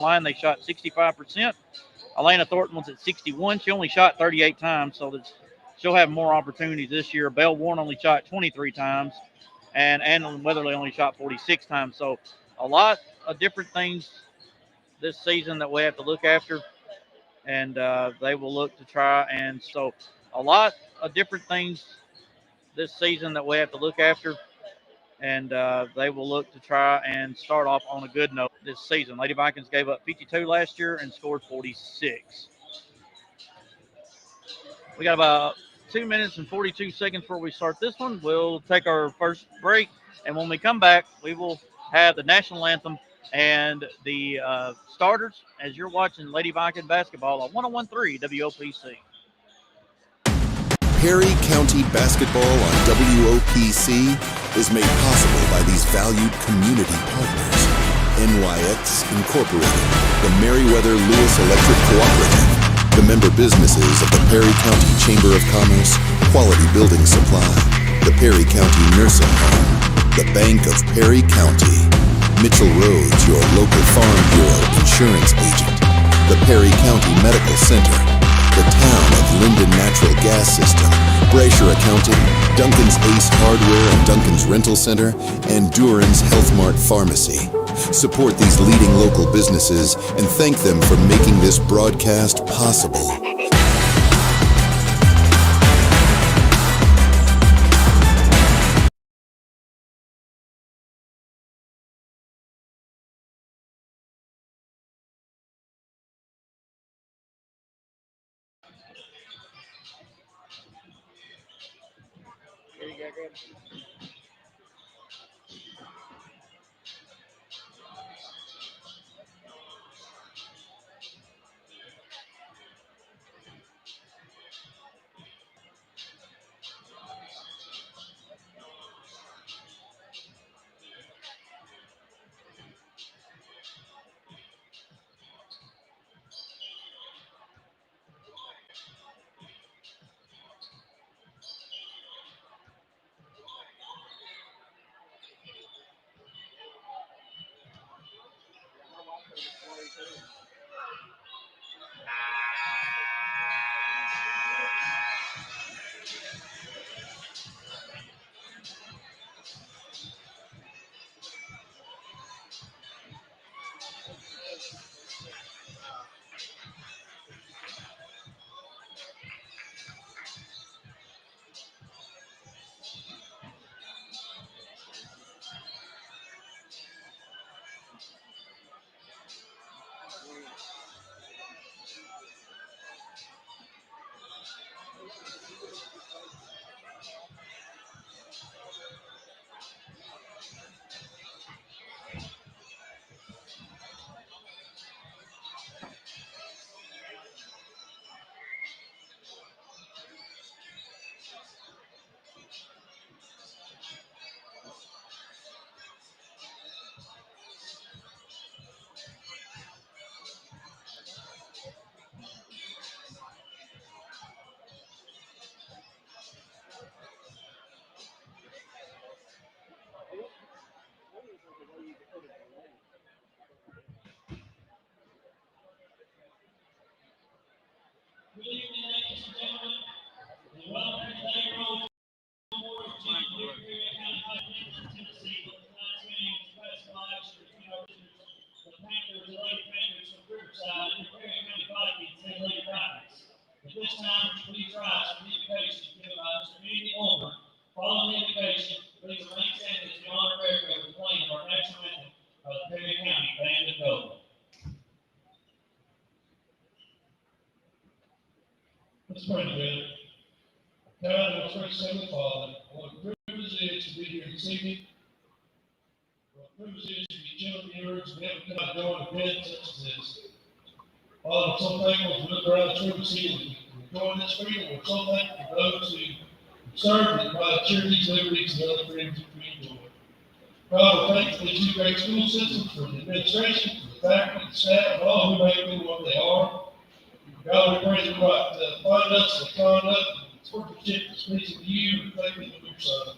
line, they shot 65%. Elena Thornton was at 61. She only shot 38 times, so she'll have more opportunities this year. Belle Warren only shot 23 times, and Annalyn Weatherly only shot 46 times. So a lot of different things this season that we have to look after, and they will look to try. And so a lot of different things this season that we have to look after, and they will look to try and start off on a good note this season. Lady Vikings gave up 52 last year and scored 46. We got about 2 minutes and 42 seconds before we start this one. We'll take our first break, and when we come back, we will have the national anthem and the starters as you're watching Lady Viking basketball on 101.3 WOPC. Perry County basketball on WOPC is made possible by these valued community partners. NYX Incorporated, the Meriwether Lewis Electric Cooperative, the member businesses of the Perry County Chamber of Commerce, Quality Building Supply, the Perry County Nursing Home, the Bank of Perry County, Mitchell Rhodes, your local Farm Bureau insurance agent, the Perry County Medical Center, the Town of Linden Natural Gas System, Brasher Accounting, Duncan's Ace Hardware and Duncan's Rental Center, and Duran's Health Mart Pharmacy. Support these leading local businesses and thank them for making this broadcast possible. Good evening, ladies and gentlemen, and welcome to the April 4th Perry County Vikings, Tennessee. Tonight's game is basketball action between our visitors, the Panthers, the Lady Panthers from Riverside, and the Perry County Vikings and Lady Vikings. At this time, please rise for the invocation given by Mr. Andy Ulmer. Following the invocation, please remain standing as we honor record with playing our national anthem of the Perry County Band of Gold. Let's pray together. God, our first Heavenly Father, what a privilege it is to be here this evening. What a privilege it is to be gentle viewers and have God go an event such as this. Father, we're so thankful to look around this room this evening. We're enjoying this freedom. We're so thankful for those who serve and provide charities, liberties, and other freedoms that we enjoy. God, we're thankful for these two great school systems, for the administration, for the faculty, the staff, and all who make them what they are. God, we pray that you might find us and conduct and sportsmanship that's pleasing to you and faithful to your Son.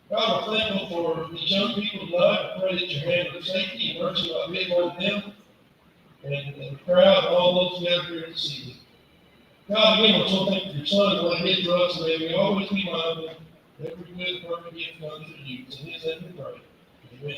God, we're thankful for these young people tonight. I pray that your hand of safety and mercy might be upon them. and the crowd, and all those out here this evening. God, again, we're so thankful for your son and what he did for us, and may we always be mindful of every good and perfect gift comes from you. In his name we pray. Amen.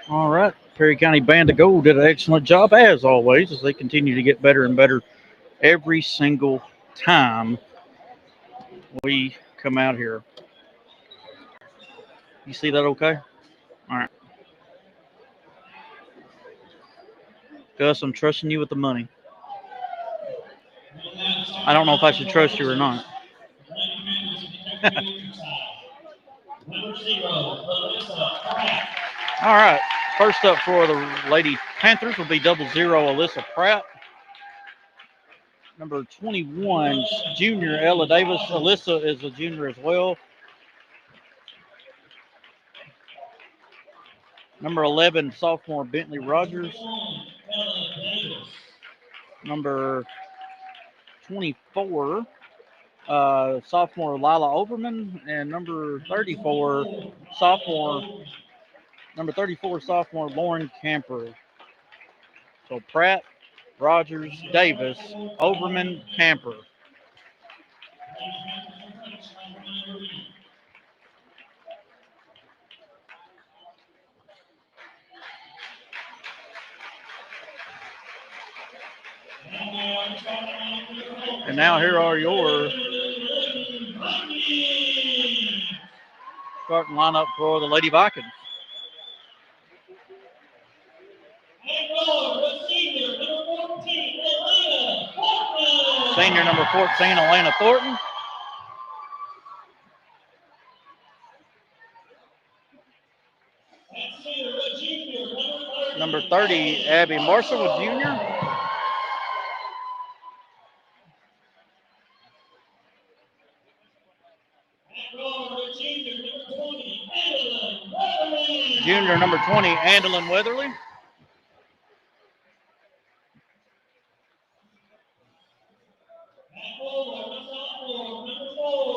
All right. Perry County Band of Gold did an excellent job, as always, as they continue to get better and better every single time we come out here. You see that okay? All right. Gus, I'm trusting you with the money. I don't know if I should trust you or not. All right. First up for the Lady Panthers will be 00 Alyssa Pratt. Number 21, junior Ella Davis. Alyssa is a junior as well. Number 11, sophomore Bentley Rogers. Number 24, sophomore Lila Overman. And number 34, sophomore Lauren Camper. So Pratt, Rogers, Davis, Overman, Camper. And now here are your starting lineup for the Lady Vikings. Senior number 14, Elena Thornton. Number 30, Abby Marshall, a junior. Junior number 20, Andalyn Weatherly.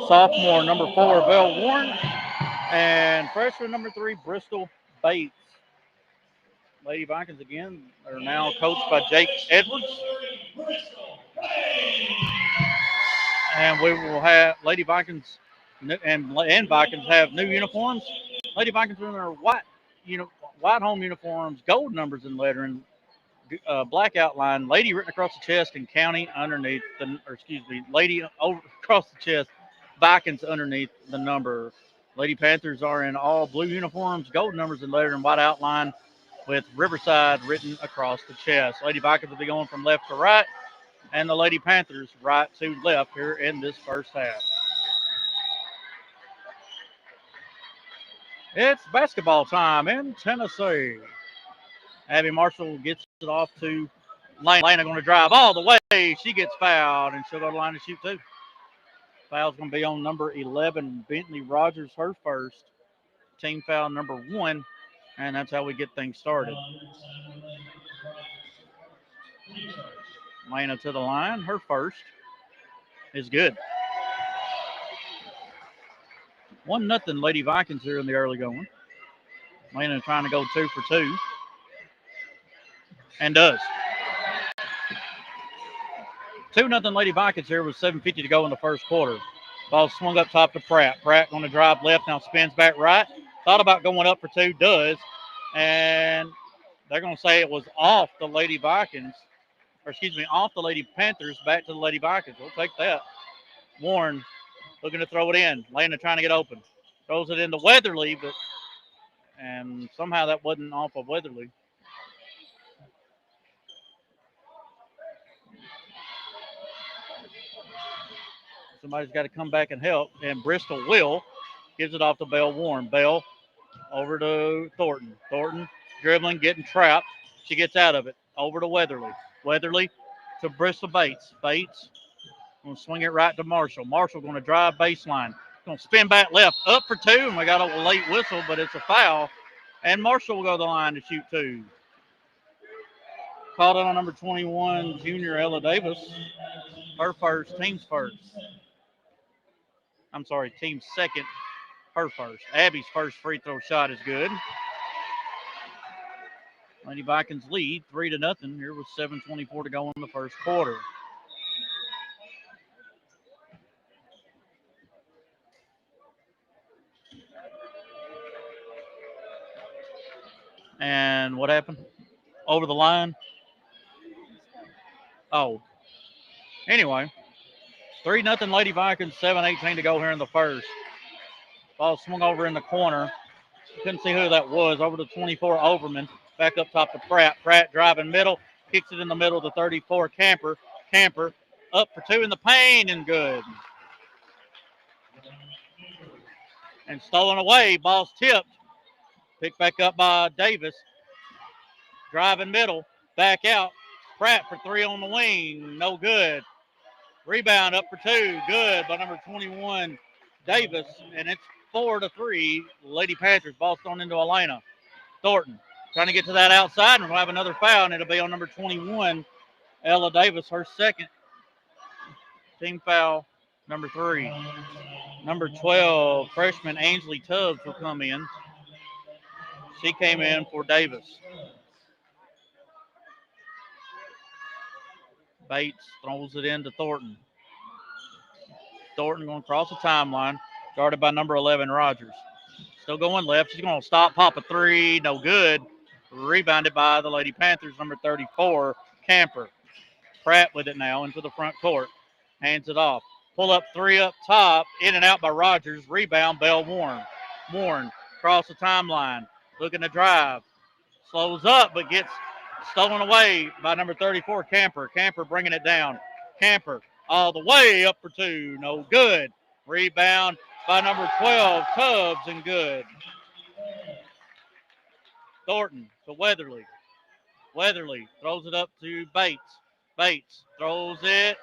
Sophomore number 4, Belle Warren. And freshman number 3, Bristol Bates. Lady Vikings again are now coached by Jake Edwards. And we will have Lady Vikings and Vikings have new uniforms. Lady Vikings are in their white home uniforms, gold numbers and lettering, black outline, lady written across the chest and county underneath lady over across the chest, Vikings underneath the number. Lady Panthers are in all blue uniforms, gold numbers and lettering, white outline with Riverside written across the chest. Lady Vikings will be going from left to right, and the Lady Panthers right to left here in this first half. It's basketball time in Tennessee. Abby Marshall gets it off to Lane. Lane going to drive all the way. She gets fouled, and she'll go to the line to shoot too. Foul's going to be on number 11, Bentley Rogers, her first. Team foul number 1, and that's how we get things started. Lana to the line. Her first is good. 1-0 Lady Vikings here in the early going. Lana trying to go 2 for 2. And does. 2-0 Lady Vikings here with 7:50 to go in the first quarter. Ball swung up top to Pratt. Pratt going to drive left, now spins back right. Thought about going up for 2, does. And they're going to say it was off the Lady Vikings. Or excuse me, off the Lady Panthers, back to the Lady Vikings. We'll take that. Warren looking to throw it in. Lana trying to get open. Throws it into Weatherly, and somehow that wasn't off of Weatherly. Somebody's got to come back and help, and Bristol will. Gives it off to Bell Warren. Bell over to Thornton. Thornton dribbling, getting trapped. She gets out of it. Over to Weatherly. Weatherly to Bristol Bates. Bates going to swing it right to Marshall. Marshall going to drive baseline. Going to spin back left. Up for 2, and we got a late whistle, but it's a foul. And Marshall will go to the line to shoot 2. Called on number 21, junior Ella Davis. Her first, team's first. I'm sorry, team's second, her first. Abby's first free throw shot is good. Lady Vikings lead 3-0 here with 7:24 to go in the first quarter. And what happened? Over the line? Oh. Anyway, 3-0 Lady Vikings, 7:18 to go here in the first. Ball swung over in the corner. Couldn't see who that was. Over to 24, Overman. Back up top to Pratt. Pratt driving middle. Kicks it in the middle to 34, Camper. Camper up for 2 in the paint and good. And stolen away. Ball's tipped. Picked back up by Davis. Driving middle. Back out. Pratt for 3 on the wing. No good. Rebound up for 2. Good by number 21, Davis. And it's 4-3. Lady Panthers. Ball thrown into Elena. Thornton trying to get to that outside, and we'll have another foul, and it'll be on number 21, Ella Davis, her second. Team foul, number 3. Number 12, freshman Ainsley Tubbs will come in. She came in for Davis. Bates throws it into Thornton. Thornton going to cross the timeline, guarded by number 11, Rogers. Still going left. She's going to stop, pop a 3. No good. Rebounded by the Lady Panthers, number 34, Camper. Pratt with it now into the front court. Hands it off. Pull up 3 up top. In and out by Rogers. Rebound, Bell Warren. Warren across the timeline. Looking to drive. Slows up, but gets stolen away by number 34, Camper. Camper bringing it down. Camper all the way up for 2. No good. Rebound by number 12, Tubbs, and good. Thornton to Weatherly. Weatherly throws it up to Bates. Bates throws it.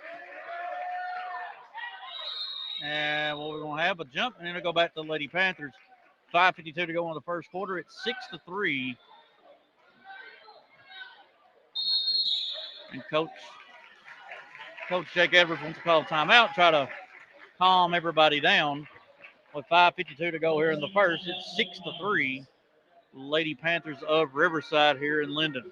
And we're going to have a jump, and then it'll go back to the Lady Panthers. 5:52 to go in the first quarter. It's 6-3. And Coach Jake Edwards wants to call a timeout, try to calm everybody down. With 5:52 to go here in the first, it's 6-3. Lady Panthers of Riverside here in Linden.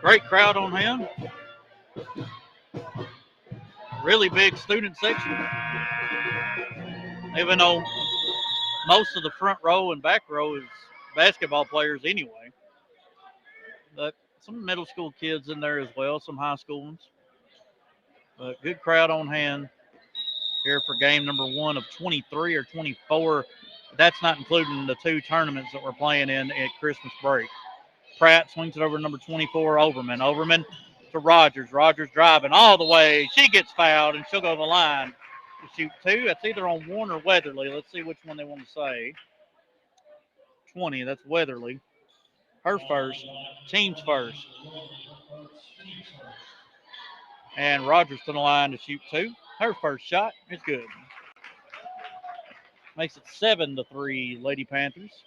Great crowd on hand. Really big student section. Even though most of the front row and back row is basketball players anyway. But some middle school kids in there as well, some high school ones. But good crowd on hand here for game number 1 of 23 or 24. That's not including the 2 tournaments that we're playing in at Christmas break. Pratt swings it over to number 24, Overman. Overman to Rogers. Rogers driving all the way. She gets fouled, and she'll go to the line to shoot 2. That's either on Warren or Weatherly. Let's see which one they want to say. 20, that's Weatherly. Her first, team's first. And Rogers to the line to shoot 2. Her first shot is good. Makes it 7-3 Lady Panthers.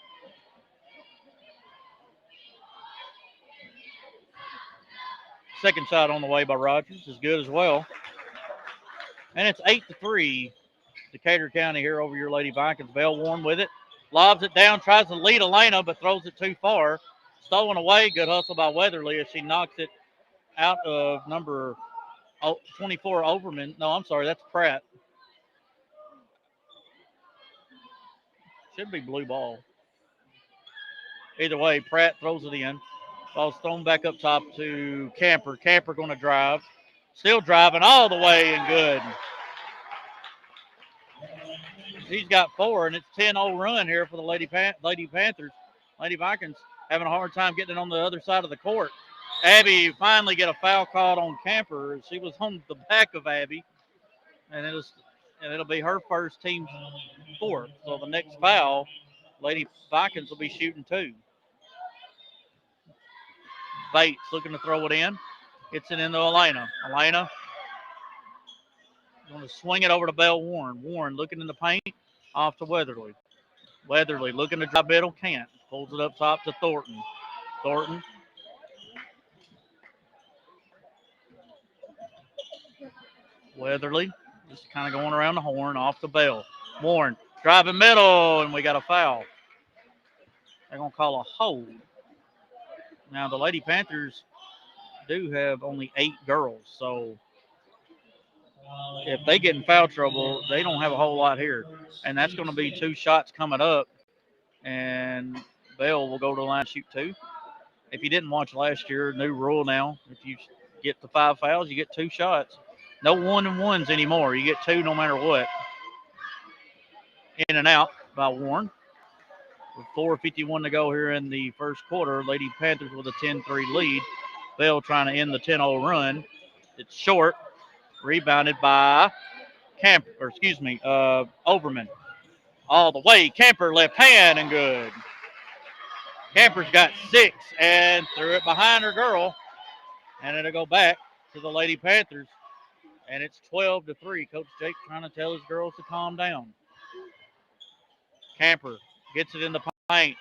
Second shot on the way by Rogers is good as well. And it's 8-3, Decatur County here over your Lady Vikings. Bell Warren with it. Lobs it down, tries to lead Elena, but throws it too far. Stolen away. Good hustle by Weatherly as she knocks it out of number 24, Overman. No, I'm sorry, that's Pratt. Should be blue ball. Either way, Pratt throws it in. Ball's thrown back up top to Camper. Camper going to drive. Still driving all the way and good. He's got 4, and it's 10-0 run here for the Lady Panthers. Lady Vikings having a hard time getting it on the other side of the court. Abby finally get a foul called on Camper. She was on the back of Abby, and it'll be her first, team's 4th. So the next foul, Lady Vikings will be shooting 2. Bates looking to throw it in. Gets it into Elena. Elena going to swing it over to Bell Warren. Warren looking in the paint. Off to Weatherly. Weatherly looking to drive middle. Can't. Pulls it up top to Thornton. Thornton. Weatherly just kind of going around the horn. Off to Bell. Warren driving middle, and we got a foul. They're going to call a hold. Now, the Lady Panthers do have only 8 girls, so if they get in foul trouble, they don't have a whole lot here. And that's going to be 2 shots coming up, and Bell will go to the line and shoot 2. If you didn't watch last year, new rule now, if you get the 5 fouls, you get 2 shots. No 1-and-1s anymore. You get 2 no matter what. In and out by Warren. With 4:51 to go here in the first quarter, Lady Panthers with a 10-3 lead. Bell trying to end the 10-0 run. It's short. Rebounded by Overman. All the way. Camper left hand and good. Camper's got 6 and threw it behind her girl. And it'll go back to the Lady Panthers. And it's 12-3. Coach Jake trying to tell his girls to calm down. Camper gets it in the paint.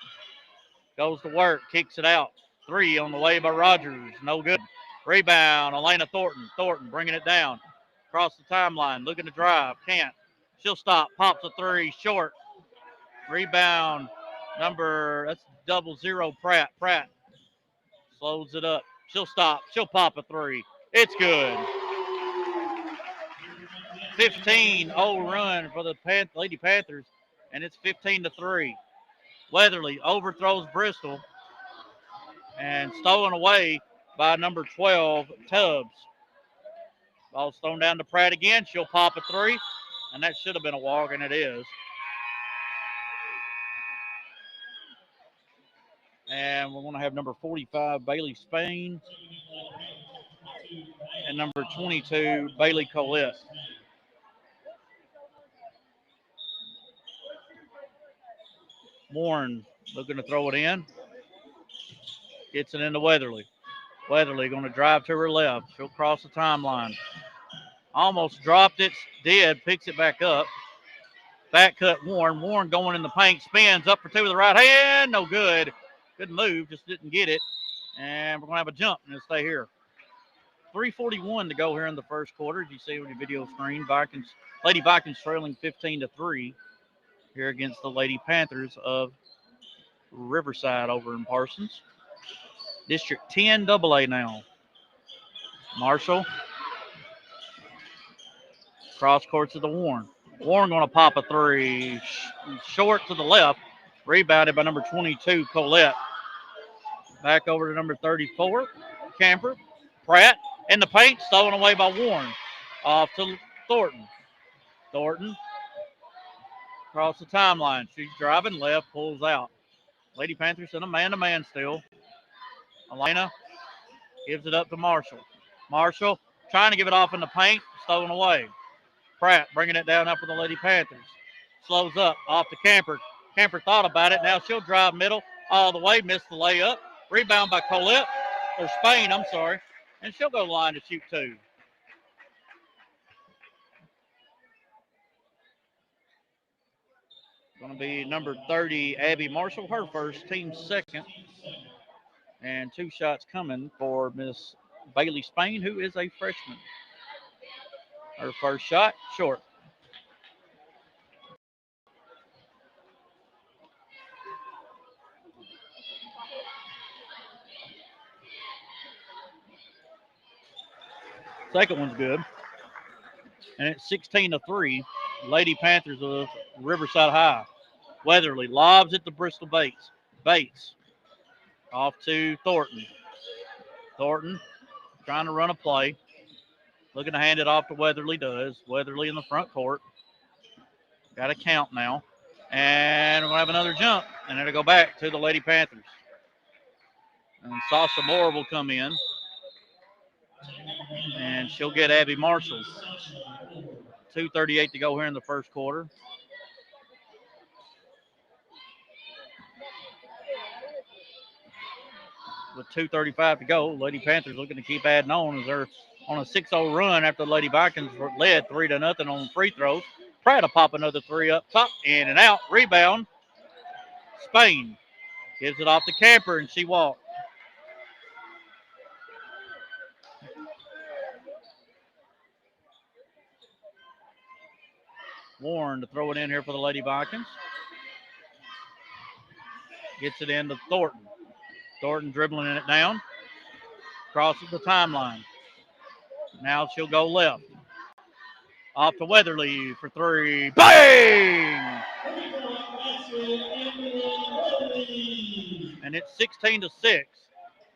Goes to work. Kicks it out. 3 on the way by Rogers. No good. Rebound. Elena Thornton. Thornton bringing it down. Across the timeline. Looking to drive. Can't. She'll stop. Pops a 3. Short. Rebound. That's 00 Pratt. Pratt slows it up. She'll stop. She'll pop a 3. It's good. 15-0 run for the Lady Panthers, and it's 15-3. Weatherly overthrows Bristol and stolen away by number 12, Tubbs. Ball's thrown down to Pratt again. She'll pop a 3, and that should have been a walk, and it is. And we're going to have number 45, Bailey Spain, and number 22, Bailey Colette. Warren looking to throw it in. Gets it into Weatherly. Weatherly going to drive to her left. She'll cross the timeline. Almost dropped it. Did. Picks it back up. Back cut Warren. Warren going in the paint. Spins up for 2 with the right hand. No good. Good move. Just didn't get it. And we're going to have a jump and it'll stay here. 3:41 to go here in the first quarter. As you see on your video screen, Lady Vikings trailing 15-3 here against the Lady Panthers of Riverside over in Parsons. District 10 AA now. Marshall. Cross court to the Warren. Warren going to pop a 3. Short to the left. Rebounded by number 22, Colette. Back over to number 34, Camper. Pratt in the paint. Stolen away by Warren. Off to Thornton. Thornton. Across the timeline. She's driving left. Pulls out. Lady Panthers in a man-to-man still. Elena gives it up to Marshall. Marshall trying to give it off in the paint. Stolen away. Pratt bringing it down up for the Lady Panthers. Slows up. Off to Camper. Camper thought about it. Now she'll drive middle all the way. Missed the layup. Rebound by Colette. Or Spain, I'm sorry. And she'll go line to shoot 2. Going to be number 30, Abby Marshall, her first, team second. And 2 shots coming for Miss Bailey Spain, who is a freshman. Her first shot, short. Second one's good. And it's 16-3. Lady Panthers of Riverside High. Weatherly lobs it to Bristol Bates. Bates off to Thornton. Thornton trying to run a play. Looking to hand it off to Weatherly does. Weatherly in the front court. Got a count now. And we're going to have another jump. And it'll go back to the Lady Panthers. And Sasha Moore will come in. And she'll get Abby Marshall. 2:38 to go here in the first quarter. With 2:35 to go, Lady Panthers looking to keep adding on as they're on a 6-0 run after the Lady Vikings were led 3-0 on free throws. Pratt to pop another three up top, in and out, rebound. Spain gives it off to Camper, and she walked. Warren to throw it in here for the Lady Vikings. Gets it into Thornton. Thornton dribbling it down. Crosses the timeline. Now she'll go left. Off to Weatherly for three. Bang! And it's 16-6.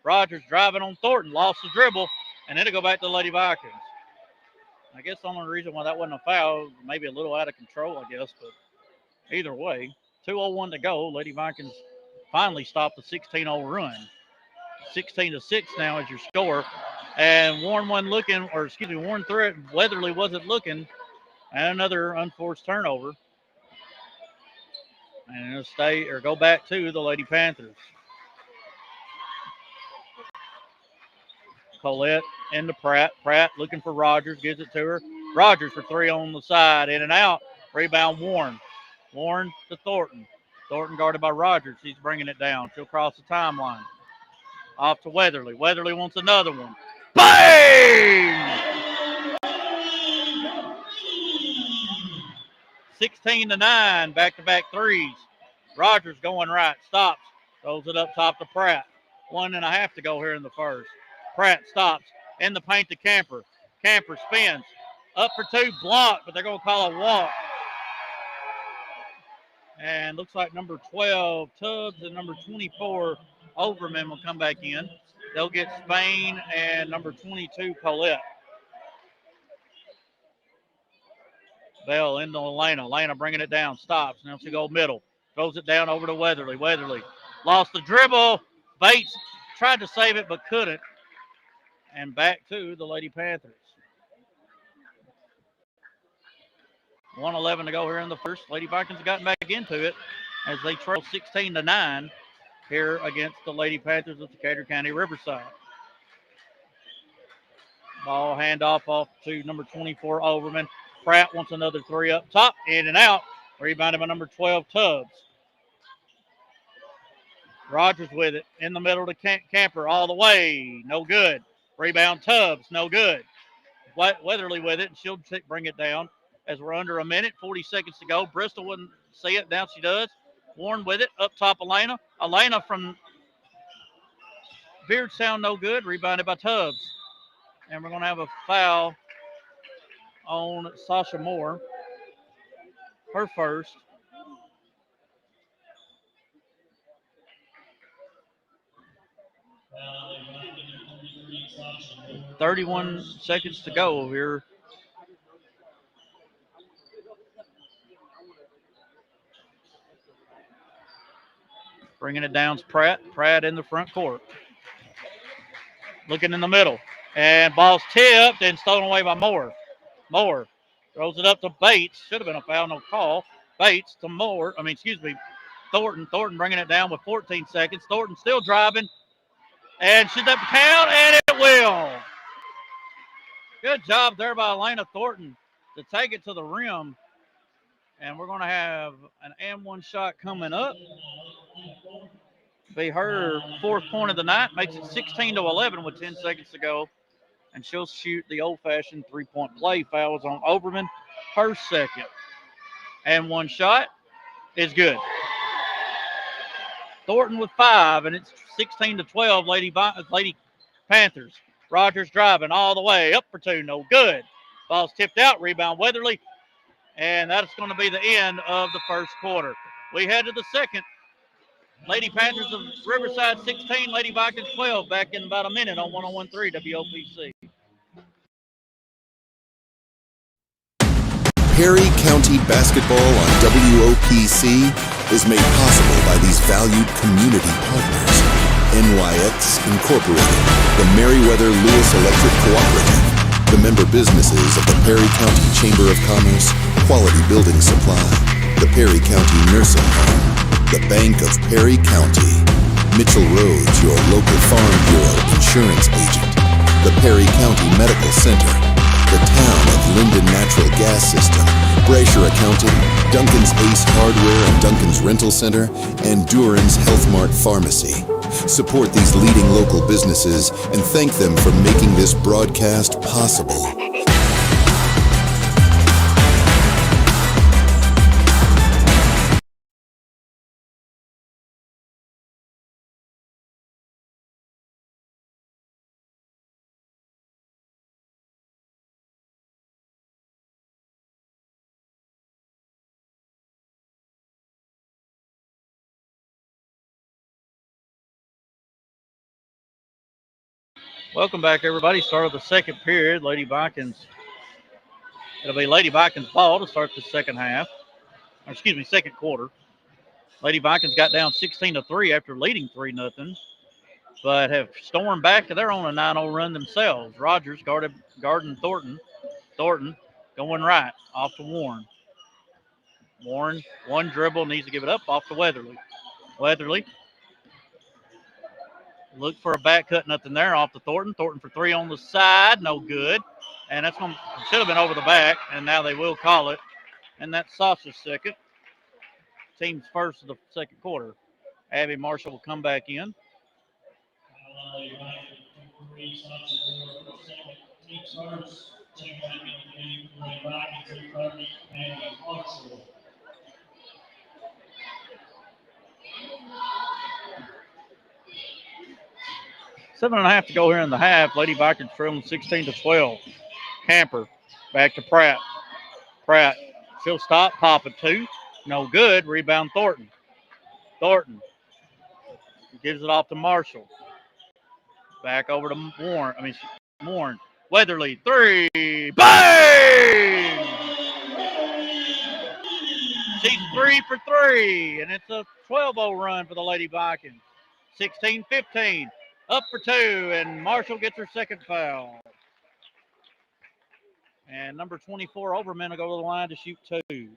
Rogers driving on Thornton. Lost the dribble. And it'll go back to the Lady Vikings. I guess the only reason why that wasn't a foul, maybe a little out of control, I guess. But either way, 2:01 to go. Lady Vikings finally stopped the 16-0 run. 16-6 now is your score. And Warren wasn't looking, or excuse me, Warren threw it. Weatherly wasn't looking. And another unforced turnover. And it'll stay or go back to the Lady Panthers. Colette into Pratt. Pratt looking for Rogers, gives it to her. Rogers for three on the side, in and out. Rebound Warren. Warren to Thornton. Thornton guarded by Rogers. She's bringing it down. She'll cross the timeline. Off to Weatherly. Weatherly wants another one. Bang! 16-9, back-to-back threes. Rogers going right, stops, throws it up top to Pratt. 1.5 to go here in the first. Pratt stops, in the paint to Camper. Camper spins, up for two, blocked, but they're going to call a walk. And looks like number 12, Tubbs, and number 24, Overman will come back in. They'll get Spain and number 22, Colette. Bell into Elena. Elena bringing it down. Stops. Now she'll go middle. Throws it down over to Weatherly. Weatherly lost the dribble. Bates tried to save it but couldn't. And back to the Lady Panthers. 1:11 to go here in the first. Lady Vikings have gotten back into it as they trail 16-9 here against the Lady Panthers of Decatur County Riverside. Ball handoff off to number 24, Overman. Pratt wants another three up top, in and out. Rebounded by number 12, Tubbs. Rogers with it in the middle to Camper all the way. No good. Rebound Tubbs, no good. Weatherly with it, and she'll bring it down as we're under a minute, 40 seconds to go. Bristol wouldn't see it. Now she does. Warren with it, up top Elena. Elena from Beardstown, no good. Rebounded by Tubbs. And we're going to have a foul on Sasha Moore. Her first. .31 seconds to go here. Bringing it down to Pratt. Pratt in the front court. Looking in the middle. And ball's tipped and stolen away by Moore. Moore throws it up to Bates. Should have been a foul, no call. Bates to Moore. Thornton. Thornton bringing it down with 14 seconds. Thornton still driving. And should that count? And it will. Good job there by Elena Thornton to take it to the rim. And we're going to have an and-one shot coming up. Be her fourth point of the night. Makes it 16-11 with 10 seconds to go and she'll shoot the old-fashioned three-point play. Fouls on Oberman, her second. And one shot is good. Thornton with 5, and it's 16-12, Lady Panthers. Rogers driving all the way, up for 2, no good. Ball's tipped out, rebound Weatherly, and that's going to be the end of the first quarter. We head to the second. Lady Panthers of Riverside 16, Lady Vikings 12, back in about a minute on 101.3 WOPC. Perry County basketball on WOPC is made possible by these valued community partners. NYX Incorporated, the Meriwether Lewis Electric Cooperative, the member businesses of the Perry County Chamber of Commerce, Quality Building Supply, the Perry County Nursing Home, the Bank of Perry County, Mitchell Rhodes, your local Farm Bureau insurance agent, the Perry County Medical Center, the town of Linden Natural Gas System, Brasher Accounting, Duncan's Ace Hardware and Duncan's Rental Center, and Duran's Health Mart Pharmacy. Support these leading local businesses and thank them for making this broadcast possible. Welcome back, everybody. Start of the second period. Lady Vikings. It'll be Lady Vikings ball to start the second half. Or excuse me, second quarter. Lady Vikings got down 16-3 after leading 3-0, but have stormed back. They're on a 9-0 run themselves. Rogers guarding Thornton. Thornton going right off to Warren. Warren, one dribble, needs to give it up off to Weatherly. Weatherly. Look for a back cut, nothing there, off to Thornton. Thornton for 3 on the side, no good. And that's one should have been over the back, and now they will call it. And that's Sasha's second. Team's first of the second quarter. Abby Marshall will come back in. Seven and a half to go here in the half. Lady Vikings trailing 16-12. Camper back to Pratt. Pratt, she'll stop, pop a 2. No good. Rebound Thornton. Thornton gives it off to Marshall. Back over to Warren. Warren. Weatherly, 3. Bang! She's 3 for 3, and it's a 12-0 run for the Lady Vikings. 16-15. Up for 2, and Marshall gets her second foul. And number 24, Overman, will go to the line to shoot 2.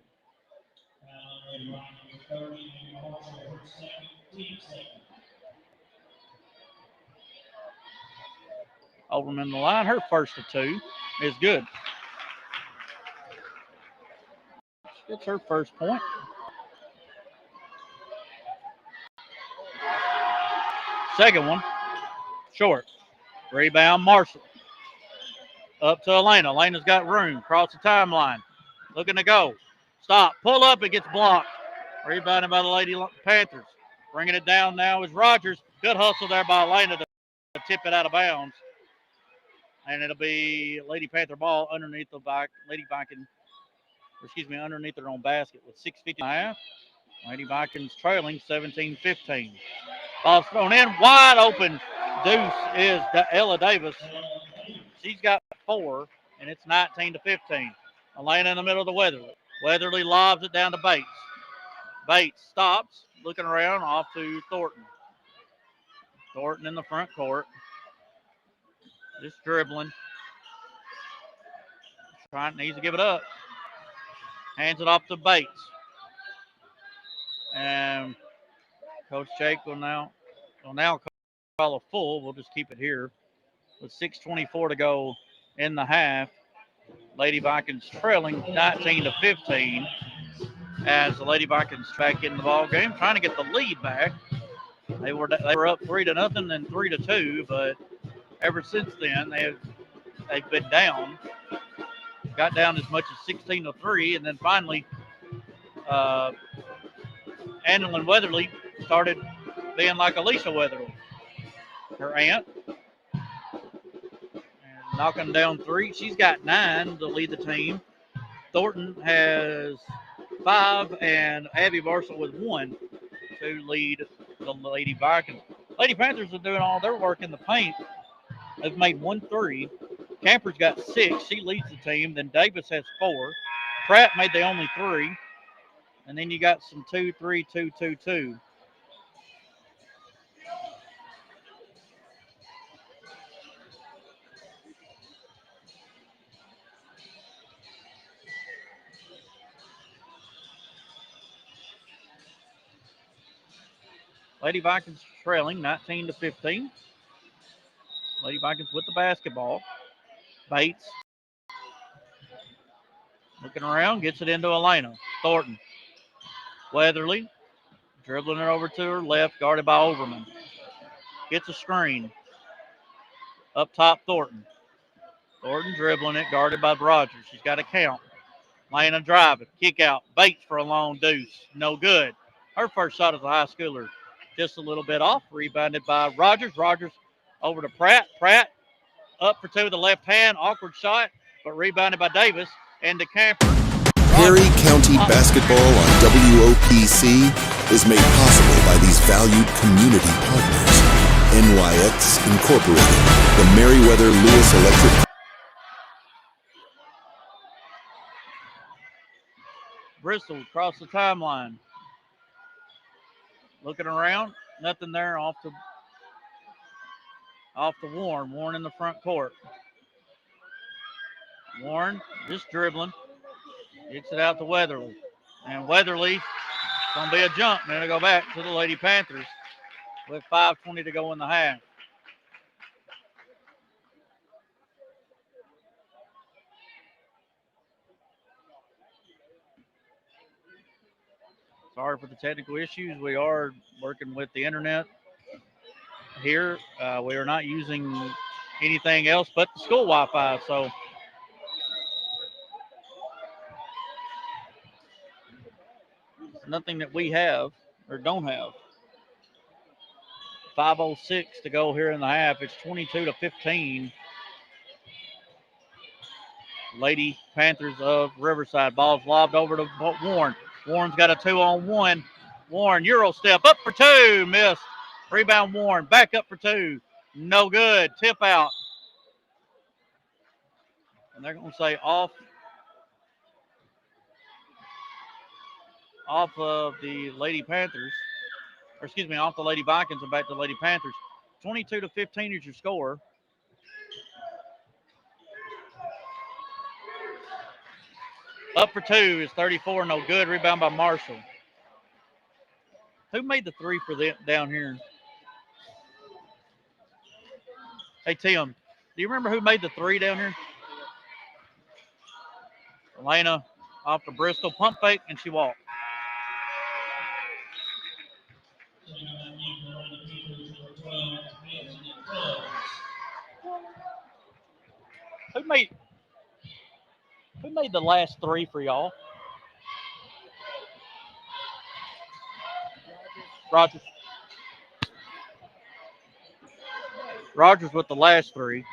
Overman the line, her first of 2 is good. She gets her first point. Second one, short. Rebound, Marshall. Up to Elena. Elena's got room. Cross the timeline. Looking to go. Stop. Pull up. It gets blocked. Rebounded by the Lady Panthers. Bringing it down now is Rogers. Good hustle there by Elena to tip it out of bounds. And it'll be Lady Panther ball underneath the Lady Vikings. Underneath their own basket with 6:50. Lady Vikings trailing 17-15. Ball's thrown in. Wide open. Deuce is Ella Davis. She's got 4, and it's 19-15. Elena in the middle of the Weatherly. Weatherly lobs it down to Bates. Bates stops, looking around, off to Thornton. Thornton in the front court. Just dribbling. Needs to give it up. Hands it off to Bates. And Coach Jake will now call a full. We'll just keep it here. With 6:24 to go in the half. Lady Vikings trailing 19-15 as the Lady Vikings back in the ball game, trying to get the lead back. They were up 3-0 and 3-2, but ever since then they have they've been down. Got down as much as 16-3, and then finally, Annalyn Weatherly started being like Alicia Weatherly, her aunt, and knocking down 3. She's got 9 to lead the team. Thornton has 5, and Abby Barcel with 1 to lead the Lady Vikings. Lady Panthers are doing all their work in the paint. They've made 1 3. Camper's got 6. She leads the team. Then Davis has 4. Pratt made the only 3. And then you got some 2 3 2 2 2. Lady Vikings trailing 19-15. Lady Vikings with the basketball. Bates looking around, gets it into Elena. Thornton. Weatherly dribbling it over to her left, guarded by Overman. Gets a screen. Up top, Thornton. Thornton dribbling it, guarded by Rogers. She's got a count. Lena driving. Kick out. Bates for a long deuce. No good. Her first shot as a high schooler. Just a little bit off. Rebounded by Rogers. Rogers over to Pratt. Pratt up for 2 with the left hand. Awkward shot, but rebounded by Davis. And to Camper. Perry County basketball on WOPC is made possible by these valued community partners. NYX Incorporated, the Meriwether Lewis Electric. Bristol across the timeline. Looking around. Nothing there off the Warren. Warren in the front court. Warren just dribbling. Gets it out to Weatherly. And Weatherly, going to be a jump. And it'll go back to the Lady Panthers with 5:20 to go in the half. Sorry for the technical issues. We are working with the internet here. We are not using anything else but the school Wi-Fi. So nothing that we have or don't have. 5:06 to go here in the half. It's 22-15. Lady Panthers of Riverside. Ball's lobbed over to Warren. Warren's got a 2-on-1. Warren, Euro step up for 2. Missed. Rebound Warren. Back up for 2. No good. Tip out. And they're going to say off of the Lady Panthers. Or excuse me, off the Lady Vikings and back to the Lady Panthers. 22-15 is your score. Up for 2 is 34. No good. Rebound by Marshall. Who made the 3 for them down here? Hey, Tim, do you remember who made the 3 down here? Elena off to Bristol. Pump fake, and she walked. Who made the last 3 for y'all? Rogers. Rogers with the last 3.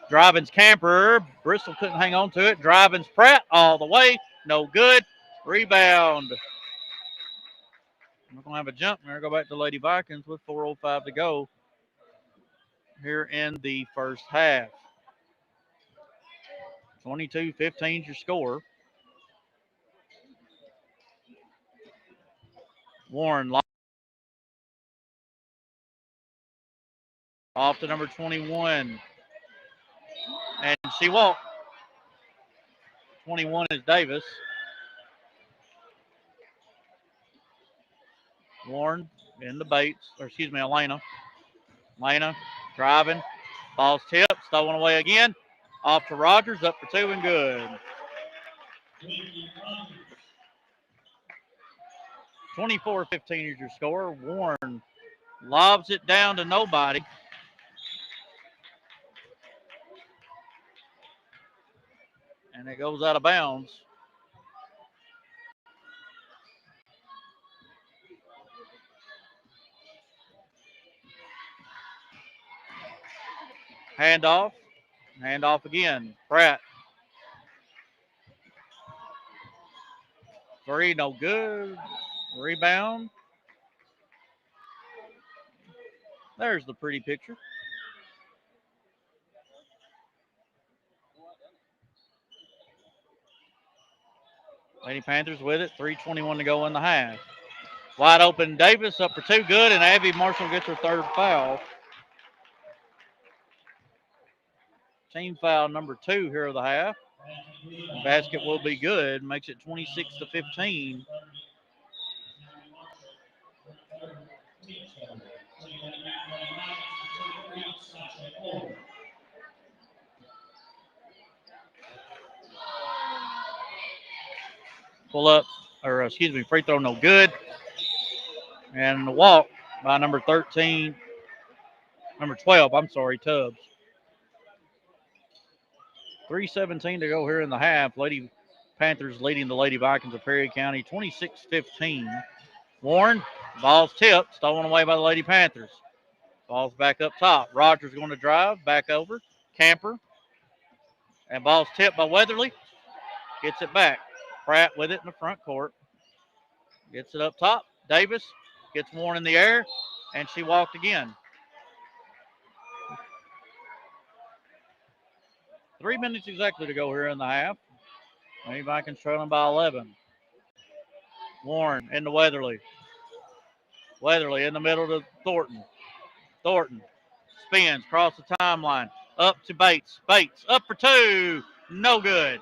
Driving's Camper. Bristol couldn't hang on to it. Driving's Pratt all the way. No good. Rebound. We're going to have a jump. We're going to go back to Lady Vikings with 4:05 to go here in the first half. 22-15 is your score. Warren off to number 21. And she won't. 21 is Davis. Warren in the Bates, or excuse me, Elena. Elena driving. Ball's tipped, stolen away again. Off to Rogers, up for 2 and good. 24-15 is your score. Warren lobs it down to nobody. and it goes out of bounds. Handoff again. Pratt. 3, no good. Rebound. There's the pretty picture. Lady Panthers with it. 3:21 to go in the half. Wide open Davis up for 2, good, and Abby Marshall gets her 3rd foul. Team foul number 2 here of the half. The basket will be good, makes it 26-15. Pull up, or excuse me, free throw no good. And the walk by number 12, Tubbs. 3:17 to go here in the half. Lady Panthers leading the Lady Vikings of Perry County 26-15. Warren, ball's tipped, stolen away by the Lady Panthers. Ball's back up top. Rogers going to drive, back over. Camper. And ball's tipped by Weatherly. Gets it back. Pratt with it in the front court. Gets it up top. Davis gets Warren in the air, and she walked again. 3 minutes exactly to go here in the half. Lady Vikings trailing by 11. Warren into Weatherly. Weatherly in the middle to Thornton. Thornton spins across the timeline. Up to Bates. Bates up for 2. No good.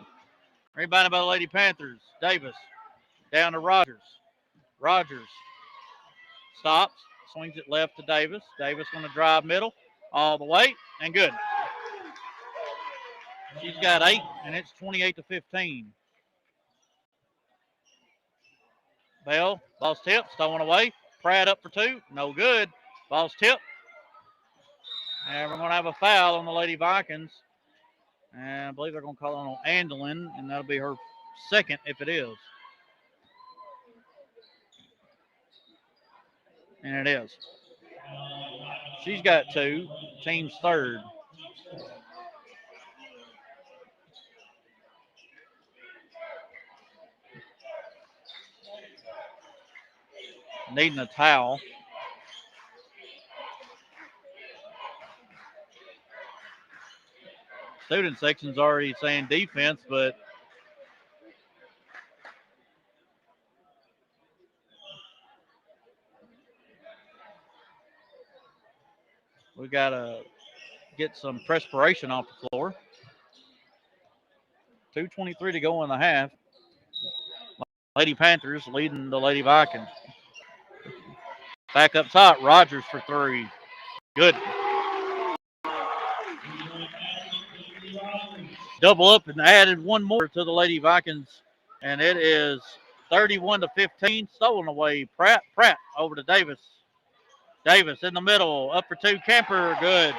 Rebounded by the Lady Panthers. Davis down to Rogers. Rogers stops. Swings it left to Davis. Davis going to drive middle all the way and good. She's got 8, and it's 28-15. Bell, ball's tipped, stolen away. Pratt up for 2, no good. Ball's tipped. And we're going to have a foul on the Lady Vikings. And I believe they're going to call it on Andelin, and that'll be her 2nd if it is. And it is. She's got 2, team's 3rd. Needing a towel. Student section's already saying defense, but we got to get some perspiration off the floor. 2:23 to go in the half. Lady Panthers leading the Lady Vikings. Back up top, Rogers for 3. Good. Double up and added one more to the Lady Vikings, and it is 31-15. Stolen away. Pratt over to Davis. Davis in the middle, up for 2. Camper, good.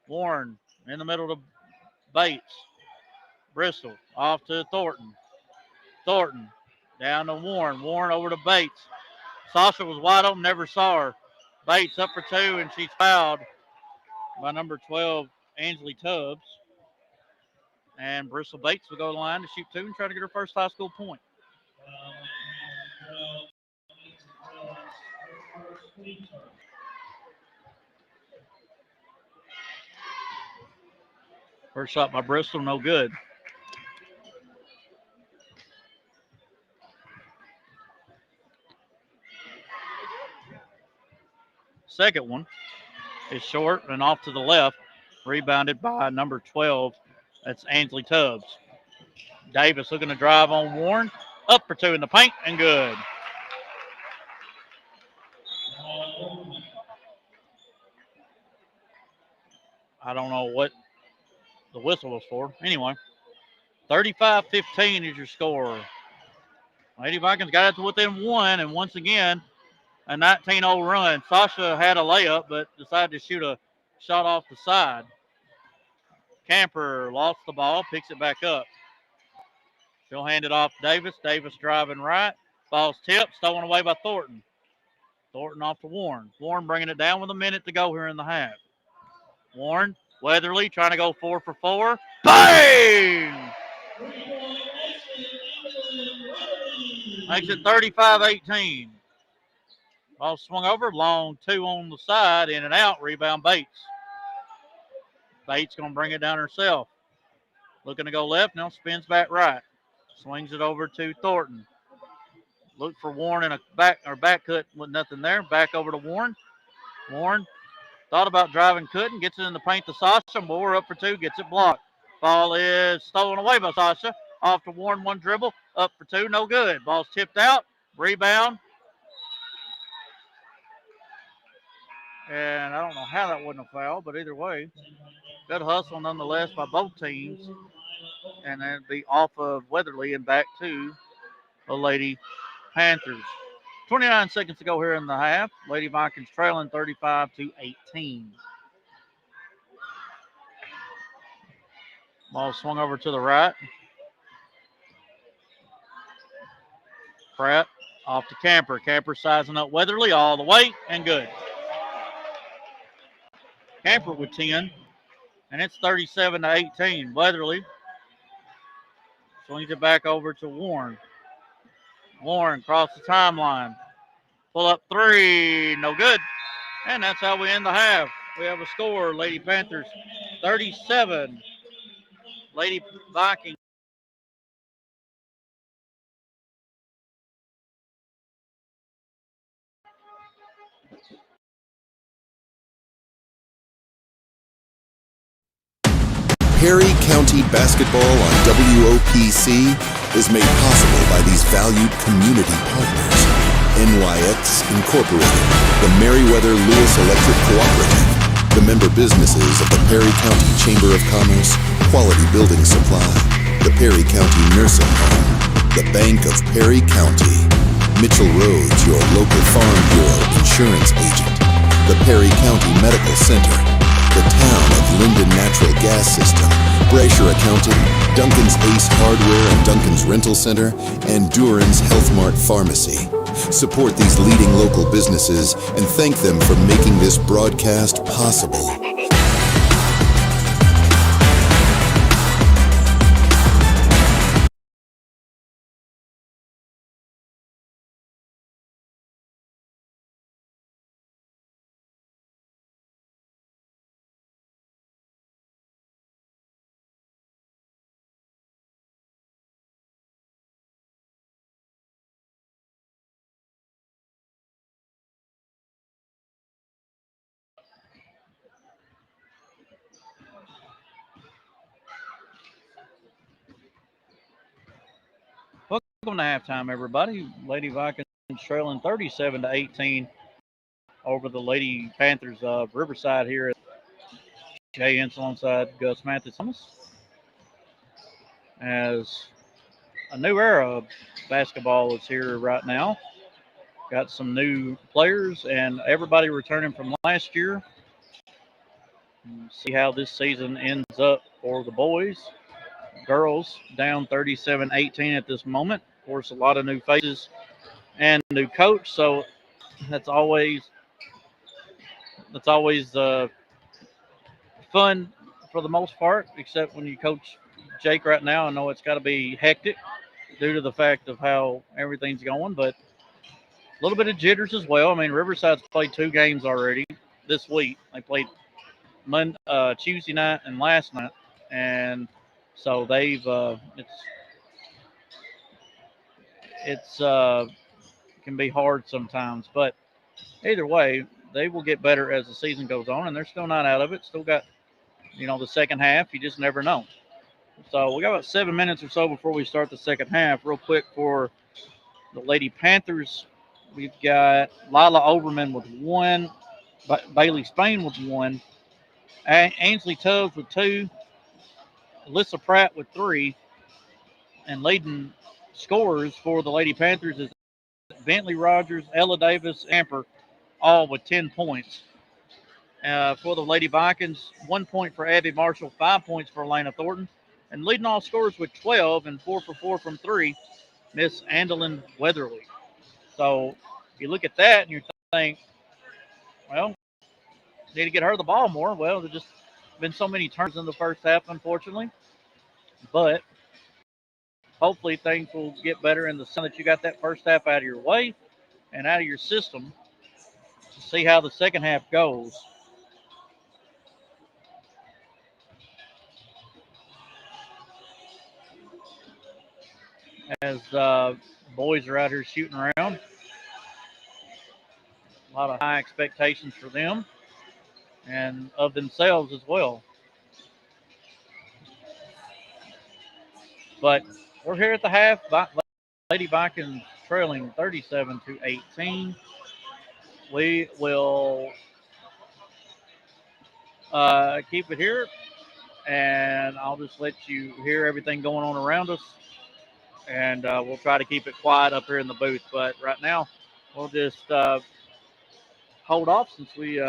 Warren in the middle to Bates. Bristol off to Thornton. Thornton down to Warren. Warren over to Bates. Sasha was wide open, never saw her. Bates up for 2, and she's fouled by number 12, Ansley Tubbs. And Bristol Bates will go to the line to shoot 2 and try to get her first high school point. First shot by Bristol, no good. Second one is short and off to the left. Rebounded by number 12. That's Ansley Tubbs. Davis looking to drive on Warren. Up for 2 in the paint and good. I don't know what the whistle was for. Anyway, 35-15 is your score. Lady Vikings got it to within 1, and once again, a 19-0 run. Sasha had a layup, but decided to shoot a shot off the side. Camper lost the ball, picks it back up. She'll hand it off to Davis. Davis driving right. Ball's tipped, stolen away by Thornton. Thornton off to Warren. Warren bringing it down with a minute to go here in the half. Warren, Weatherly trying to go 4 for 4. Bang! Makes it 35-18. Ball swung over, long 2 on the side, in and out, rebound Bates. Bates going to bring it down herself. Looking to go left, now spins back right. Swings it over to Thornton. Look for Warren in a back cut with nothing there. Back over to Warren. Warren thought about driving, couldn't. Gets it in the paint to Sasha. Moore up for 2, gets it blocked. Ball is stolen away by Sasha. Off to Warren, 1 dribble. Up for 2, no good. Ball's tipped out. Rebound. And I don't know how that wasn't a foul, but either way, good hustle nonetheless by both teams. And then it'd be off of Weatherly and back to the Lady Panthers. 29 seconds to go here in the half. Lady Vikings trailing 35-18. Ball swung over to the right. Pratt off to Camper. Camper sizing up Weatherly all the way and good. Camper with 10, and it's 37-18. Weatherly swings it back over to Warren. Warren across the timeline. Pull up 3, no good. And that's how we end the half. We have a score, Lady Panthers 37, Lady Vikings. Perry County basketball on WOPC is made possible by these valued community partners. NYX Incorporated, the Meriwether Lewis Electric Cooperative, the member businesses of the Perry County Chamber of Commerce, Quality Building Supply, the Perry County Nursing Home, the Bank of Perry County, Mitchell Rhodes, your local Farm Bureau insurance agent, the Perry County Medical Center, the town of Linden Natural Gas System, Brasher Accounting, Duncan's Ace Hardware and Duncan's Rental Center, and Duran's Health Mart Pharmacy. Support these leading local businesses and thank them for making this broadcast possible. Welcome to halftime, everybody. Lady Vikings trailing 37-18 over the Lady Panthers of Riverside here at Jay Hensel alongside Gus Mathis. As a new era of basketball is here right now. Got some new players and everybody returning from last year. See how this season ends up for the boys. Girls down 37-18 at this moment. Of course, a lot of new faces and new coach, so that's always fun for the most part, except when you coach Jake right now. I know it's got to be hectic due to the fact of how everything's going, but a little bit of jitters as well. I mean, Riverside's played 2 games already this week. They played Tuesday night and last night, and so they've it's can be hard sometimes, but either way, they will get better as the season goes on, and they're still not out of it. Still got, the second half. You just never know. So we got about 7 minutes or so before we start the second half. Real quick for the Lady Panthers, we've got Lila Overman with 1, Bailey Spain with 1, Ainsley Tubbs with 2, Alyssa Pratt with 3, and leading scorers for the Lady Panthers is Bentley Rogers, Ella Davis, Amper, all with 10 points. For the Lady Vikings, 1 point for Abby Marshall, 5 points for Elena Thornton. And leading all scorers with 12 and 4 for 4 from 3, Miss Andalyn Weatherly. So you look at that and you think, well, need to get her the ball more. Well, there's just been so many turns in the first half, unfortunately. But hopefully things will get better in the sun that you got that first half out of your way and out of your system to see how the second half goes. As boys are out here shooting around. A lot of high expectations for them and of themselves as well. But we're here at the half. Lady Vikings trailing 37-18. We will keep it here, and I'll just let you hear everything going on around us. And we'll try to keep it quiet up here in the booth. But right now, we'll just hold off since we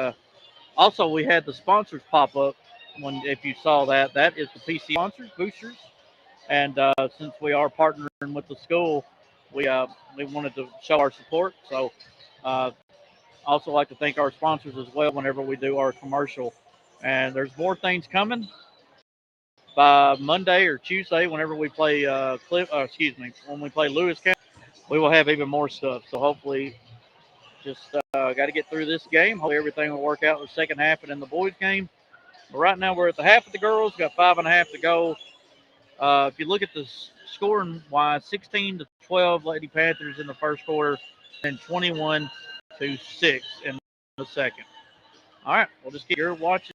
also we had the sponsors pop up. If you saw that, that is the PC sponsors, boosters. And since we are partnering with the school, we wanted to show our support. So also like to thank our sponsors as well whenever we do our commercial. And there's more things coming by Monday or Tuesday whenever we play when we play Lewis County, we will have even more stuff. So hopefully just got to get through this game. Hopefully everything will work out in the second half and in the boys game. But right now we're at the half of the girls, got 5.5 to go. If you look at the scoring wise, 16-12 Lady Panthers in the first quarter and 21-6 in the second. All right, we'll just keep your watching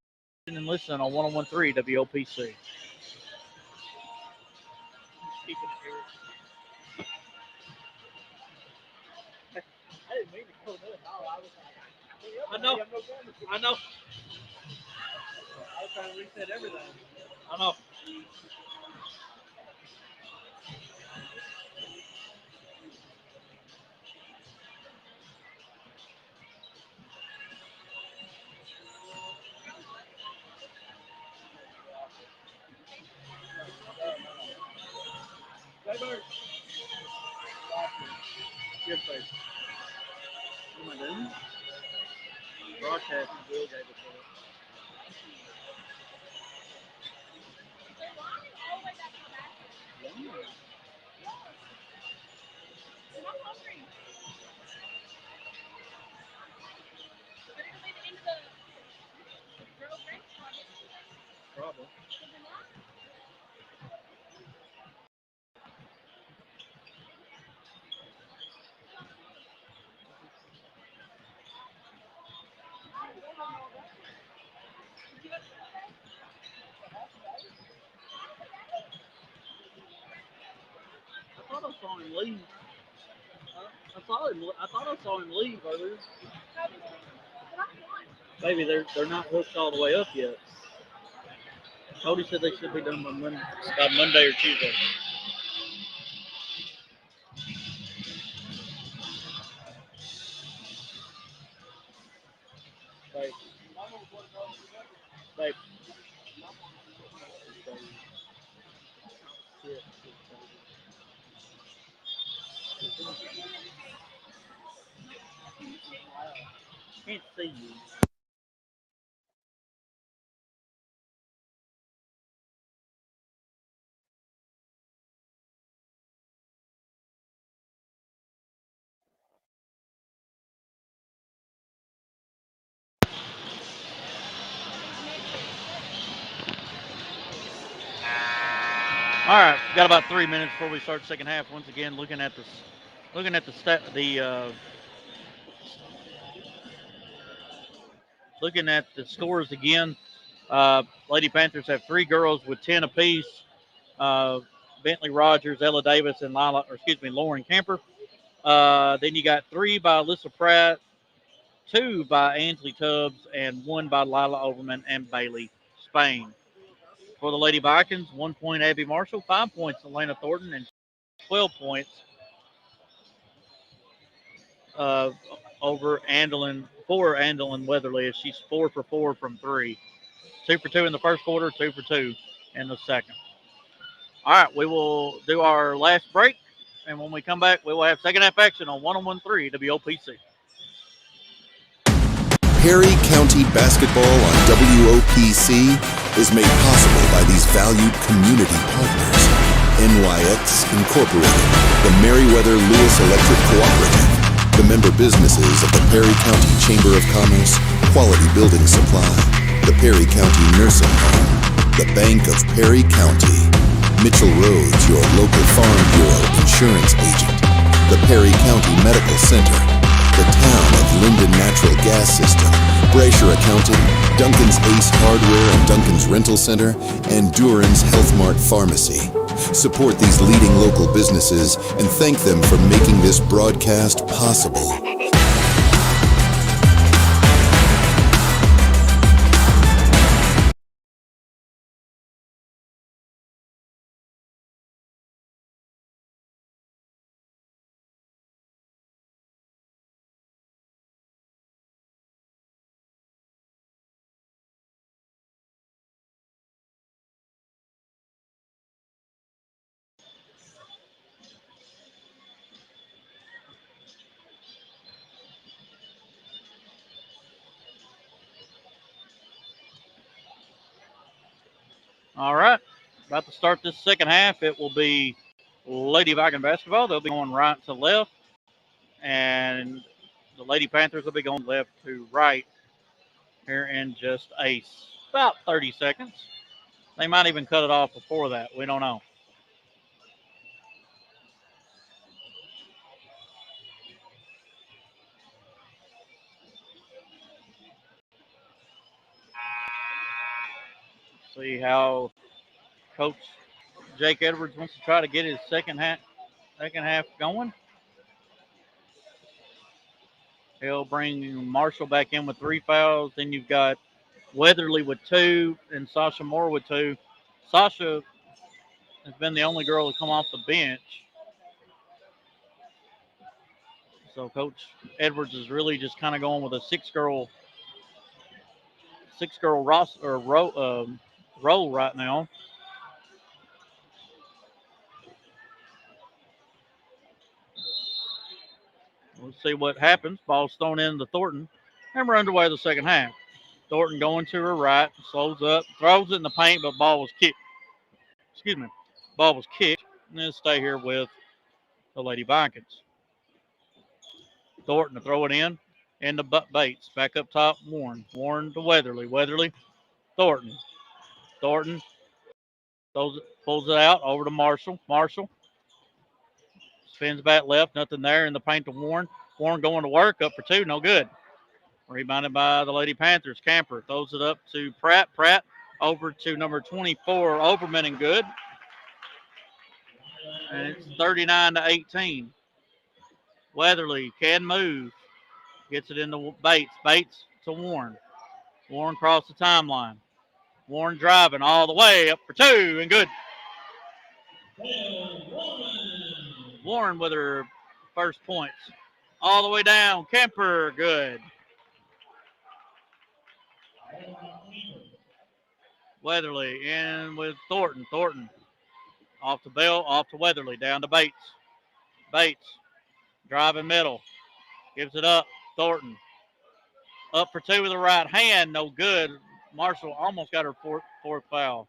and listening on 101.3 WOPC. I know. I know. I was trying to reset everything. I know. Good face. What am I doing? Broadcasting Will gave us Probably. I thought I saw him leave. I thought I saw him leave earlier. Maybe they're not hooked all the way up yet. Cody said they should be done by Monday or Tuesday. Babe. Babe. Can't see you. All right, got about 3 minutes before we start the second half. Once again, looking at the scores again. Lady Panthers have 3 girls with 10 apiece. Bentley Rogers, Ella Davis, and Lauren Camper. Then you got 3 by Alyssa Pratt, 2 by Ansley Tubbs, and 1 by Lila Overman and Bailey Spain. For the Lady Vikings, 1 point Abby Marshall, 5 points Elena Thornton, and 12 points over Andelin for Andelin Weatherly as she's 4 for 4 from 3. 2 for 2 in the first quarter, 2 for 2 in the second. All right, we will do our last break, and when we come back, we will have second half action on 101.3 WOPC. Perry County basketball on WOPC is made possible by these valued community partners. NYX Incorporated, the Meriwether Lewis Electric Cooperative, the member businesses of the Perry County Chamber of Commerce, Quality Building Supply, the Perry County Nursing Home, the Bank of Perry County, Mitchell Rhodes, your local Farm Bureau insurance agent, the Perry County Medical Center, the Town of Linden Natural Gas System, Brasher Accounting, Duncan's Ace Hardware and Duncan's Rental Center, and Duran's Health Mart Pharmacy. Support these leading local businesses and thank them for making this broadcast possible. All right, about to start this second half. It will be Lady Viking basketball. They'll be going right to left, and the Lady Panthers will be going left to right here in just about 30 seconds. They might even cut it off before that. We don't know. See how Coach Jake Edwards wants to try to get his second half going. He'll bring Marshall back in with 3 fouls. Then you've got Weatherly with 2 and Sasha Moore with 2. Sasha has been the only girl to come off the bench. So Coach Edwards is really just kind of going with a six-girl roster or role right now. We'll see what happens. Ball's thrown in to Thornton, and we're underway the second half. Thornton going to her right, slows up, throws it in the paint, but ball was kicked. Ball was kicked, and then stay here with the Lady Vikings. Thornton to throw it in, and the Bates back up top. Warren to Weatherly, Thornton pulls it out over to Marshall. Spins back left, nothing there in the paint to Warren. Warren going to work, up for 2, no good. Rebounded by the Lady Panthers. Camper throws it up to Pratt. Pratt over to number 24, Overman, and good. And it's 39-18. Weatherly can move. Gets it into Bates. Bates to Warren. Warren across the timeline. Warren driving all the way up for 2 and good. Warren with her first points. All the way down. Kemper, good. Weatherly in with Thornton. Thornton off to Bell, off to Weatherly, down to Bates. Bates driving middle. Gives it up. Thornton up for 2 with the right hand. No good. Marshall almost got her fourth foul.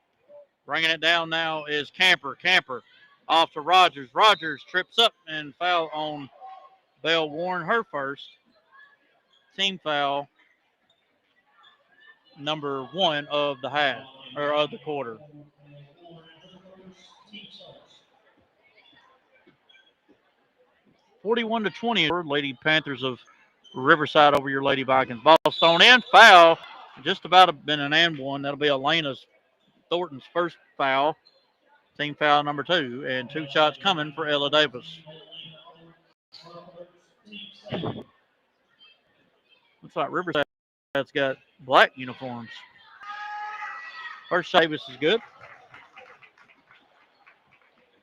Bringing it down now is Camper. Camper off to Rogers. Rogers trips up and foul on Bell Warren, her first. Team foul number 1 of the half, or of the quarter. (41-20). Lady Panthers of Riverside over your Lady Vikings. Ball thrown in. Foul. Just about been an and one. That'll be Elena's Thornton's first foul. Team foul number 2. And 2 shots coming for Ella Davis. Looks like Riverside's got black uniforms. First Davis is good.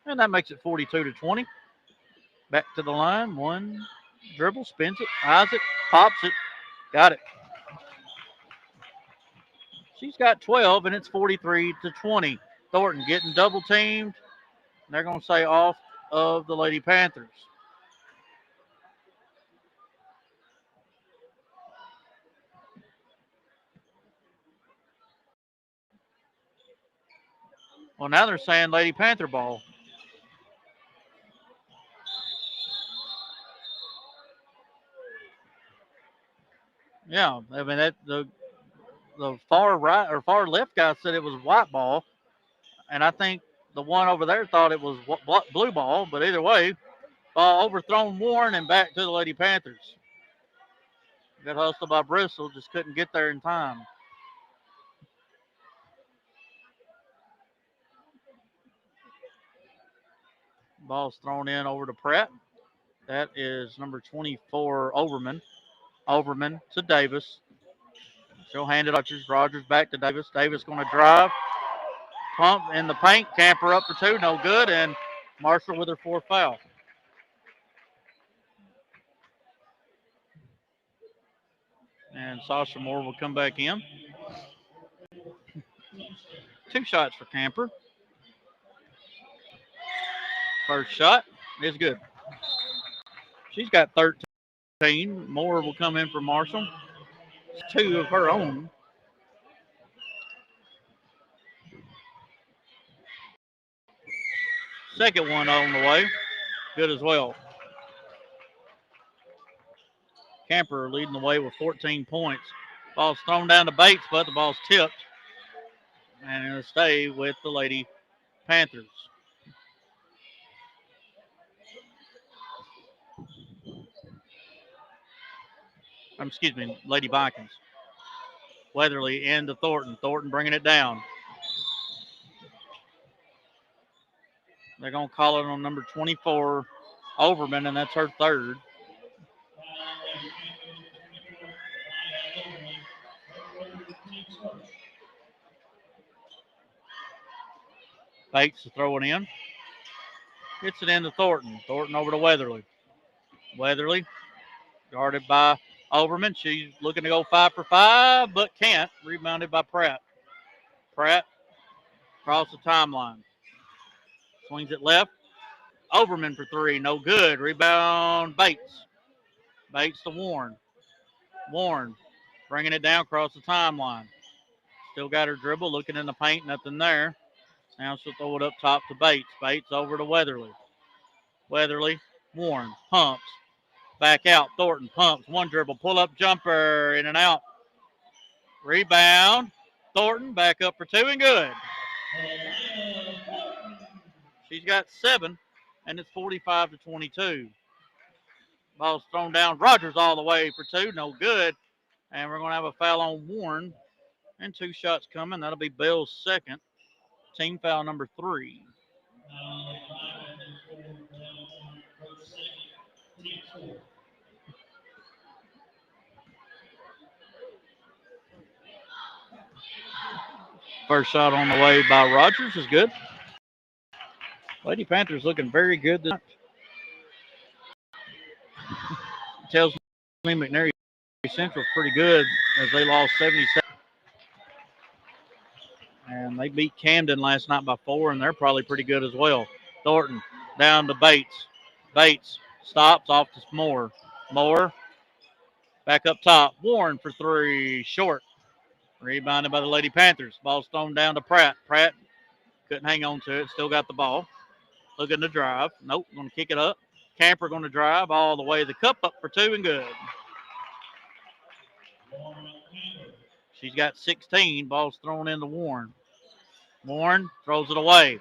And that makes it 42-20. Back to the line. 1, Dribble, spins it, eyes it, pops it. Got it. She's got 12, and it's 43-20. Thornton getting double teamed. They're going to say off of the Lady Panthers. Well, now they're saying Lady Panther ball. Yeah, I mean that the far right or far left guy said it was white ball, and I think the one over there thought it was blue ball. But either way, ball overthrown Warren and back to the Lady Panthers. Got hustled by Bristol, just couldn't get there in time. Ball's thrown in over to Pratt. That is number 24, Overman. Overman to Davis. She'll hand it to Rogers. Rogers back to Davis. Davis going to drive. Pump in the paint. Camper up for two. No good. And Marshall with her fourth foul. And Sasha Moore will come back in. 2 shots for Camper. First shot is good. She's got 13. Moore will come in for Marshall. It's 2 of her own. Second one on the way. Good as well. Camper leading the way with 14 points. Ball's thrown down to Bates, but the ball's tipped. And it'll stay with the Lady Panthers. Excuse me, Lady Vikings. Weatherly into Thornton. Thornton bringing it down. They're going to call it on number 24, Overman, and that's her third. Bates to throw it in. Gets it into Thornton. Thornton over to Weatherly. Weatherly guarded by Overman. She's looking to go 5 for 5, but can't. Rebounded by Pratt. Pratt across the timeline. Swings it left. Overman for 3. No good. Rebound Bates. Bates to Warren. Warren bringing it down across the timeline. Still got her dribble. Looking in the paint. Nothing there. Now she'll throw it up top to Bates. Bates over to Weatherly. Weatherly. Warren pumps. Back out. Thornton pumps. One dribble. Pull up jumper. In and out. Rebound. Thornton back up for 2 and good. She's got 7, and it's 45-22. Ball's thrown down. Rogers all the way for 2. No good. And we're going to have a foul on Warren. And 2 shots coming. That'll be Bell's second. Team foul number 3. First shot on the way by Rogers is good. Lady Panthers looking very good this night. Tells me McNary Central's pretty good as they lost 77. And they beat Camden last night by 4, and they're probably pretty good as well. Thornton down to Bates. Bates stops off to Moore. Moore back up top. Warren for 3. Short. Rebounded by the Lady Panthers. Ball's thrown down to Pratt. Pratt couldn't hang on to it. Still got the ball. Looking to drive. Nope. Going to kick it up. Camper going to drive all the way. The cup up for 2 and good. She's got 16. Ball's thrown into Warren. Warren throws it away.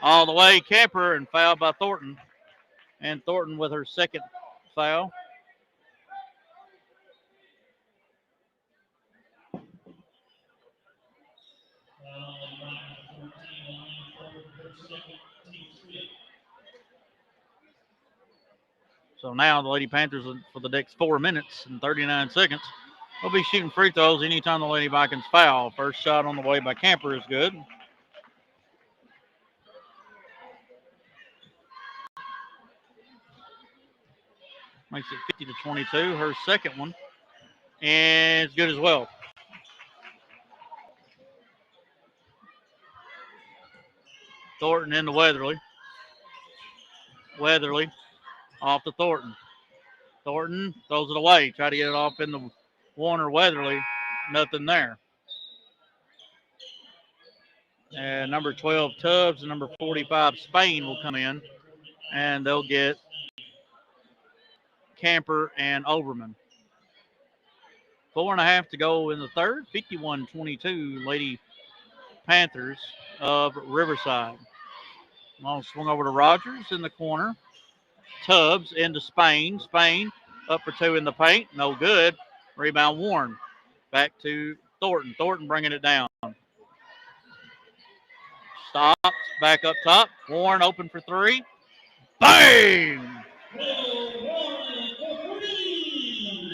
All the way. Camper and fouled by Thornton. And Thornton with her second foul. So now the Lady Panthers, for the next 4 minutes and 39 seconds, will be shooting free throws anytime the Lady Vikings foul. First shot on the way by Camper is good. Makes it 50-22. Her second one. And it's good as well. Thornton into Weatherly. Weatherly off to Thornton. Thornton throws it away. Try to get it off in the Warner Weatherly. Nothing there. And number 12 Tubbs and number 45 Spain will come in. And they'll get Camper and Overman. 4.5 to go in the third. 51-22 Lady Panthers of Riverside. Long swung over to Rogers in the corner. Tubbs into Spain. Spain up for two in the paint. No good. Rebound Warren. Back to Thornton. Thornton bringing it down. Stops. Back up top. Warren open for three. Bang!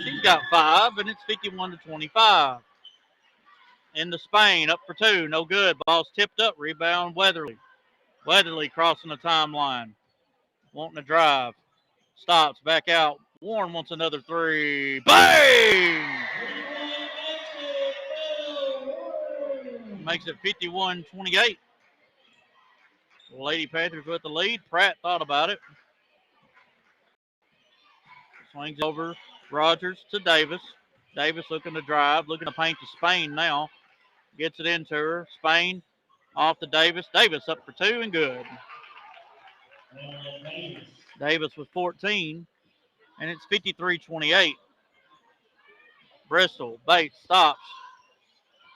She's got 5, and it's 51-25. Into Spain. Up for two. No good. Ball's tipped up. Rebound Weatherly. Weatherly crossing the timeline. Wanting to drive. Stops. Back out. Warren wants another three. Bang! Makes it 51-28. Lady Panthers with the lead. Pratt thought about it. Swings over Rogers to Davis. Davis looking to drive. Looking to paint to Spain now. Gets it into her. Spain off to Davis. Davis up for two and good. Davis with 14. And it's 53-28. Bristol. Bates stops.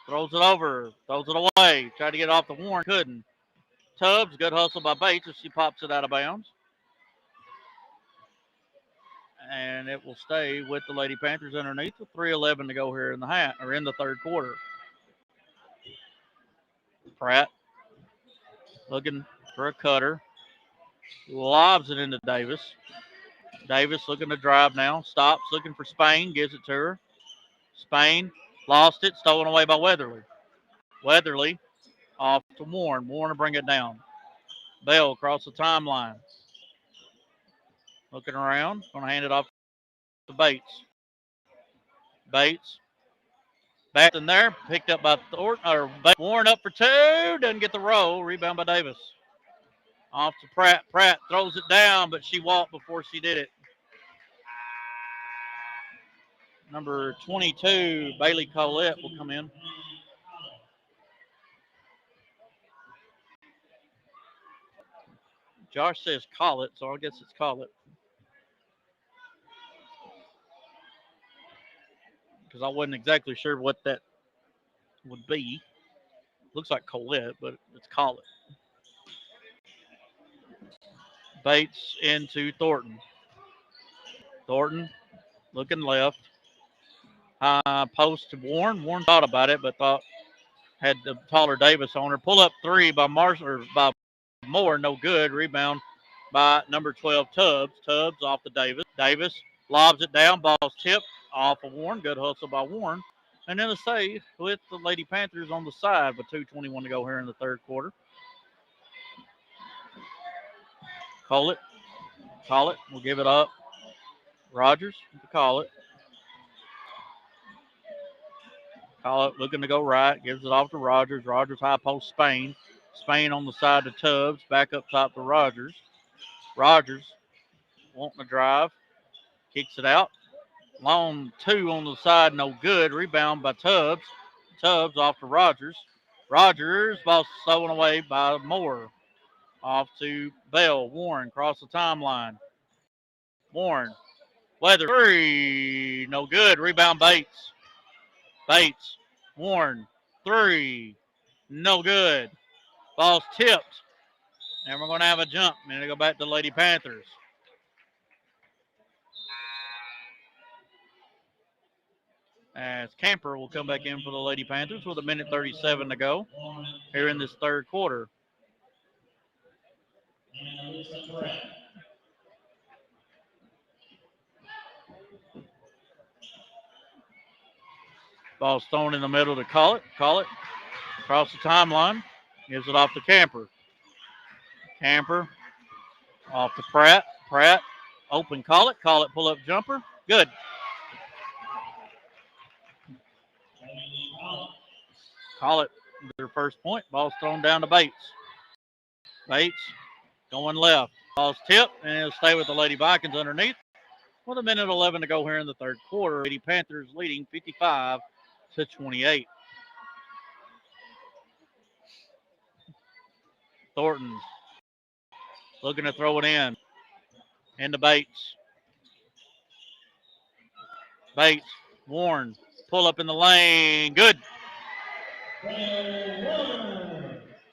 Throws it over. Throws it away. Tried to get off the Warren. Couldn't. Tubbs. Good hustle by Bates as she pops it out of bounds. And it will stay with the Lady Panthers underneath with 3:11 to go here in the third quarter. Pratt looking for a cutter. Lobs it into Davis. Davis looking to drive now. Stops, looking for Spain. Gives it to her. Spain lost it. Stolen away by Weatherly. Weatherly off to Warren. Warren to bring it down. Bell across the timeline. Looking around. Going to hand it off to Bates. Bates. Back in there. Picked up by Thornton. Warren up for two. Doesn't get the roll. Rebound by Davis. Off to Pratt. Pratt throws it down, but she walked before she did it. Number 22, Bailey Collette, will come in. Josh says Collette, so I guess it's Collette. Because I wasn't exactly sure what that would be. Looks like Collette, but it's Collette. Bates into Thornton. Thornton looking left. Post to Warren. Warren thought about it, but had the taller Davis on her. Pull up three by by Moore. No good. Rebound by number 12 Tubbs. Tubbs off to Davis. Davis lobs it down. Ball's tipped off of Warren. Good hustle by Warren. And then a save with the Lady Panthers on the side with 2:21 to go here in the third quarter. Call it. We'll give it up. Rogers to call it. Looking to go right. Gives it off to Rogers. Rogers high post Spain. Spain on the side to Tubbs. Back up top to Rogers. Rogers wanting to drive. Kicks it out. Long two on the side. No good. Rebound by Tubbs. Tubbs off to Rogers. Rogers. Ball stolen away by Moore. Off to Bell. Warren across the timeline. Warren. Weather. Three. No good. Rebound Bates. Bates. Warren. Three. No good. Ball's tipped. And we're going to have a jump. And it'll go back to the Lady Panthers. As Camper will come back in for the Lady Panthers with 1:37 to go here in this third quarter. Ball's thrown in the middle to Call it. Across the timeline. Gives it off to Camper. Camper off to Pratt. Pratt Open, call it, pull up jumper. Good. Call it their first point. Ball's thrown down to Bates. Bates going left. Ball's tipped, and it'll stay with the Lady Vikings underneath. With 1:11 to go here in the third quarter. Lady Panthers leading 55-28. Thornton looking to throw it in. Into Bates. Bates, Warren, pull up in the lane. Good.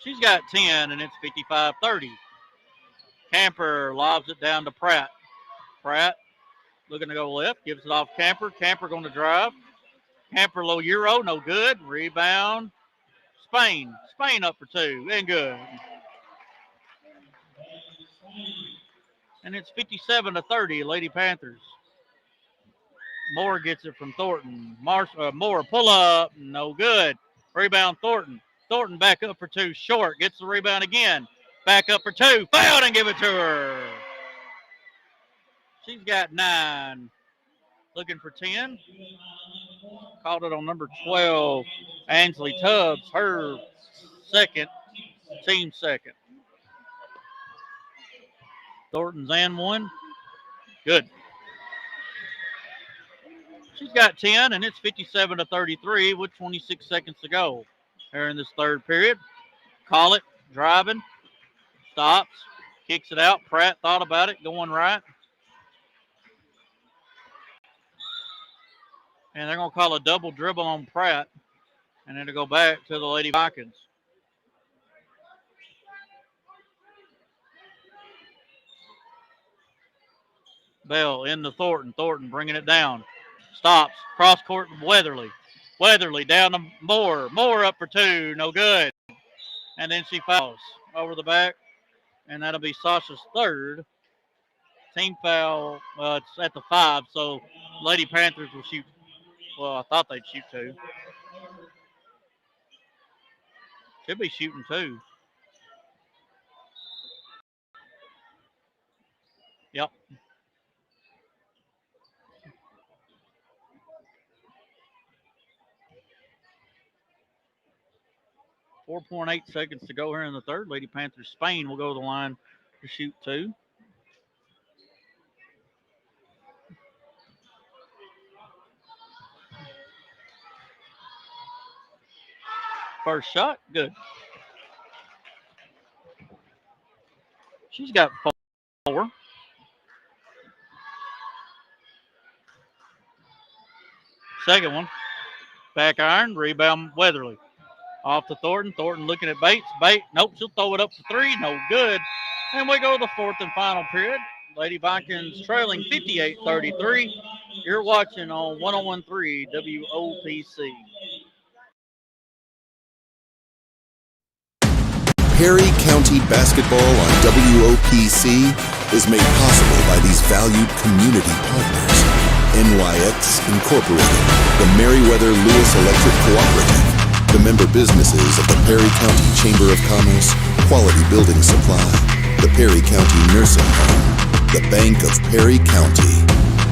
She's got 10, and it's 55-30. Camper lobs it down to Pratt. Pratt looking to go left, gives it off Camper. Camper going to drive. Camper low euro, no good. Rebound. Spain. Spain up for 2, and good. And it's 57-30, Lady Panthers. Moore gets it from Thornton. Moore pull up, no good. Rebound Thornton. Thornton back up for 2, short. Gets the rebound again. Back up for 2, fouled and give it to her. She's got 9. Looking for 10. Called it on number 12, Ainsley Tubbs. Her second, team second. Thornton's and 1. Good. She's got 10, and it's 57-33 with 26 seconds to go here in this third period. Call it, driving, stops, kicks it out. Pratt thought about it, going right. And they're going to call a double dribble on Pratt, and it'll go back to the Lady Vikings. Bell into Thornton. Thornton bringing it down. Stops. Cross court to Weatherly. Weatherly down to Moore. Moore up for 2. No good. And then she fouls over the back. And that'll be Sasha's third. Team foul. It's at the 5. So Lady Panthers will shoot. Well, I thought they'd shoot 2. Should be shooting 2. Yep. .8 seconds to go here in the third. Lady Panthers Spain will go to the line to shoot 2. First shot, good. She's got 4. Second one, back iron, rebound Weatherly. Off to Thornton. Thornton looking at Bates. Bates, nope, she'll throw it up for 3. No good. And we go to the fourth and final period. Lady Vikings trailing 58-33. You're watching on 101.3 WOPC. Perry County basketball on WOPC is made possible by these valued community partners. NYX Incorporated, the Meriwether Lewis Electric Cooperative, the member businesses of the Perry County Chamber of Commerce, Quality Building Supply, the Perry County Nursing Home, the Bank of Perry County,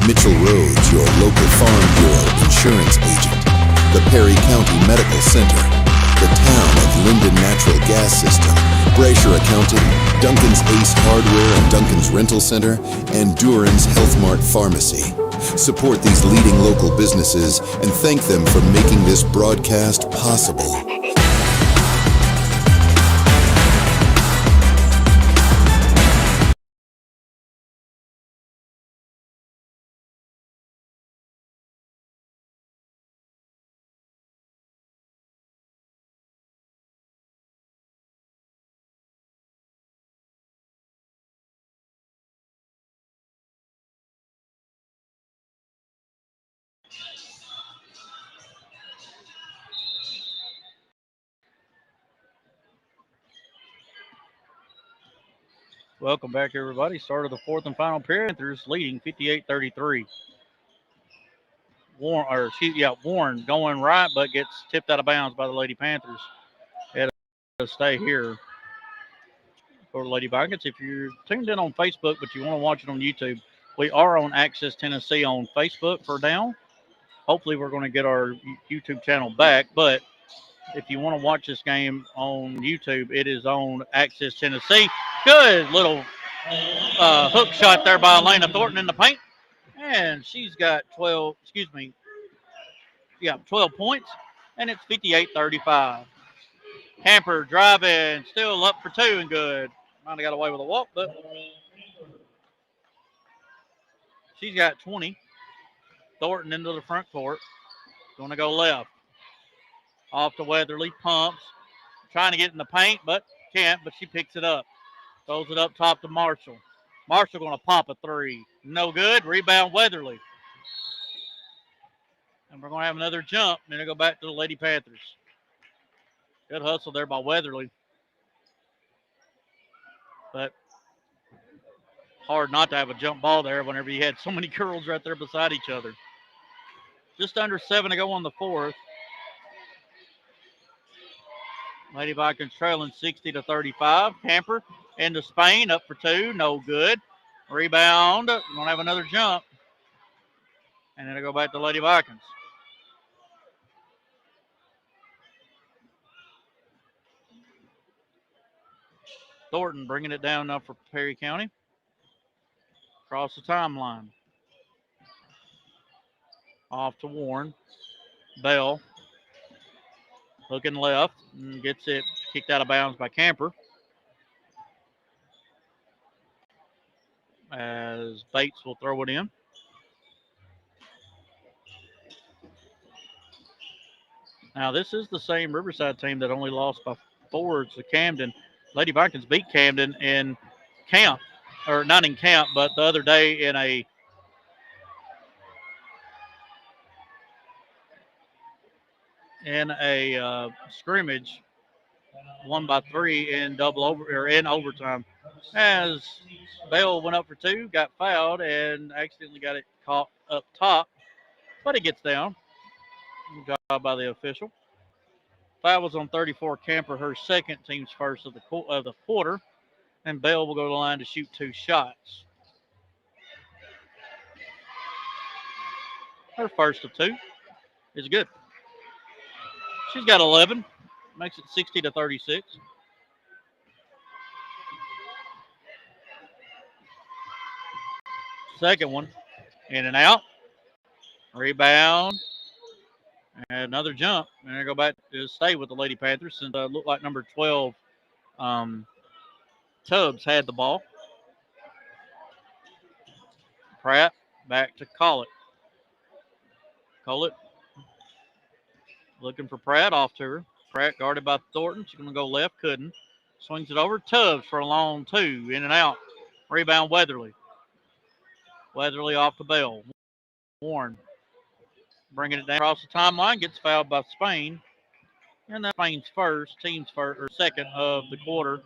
Mitchell Rhodes, your local Farm Bureau insurance agent, the Perry County Medical Center, the town of Linden Natural Gas System, Brasher Accounting, Duncan's Ace Hardware and Duncan's Rental Center, and Duran's Health Mart Pharmacy. Support these leading local businesses and thank them for making this broadcast possible. Welcome back, everybody. Start of the fourth and final period. Panthers leading 58-33. Warren going right, but gets tipped out of bounds by the Lady Panthers. It'll stay here for the Lady Vikings. If you're tuned in on Facebook, but you want to watch it on YouTube, We are on Access Tennessee on Facebook for now. Hopefully, we're going to get our YouTube channel back. But if you want to watch this game on YouTube, it is on Access Tennessee. Good little hook shot there by Elena Thornton in the paint. And she's got 12 points. And it's 58-35. Camper driving, still up for two and good. Might have got away with a walk, but she's got 20. Thornton into the front court. Going to go left. Off to Weatherly. Pumps. Trying to get in the paint, but can't. But she picks it up. Throws it up top to Marshall. Marshall going to pop a three. No good. Rebound Weatherly. And we're going to have another jump. And then go back to the Lady Panthers. Good hustle there by Weatherly. But hard not to have a jump ball there whenever you had so many girls right there beside each other. Just under 7 to go on the fourth. Lady Vikings trailing 60-35. Camper into Spain, up for two, no good. Rebound, going to have another jump. And then it'll go back to Lady Vikings. Thornton bringing it down now for Perry County. Across the timeline. Off to Warren. Bell. Looking left and gets it kicked out of bounds by Camper. As Bates will throw it in. Now, this is the same Riverside team that only lost by 4 to Camden. Lady Vikings beat Camden in camp, or not in camp, but the other day in a scrimmage, won by 3 in overtime. As Bell went up for 2, got fouled, and accidentally got it caught up top, but it gets down. Good job by the official. Foul was on 34 Camper, her second, team's first of the quarter, and Bell will go to the line to shoot 2 shots. Her first of 2 is good. She's got 11, makes it 60-36. Second one, in and out. Rebound. And another jump. And they go back to stay with the Lady Panthers since it looked like number 12 Tubbs had the ball. Pratt back to Collett. Collett looking for Pratt, off to her. Pratt guarded by Thornton. She's going to go left, couldn't. Swings it over. Tubbs for a long 2. In and out. Rebound Weatherly. Weatherly off the Bell. Warren bringing it down across the timeline. Gets fouled by Spain. And that's Spain's team's first or second of the quarter,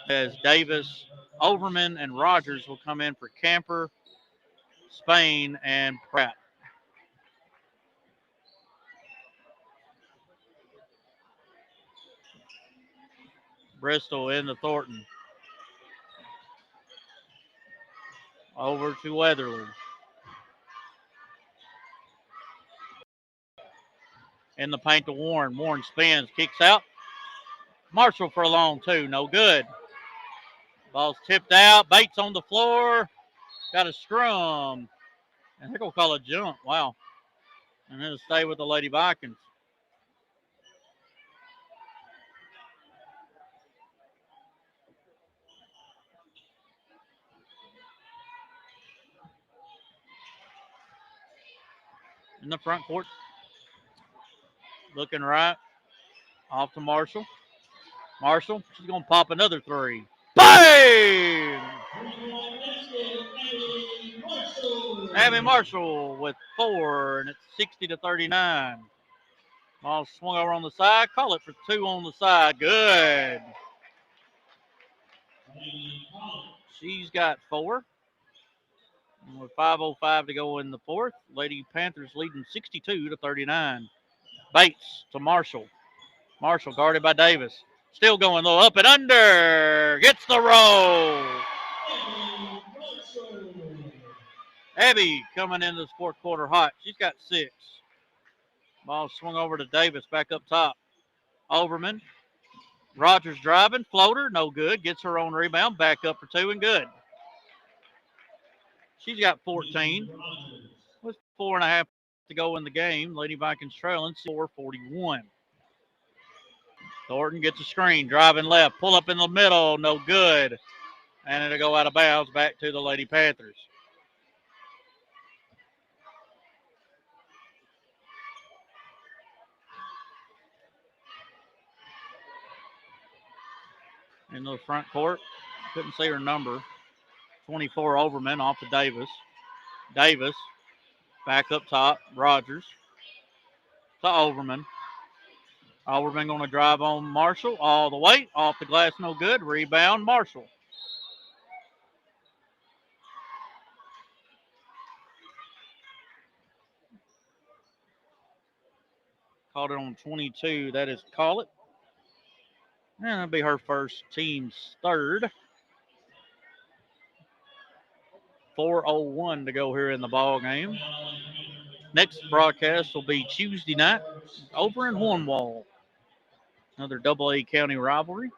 as Davis, Overman, and Rogers will come in for Camper, Spain, and Pratt. Bristol into Thornton. Over to Weatherly. In the paint to Warren. Warren spins, kicks out. Marshall for a long 2, no good. Ball's tipped out. Bates on the floor. Got a scrum. And they're going to call a jump. Wow. And then it'll stay with the Lady Vikings. In the front court. Looking right. Off to Marshall. Marshall, she's going to pop another 3. Bang! Abby Marshall with 4, and it's 60-39. Ball swung over on the side. Call it for 2 on the side. Good. She's got 4. And with 5:05 to go in the fourth, Lady Panthers leading 62-39. Bates to Marshall. Marshall guarded by Davis. Still going low, up and under. Gets the roll. Abby coming into this fourth quarter hot. She's got 6. Ball swung over to Davis back up top. Overman. Rogers driving. Floater. No good. Gets her own rebound. Back up for 2 and good. She's got 14. With 4.5 to go in the game. Lady Vikings trailing 4-41. Thornton gets a screen. Driving left. Pull up in the middle. No good. And it'll go out of bounds back to the Lady Panthers. Into the front court. Couldn't see her number. 24 Overman off to Davis. Davis back up top. Rogers to Overman. Overman going to drive on Marshall all the way. Off the glass, no good. Rebound, Marshall. Caught it on 22. That is Call It. And that'll be her first, team's third. 4:01 to go here in the ball game. Next broadcast will be Tuesday night over in Hornwall. Another AA County rivalry.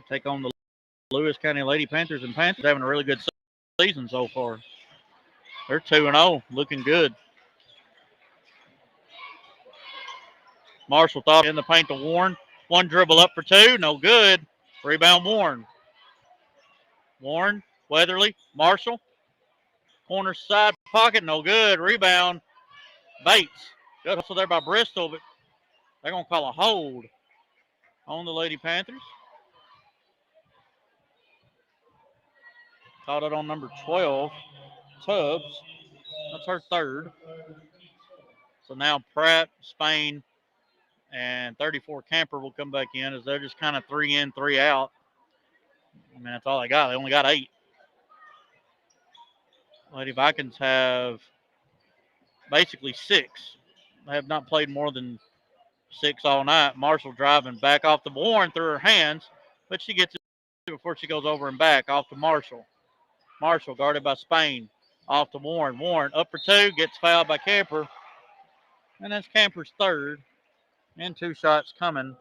Take on the Lewis County Lady Panthers, and Panthers having a really good season so far. They're 2-0, looking good. Marshall thought in the paint to Warren. One dribble up for 2, no good. Rebound Warren. Warren, Weatherly, Marshall. Corner side pocket, no good. Rebound, Bates. Good hustle there by Bristol, but they're going to call a hold on the Lady Panthers. Caught it on number 12, Tubbs. That's her third. So now Pratt, Spain, and 34 Camper will come back in as they're just kind of 3 in, 3 out. I mean, that's all they got. They only got 8. Lady Vikings have basically 6. They have not played more than 6 all night. Marshall driving back off the Warren through her hands, but she gets it before she goes over and back off to Marshall. Marshall guarded by Spain. Off to Warren. Warren up for 2, gets fouled by Camper. And that's Camper's third. And 2 shots coming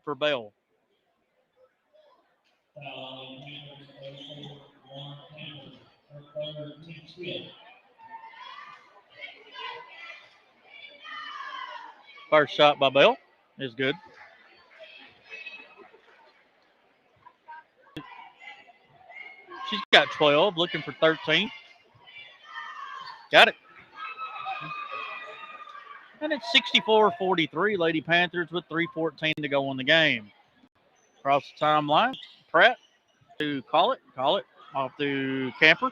for Bell. First shot by Bell is good. She's got 12, looking for 13. Got it. And it's 64-43, Lady Panthers with 3:14 to go in the game. Across the timeline, Pratt to Call It off to Camper.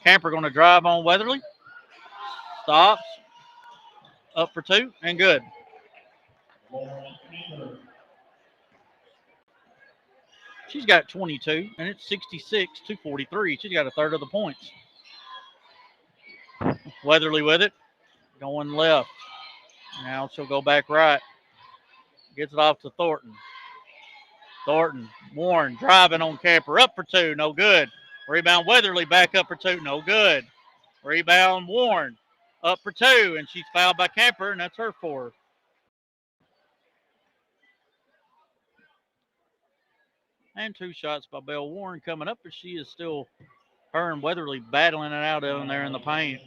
Camper going to drive on Weatherly. Stops. Up for 2 and good. She's got 22, and it's 66-43. She's got a third of the points. Weatherly with it. Going left. Now she'll go back right. Gets it off to Thornton. Warren driving on Camper. Up for 2. No good. Rebound Weatherly. Back up for 2. No good. Rebound Warren. Up for 2. And she's fouled by Camper, and that's her 4th. And 2 shots by Belle Warren coming up, but she is still, her and Weatherly battling it out down there in the paint.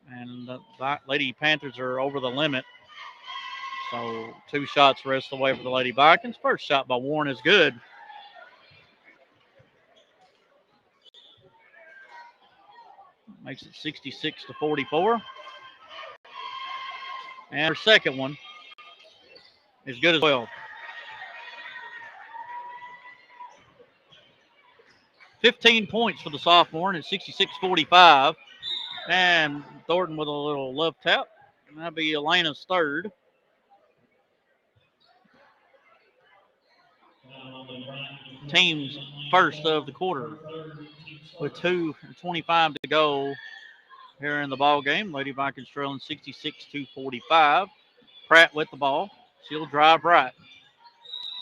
And the Lady Panthers are over the limit. So 2 shots the rest of the way for the Lady Vikings. First shot by Warren is good. Makes it 66-44. And her second one is good as well. 15 points for the sophomore, and it's 66-45. And Thornton with a little love tap. And that'll be Elena's third. Team's first of the quarter. With 2:25 to go here in the ball game. Lady Vikings trailing 66-45. Pratt with the ball. She'll drive right.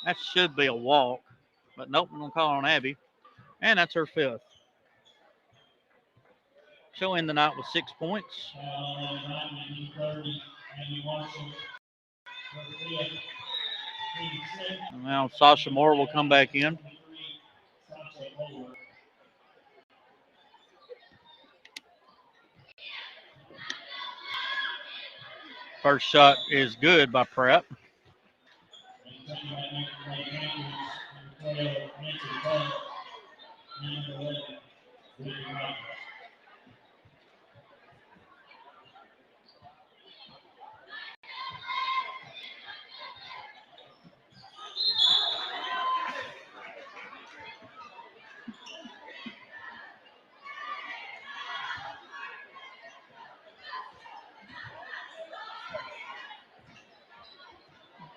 That should be a walk. But nope, we're going to call on Abby. And that's her 5th. She'll end the night with 6 points. And now Sasha Moore will come back in. First shot is good by Pratt.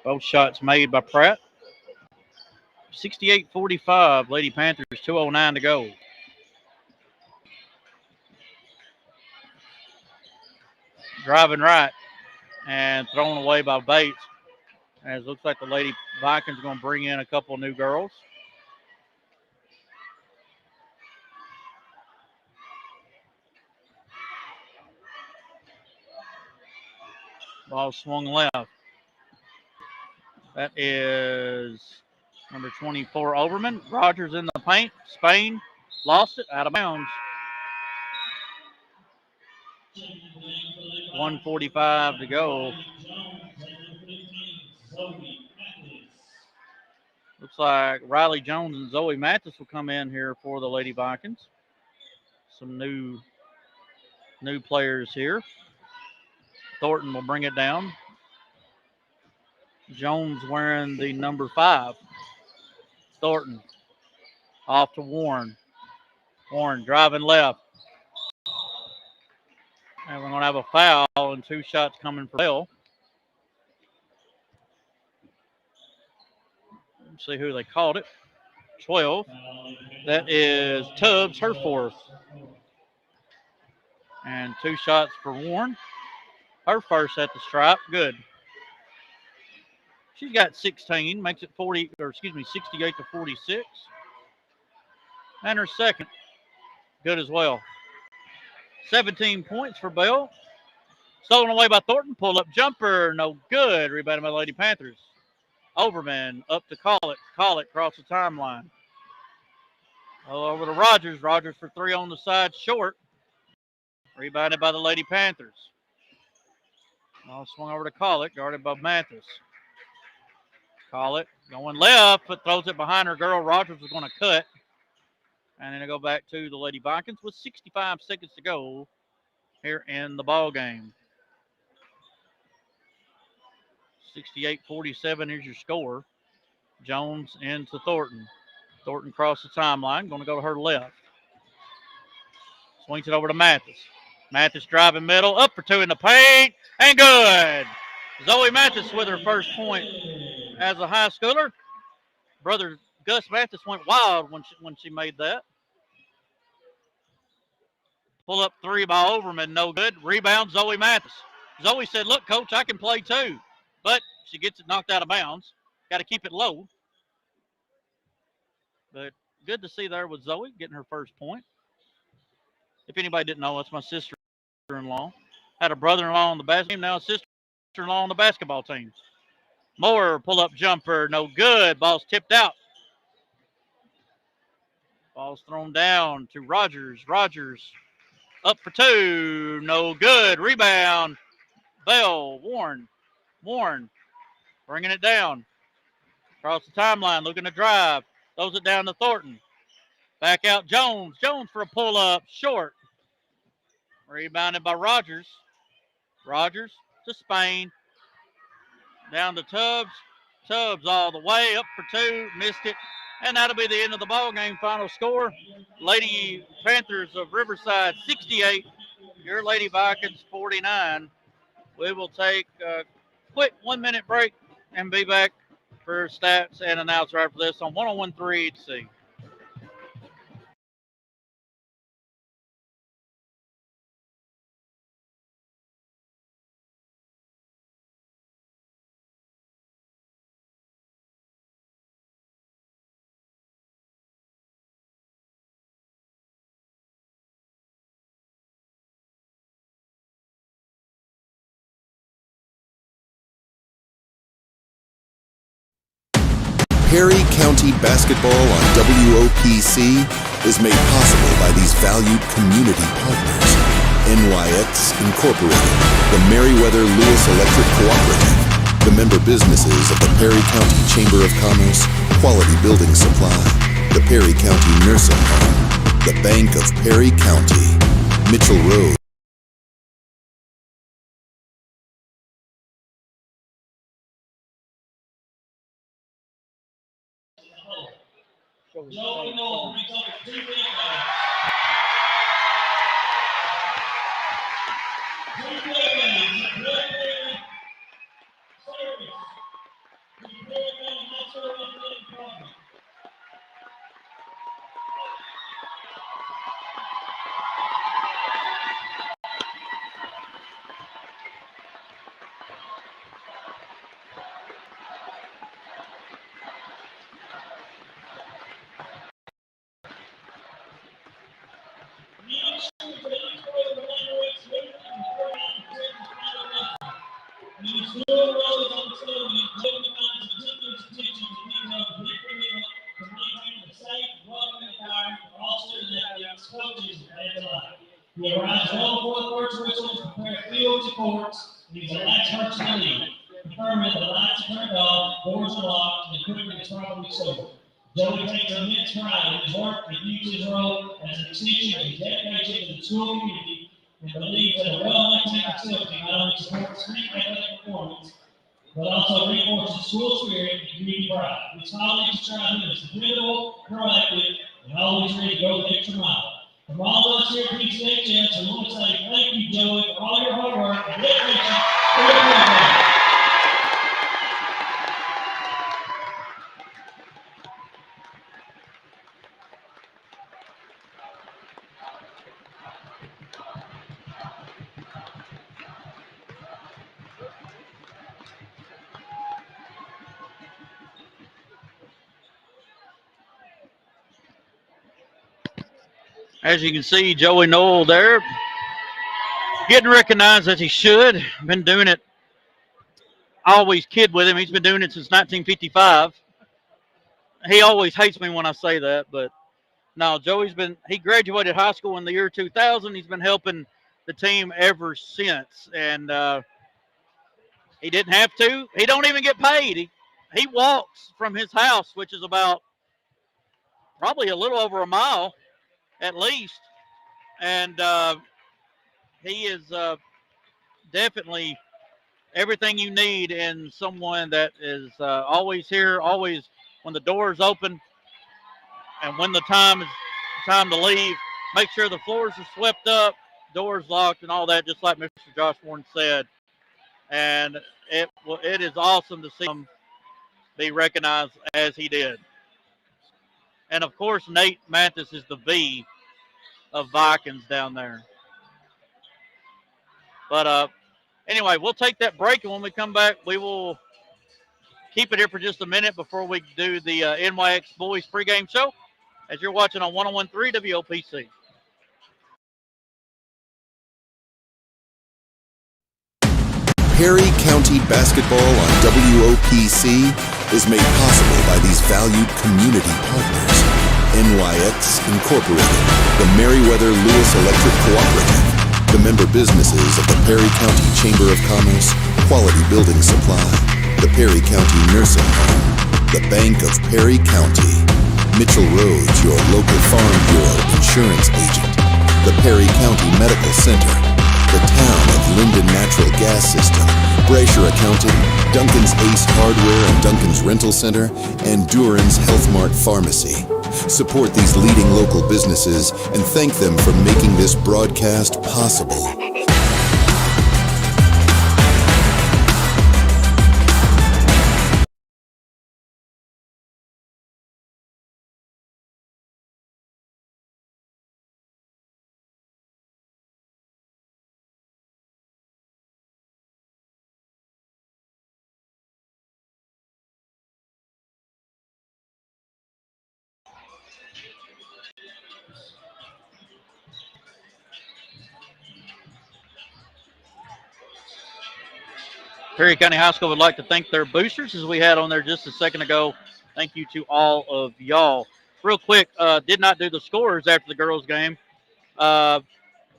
Both shots made by Pratt. 68-45, Lady Panthers, 2:09 to go. Driving right and thrown away by Bates. As it looks like the Lady Vikings are going to bring in a couple of new girls. Ball swung left. That is number 24, Overman. Rogers in the paint. Spain lost it out of bounds. 1:45 to go. Looks like Riley Jones and Zoe Mathis will come in here for the Lady Vikings. Some new players here. Thornton will bring it down. Jones wearing the number 5. Thornton off to Warren. Warren driving left. And we're going to have a foul and 2 shots coming for Bell. Let's see who they called it. 12. That is Tubbs, her 4th. And 2 shots for Warren. Her first at the stripe. Good. She's got 16, makes it 68-46. And her second, good as well. 17 points for Bell. Stolen away by Thornton. Pull up jumper, no good. Rebounded by the Lady Panthers. Overman up to Collett. Collett across the timeline. Over to Rogers. Rogers for 3 on the side, short. Rebounded by the Lady Panthers. Ball swung over to Collett, guarded by Mathis. Collett going left, but throws it behind her girl. Rogers was going to cut. And then it'll go back to the Lady Vikings with 65 seconds to go here in the ball game. 68-47 is your score. Jones into Thornton. Thornton across the timeline, going to go to her left. Swings it over to Mathis. Mathis driving middle, up for 2 in the paint, and good. Zoe Mathis with her first point as a high schooler. Brother Gus Mathis went wild when she made that. Pull up 3 by Overman, no good. Rebound, Zoe Mathis. Zoe said, look, coach, I can play too. But she gets it knocked out of bounds. Got to keep it low. But good to see there with Zoe getting her first point. If anybody didn't know, that's my sister-in-law. Had a brother-in-law on the basketball team, now a sister-in-law on the basketball team. Moore, pull-up jumper, no good. Ball's tipped out. Ball's thrown down to Rogers. Rogers up for 2, no good. Rebound, Bell, Warren. Warren bringing it down. Across the timeline, looking to drive. Throws it down to Thornton. Back out Jones. Jones for a pull-up, short. Rebounded by Rogers. Rogers to Spain. Down to Tubbs. Tubbs all the way, up for 2, missed it. And that'll be the end of the ball game. Final score, Lady Panthers of Riverside 68, your Lady Vikings 49. We will take a quick 1-minute break and be back for stats and announce right after this on 101.3 HC. Perry County basketball on WOPC is made possible by these valued community partners. NYX Incorporated, the Meriwether Lewis Electric Cooperative, the member businesses of the Perry County Chamber of Commerce, Quality Building Supply, the Perry County Nursing Home, the Bank of Perry County, Mitchell Road. Joey Noel brings up his 2 feet back. 2 feet back. Service. The Perry County High School Athletic Department. He arrives well before the first whistle to prepare field to courts. He's a latch first in the league. Confirming the lights are turned off, doors are locked, and the equipment is probably sold. Joey takes immense pride in his work and views his role as an extension of his dedication to the school community and believes that a well-maintained facility not only supports street athletic performance, but also reinforces school spirit and community pride. His colleagues describe him as dependable, proactive, and always ready to go the extra mile. From all of us here at PCHS, we want to say thank you, Joey, for all your hard work and dedication to the program. As you can see, Joey Noel there getting recognized as he should. Been doing it. I always kid with him. He's been doing it since 1955. He always hates me when I say that, but no, he graduated high school in the year 2000. He's been helping the team ever since. And he didn't have to. He don't even get paid. He walks from his house, which is about probably a little over a mile at least. And he is definitely everything you need in someone that is always here, always when the door's open and when the time to leave. Make sure the floors are swept up, doors locked, and all that, just like Mr. Josh Warren said. And it is awesome to see him be recognized as he did. And of course, Nate Mathis is the V of Vikings down there. But anyway, we'll take that break, and when we come back, we will keep it here for just a minute before we do the NYX Boys pregame show, as you're watching on 101.3 WOPC. Perry County basketball on WOPC is made possible by these valued community partners. NYX Incorporated, the Meriwether Lewis Electric Cooperative, the member businesses of the Perry County Chamber of Commerce, Quality Building Supply, the Perry County Nursing Home, the Bank of Perry County, Mitchell Rhodes, your local Farm Bureau insurance agent, the Perry County Medical Center, the town of Linden Natural Gas System, Brasher Accounting, Duncan's Ace Hardware and Duncan's Rental Center, and Duran's Health Mart Pharmacy. Support these leading local businesses and thank them for making this broadcast possible. Perry County High School would like to thank their boosters, as we had on there just a second ago. Thank you to all of y'all. Real quick, did not do the scores after the girls' game.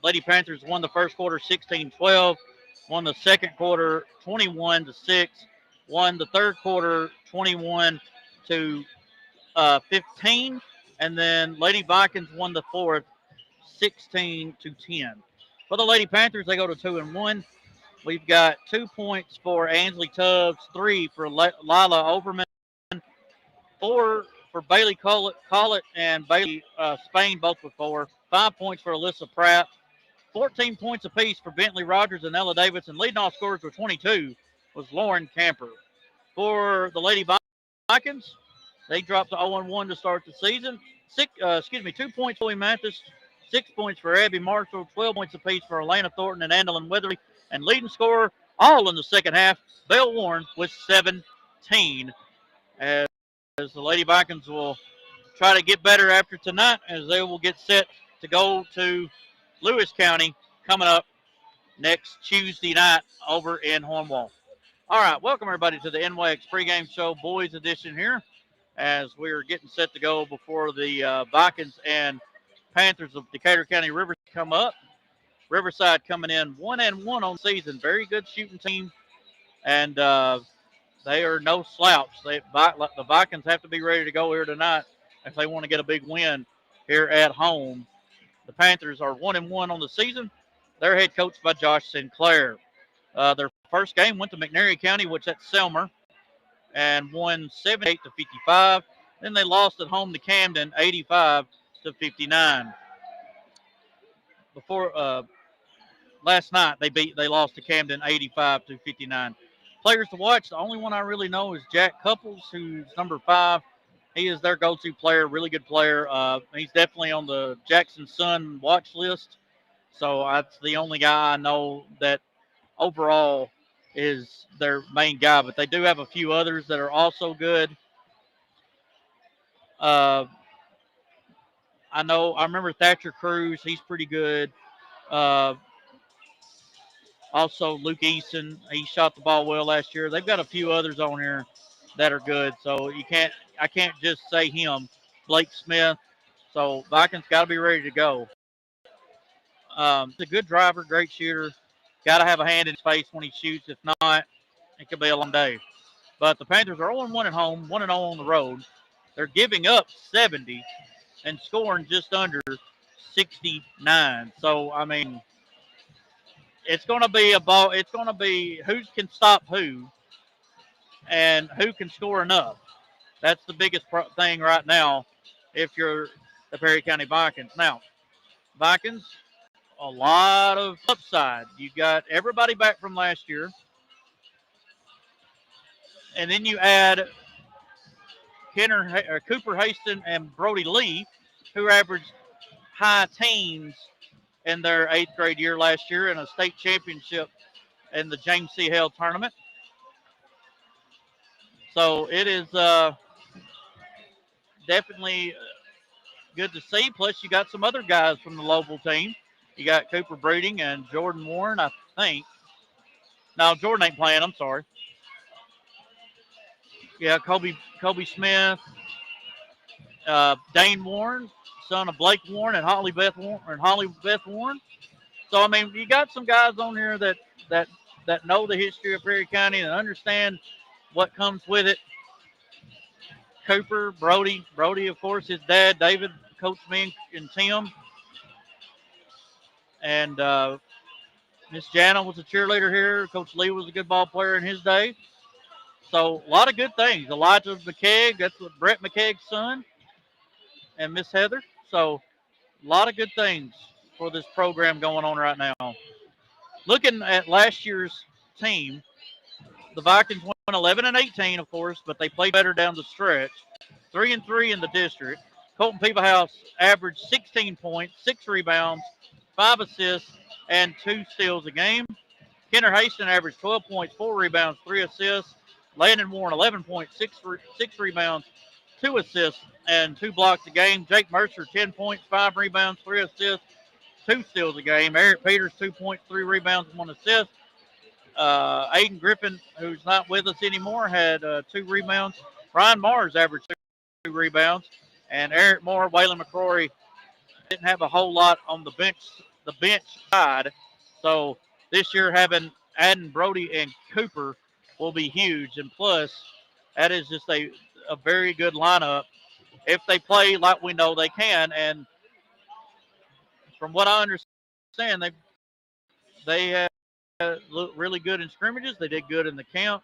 Lady Panthers won the first quarter 16-12, won the second quarter 21-6, won the third quarter 21 to 15, and then Lady Vikings won the fourth 16-10. For the Lady Panthers, they go to 2-1. We've got 2 points for Ansley Tubbs, 3 for Lila Overman, 4 for Bailey Collett and Bailey Spain, both with 4. 5 points for Alyssa Pratt. 14 points apiece for Bentley Rogers and Ella Davidson. Leading all scorers with 22 was Lauren Camper. For the Lady Vikings, they dropped to 0-1 to start the season. 2 points for Chloe Mathis, 6 points for Abby Marshall, 12 points apiece for Elena Thornton and Andalyn Weatherly. And leading scorer, all in the second half, Belle Warren with 17. As the Lady Vikings will try to get better after tonight, as they will get set to go to Lewis County coming up next Tuesday night over in Hornwall. All right, welcome everybody to the NYX pregame show, boys edition here, as we're getting set to go before the Vikings and Panthers of Decatur County Rivers come up. Riverside coming in 1-1 on season, very good shooting team, and they are no slouch. The Vikings have to be ready to go here tonight if they want to get a big win here at home. The Panthers are 1-1 on the season. They're head coached by Josh Sinclair. Their first game went to McNairy County, which is Selmer, and won 78-55. Then they lost at home to Camden, 85-59. Before last night, they lost to Camden, 85-59. Players to watch, the only one I really know is Jack Couples, who's number 5. He is their go-to player, really good player. He's definitely on the Jackson Sun watch list. So that's the only guy I know that overall is their main guy. But they do have a few others that are also good. I remember Thatcher Cruz. He's pretty good. Also, Luke Eason, he shot the ball well last year. They've got a few others on here that are good. So I can't just say him. Blake Smith. So Vikings got to be ready to go. He's a good driver, great shooter. Got to have a hand in his face when he shoots. If not, it could be a long day. But the Panthers are 0-1 at home, 1-0 on the road. They're giving up 70 and scoring just under 69. So, I mean, it's going to be a ball. It's going to be who can stop who and who can score enough. That's the biggest thing right now if you're the Perry County Vikings. Now, Vikings, a lot of upside. You got everybody back from last year. And then you add Cooper Haston and Brody Lee, who averaged high teens in their 8th grade year last year in a state championship in the James C. Hale tournament. So it is definitely good to see. Plus, you got some other guys from the local team. You got Cooper Breeding and Jordan Warren, I think. No, Jordan ain't playing. I'm sorry. Yeah, Kobe Smith, Dane Warren, son of Blake Warren and Holly Beth Warren. So I mean, you got some guys on here that know the history of Perry County and understand what comes with it. Cooper, Brody, of course, his dad, David, coached me and Tim. And Miss Jana was a cheerleader here. Coach Lee was a good ball player in his day. So a lot of good things. Elijah McKeag, that's what Brett McKeag's son, and Miss Heather. So a lot of good things for this program going on right now. Looking at last year's team, the Vikings won 11-18, of course, but they played better down the stretch. 3-3 in the district. Colton Peebahouse averaged 16 points, 6 rebounds, 5 assists, and 2 steals a game. Kenner Haston averaged 12 points, 4 rebounds, 3 assists. Landon Warren, 11 points, 6 rebounds, 2 assists, and 2 blocks a game. Jake Mercer, 10 points, 5 rebounds, 3 assists, 2 steals a game. Eric Peters, 2 points, 3 rebounds, and 1 assist. Aiden Griffin, who's not with us anymore, had 2 rebounds. Ryan Mars averaged 2 rebounds, and Eric Moore, Waylon McCrory didn't have a whole lot on the bench side. So this year adding Brody and Cooper will be huge. And plus, that is just a very good lineup if they play like we know they can. And from what I understand, they have looked really good in scrimmages. They did good in the camp.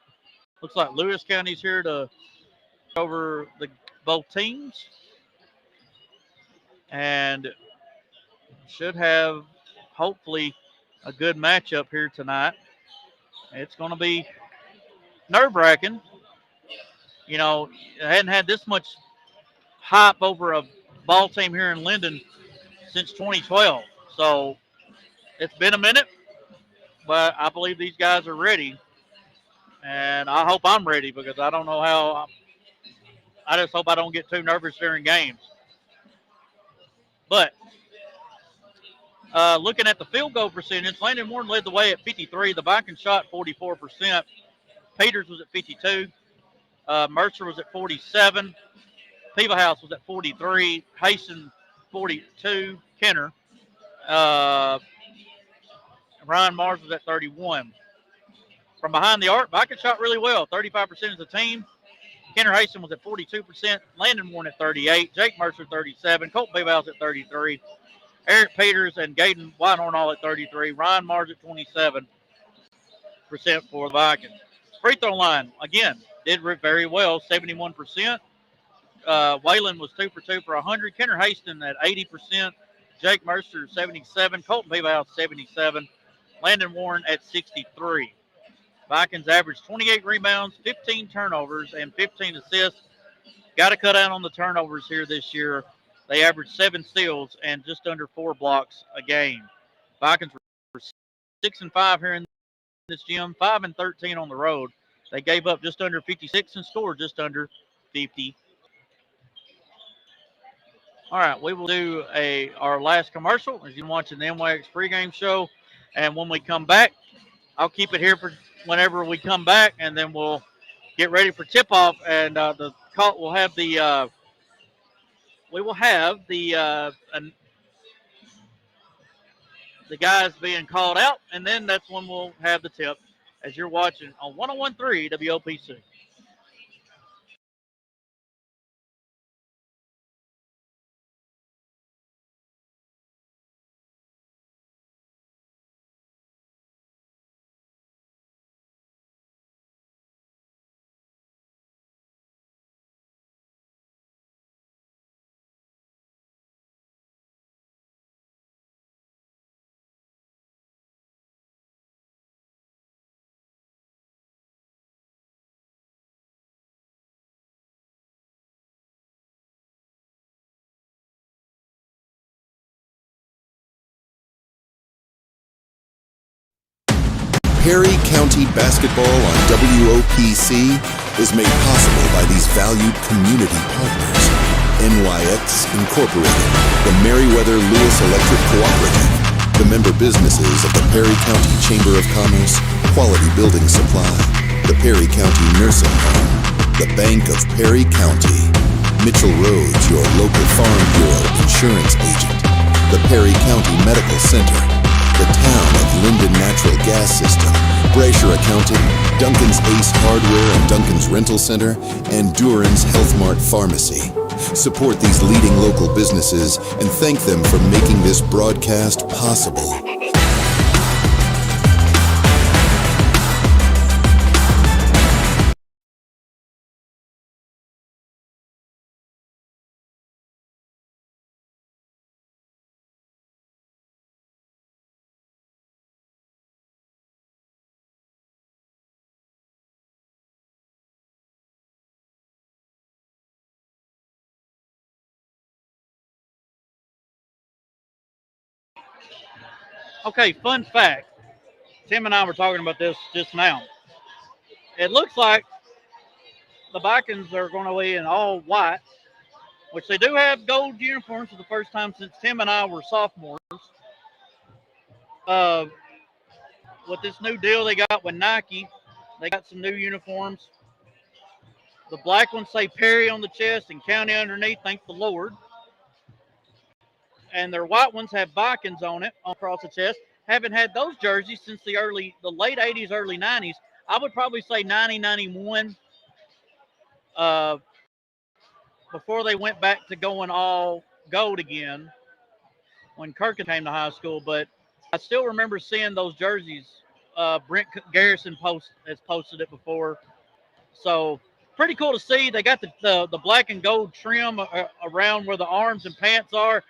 Looks like Lewis County's here to over both teams, and should have hopefully a good matchup here tonight. It's going to be nerve-wracking. You know, I hadn't had this much hype over a ball team here in Linden since 2012. So it's been a minute, but I believe these guys are ready. And I hope I'm ready because I don't know how. I just hope I don't get too nervous during games. But looking at the field goal percentage, Landon Warren led the way at 53. The Vikings shot 44%. Peters was at 52. Mercer was at 47. Peebahouse was at 43. Hastings 42. Kenner. Ryan Mars was at 31. From behind the arc, Vikings shot really well. 35% as a team. Kenner Hastings was at 42%. Landon Warren at 38. Jake Mercer 37. Colt Peebahouse at 33. Eric Peters and Gaden Whitehorn all at 33. Ryan Mars at 27% for the Vikings. Free throw line, again, did very well, 71%. Waylon was 2 for 2 for 100. Kenner Hastings at 80%. Jake Mercer 77. Colton Peebahouse 77. Landon Warren at 63. Vikings averaged 28 rebounds, 15 turnovers, and 15 assists. Got to cut out on the turnovers here this year. They averaged 7 steals and just under 4 blocks a game. Vikings were 6-5 here in this gym, 5-13 on the road. They gave up just under 56 and scored just under 50. All right, we will do our last commercial as you're watching the MLEC pregame show. And when we come back, I'll keep it here for whenever we come back, and then we'll get ready for tip-off. And we'll have the guys being called out, and then that's when we'll have the tip as you're watching on 101.3 WOPC. Perry County basketball on WOPC is made possible by these valued community partners. NYX Incorporated, the Meriwether Lewis Electric Cooperative, the member businesses of the Perry County Chamber of Commerce, Quality Building Supply, the Perry County Nursing Home, the Bank of Perry County, Mitchell Rhodes, your local Farm Bureau insurance agent, the Perry County Medical Center, the town of Linden Natural Gas System, Brasher Accounting, Duncan's Ace Hardware and Duncan's Rental Center, and Duran's Health Mart Pharmacy. Support these leading local businesses and thank them for making this broadcast possible. Okay, fun fact. Tim and I were talking about this just now. It looks like the Vikings are going to be in all white, which they do have gold uniforms for the first time since Tim and I were sophomores. With this new deal they got with Nike, they got some new uniforms. The black ones say Perry on the chest and County underneath, thank the Lord. And their white ones have Vikings on it, across the chest. Haven't had those jerseys since the late 80s, early 90s. I would probably say 90, 91, before they went back to going all gold again when Kirk came to high school. But I still remember seeing those jerseys. Brent Garrison has posted it before. So pretty cool to see. They got the black and gold trim around where the arms and pants are.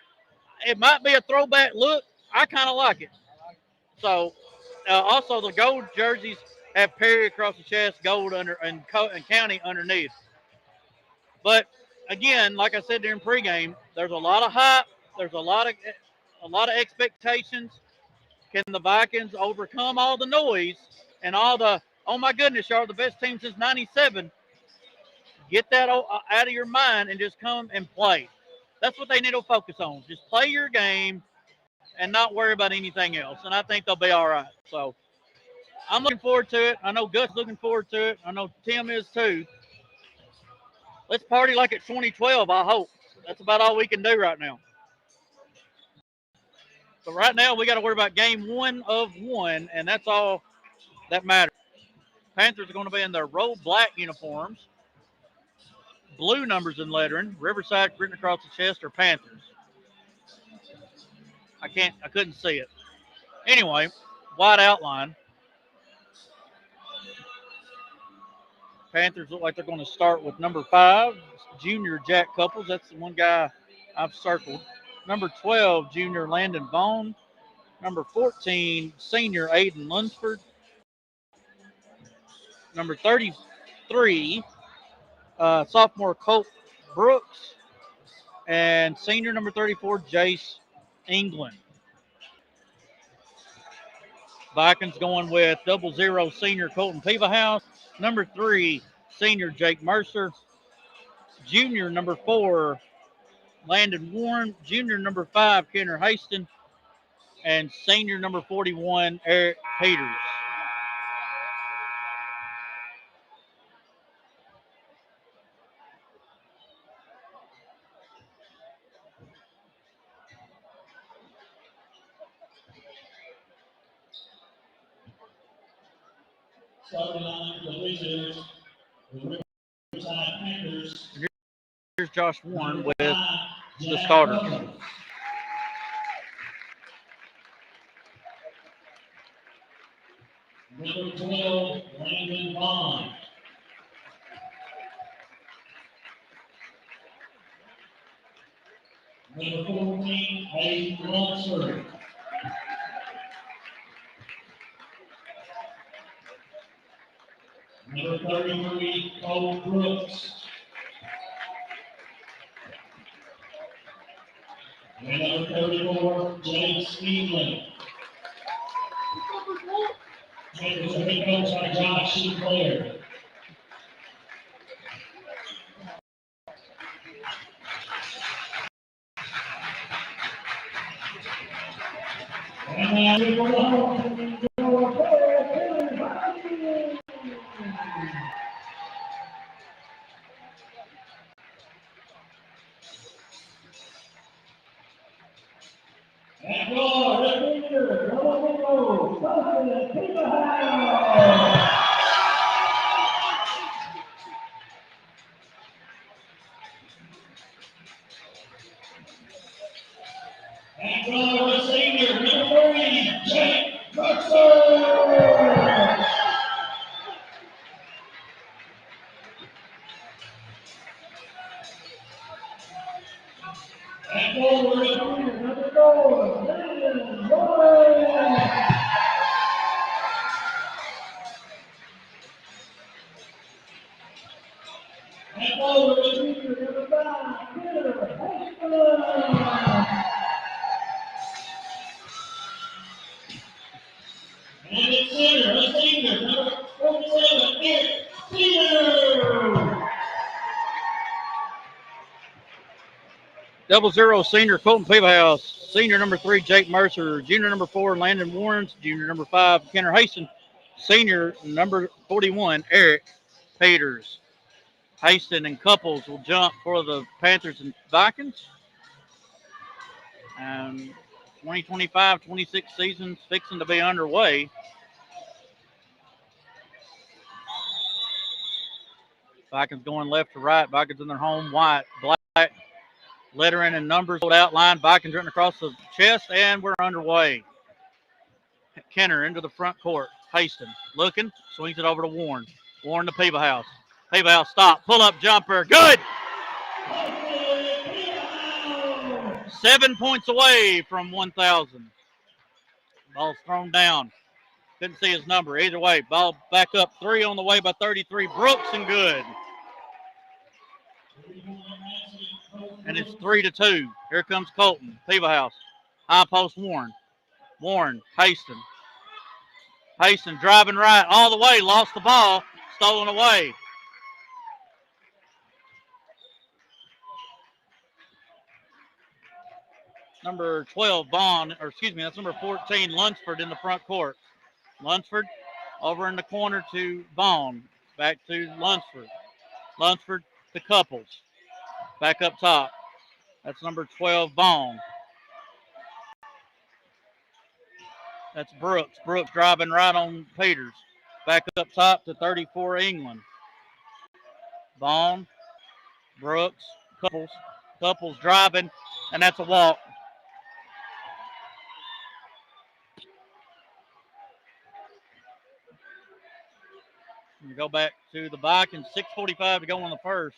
It might be a throwback look. I kind of like it. So also the gold jerseys have Perry across the chest, gold under and County underneath. But again, like I said during pregame, there's a lot of hype. There's a lot of expectations. Can the Vikings overcome all the noise and all the, oh my goodness, y'all are the best team since '97? Get that out of your mind and just come and play. That's what they need to focus on. Just play your game and not worry about anything else. And I think they'll be all right. So I'm looking forward to it. I know Gus is looking forward to it. I know Tim is too. Let's party like it's 2012, I hope. That's about all we can do right now. So right now we got to worry about game 1 of 1, and that's all that matters. Panthers are going to be in their road black uniforms. Blue numbers and lettering. Riverside written across the chest are Panthers. I couldn't see it. Anyway, white outline. Panthers look like they're going to start with number 5, junior Jack Couples. That's the one guy I've circled. Number 12, junior Landon Vaughn. Number 14, senior Aiden Lunsford. Number 33, sophomore Colt Brooks. And senior number 34, Jace England. Vikings going with 00 senior Colton Peevahouse. Number 3, senior Jake Mercer. Junior number 4, Landon Warren. Junior number 5, Kenner Haston. And senior number 41, Eric Peters. Starting line for the Wizards, the Riverside Panthers. Here's Josh Warren with the starters. Number 12, Landon Vaughn. Number 14, Aiden Lunsford. Number 33, Cole Brooks. And number 34, James England. Panthers are head coached by Josh Sinclair. And we're going home. And go, the leader, go, and go, the senior, number 30, Jake Mercer. And forward, the junior, number 4, Landon Vaughn. And forward, the junior, number 5, Kenner Haston. And at center, the senior, number 47, Eric Peters. 00 senior Colton Peevahouse. Senior number 3, Jake Mercer. Junior number 4, Landon Warren. Junior number 5, Kenner Haston. Senior number 41, Eric Peters. Haston and Couples will jump for the Panthers and Vikings. And 2025-26 season's fixing to be underway. Vikings going left to right. Vikings in their home white, black, lettering and numbers outlined. Vikings running across the chest, and we're underway. Kenner into the front court. Haston looking, swings it over to Warren. Warren to Peebahouse. Peebahouse stop, pull up jumper, good! 7 points away from 1,000. Ball's thrown down. Couldn't see his number. Either way, ball back up 3 on the way by 33. Brooks and good. And it's 3-2. Here comes Colton. Peebahouse. High post Warren. Warren. Haston. Haston driving right all the way. Lost the ball. Stolen away. Number 12, that's number 14, Lunsford in the front court. Lunsford over in the corner to Vaughn. Back to Lunsford. Lunsford to Couples. Back up top. That's number 12, Vaughn. That's Brooks. Brooks driving right on Peters. Back up top to 34, England. Vaughn, Brooks, Couples. Couples driving, and that's a walk. We go back to the Vikings. 6:45 to go in the first.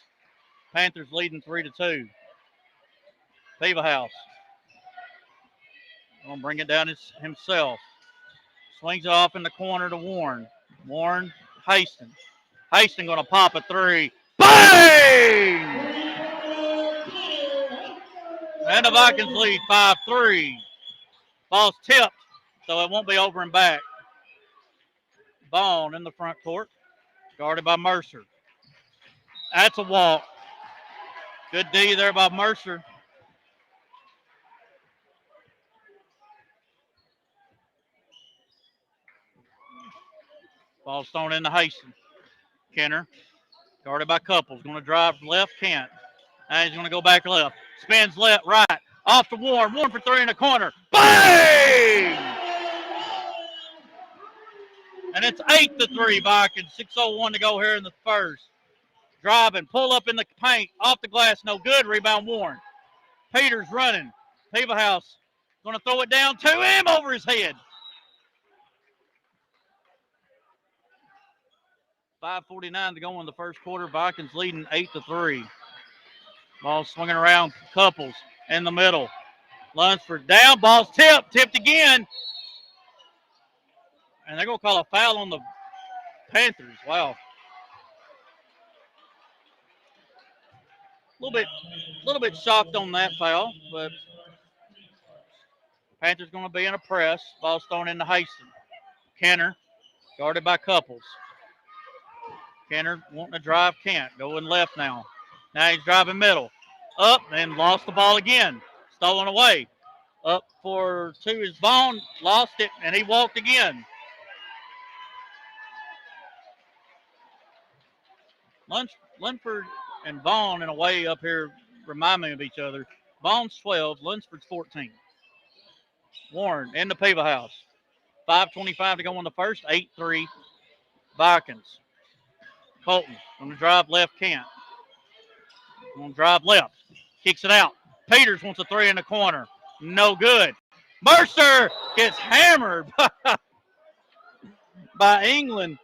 Panthers leading 3-2. Peebahouse. Gonna bring it down himself. Swings it off in the corner to Warren. Warren, Haston. Haston gonna pop a 3. Bang! And the Vikings lead 5-3. Ball's tipped, so it won't be over and back. Vaughn in the front court. Guarded by Mercer. That's a walk. Good D there by Mercer. Ball's thrown into Haston. Kenner. Guarded by Couples. Going to drive left. Can't. And he's going to go back left. Spins left, right. Off to Warren. Warren for 3 in the corner. Bang! And it's 8-3 Vikings. 6:01 to go here in the first. Driving, pull up in the paint, off the glass, no good. Rebound Warren. Peters running. Peebahouse going to throw it down to him over his head. 5:49 to go in the first quarter. Vikings leading 8-3. Ball swinging around. Couples in the middle. Lunsford down. Ball's tipped again. And they're going to call a foul on the Panthers. Wow. A little bit shocked on that foul, but Panthers going to be in a press. Ball's thrown into Haston. Kenner, guarded by Couples. Kenner wanting to drive, can't. Going left now. Now he's driving middle. Up and lost the ball again. Stolen away. Up for 2 is Vaughn. Lost it, and he walked again. Lunsford and Vaughn, in a way, up here remind me of each other. Vaughn's 12, Lunsford's 14. Warren in the Peebahouse. 5:25 to go in the first. 8-3 Vikings. Colton going to drive left, can't. Going to drive left. Kicks it out. Peters wants a 3 in the corner. No good. Mercer gets hammered by England.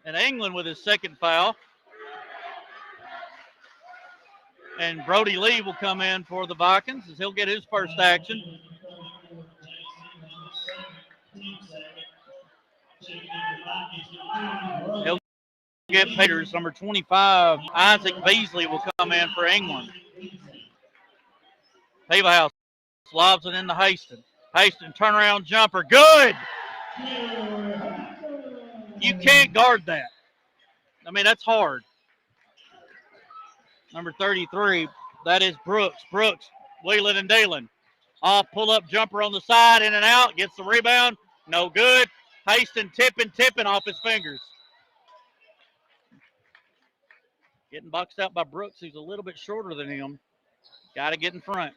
And England with his second foul. And Brody Lee will come in for the Vikings as he'll get his first action. He'll get Peters. Number 25, Isaac Beasley, will come in for England. Peebahouse lobs it into Haston. Haston turnaround jumper. Good! You can't guard that. I mean, that's hard. Number 33, that is Brooks. Brooks, wheeling and dealing. Off pull-up jumper on the side, in and out, gets the rebound. No good. Haston tipping off his fingers. Getting boxed out by Brooks, who's a little bit shorter than him. Got to get in front.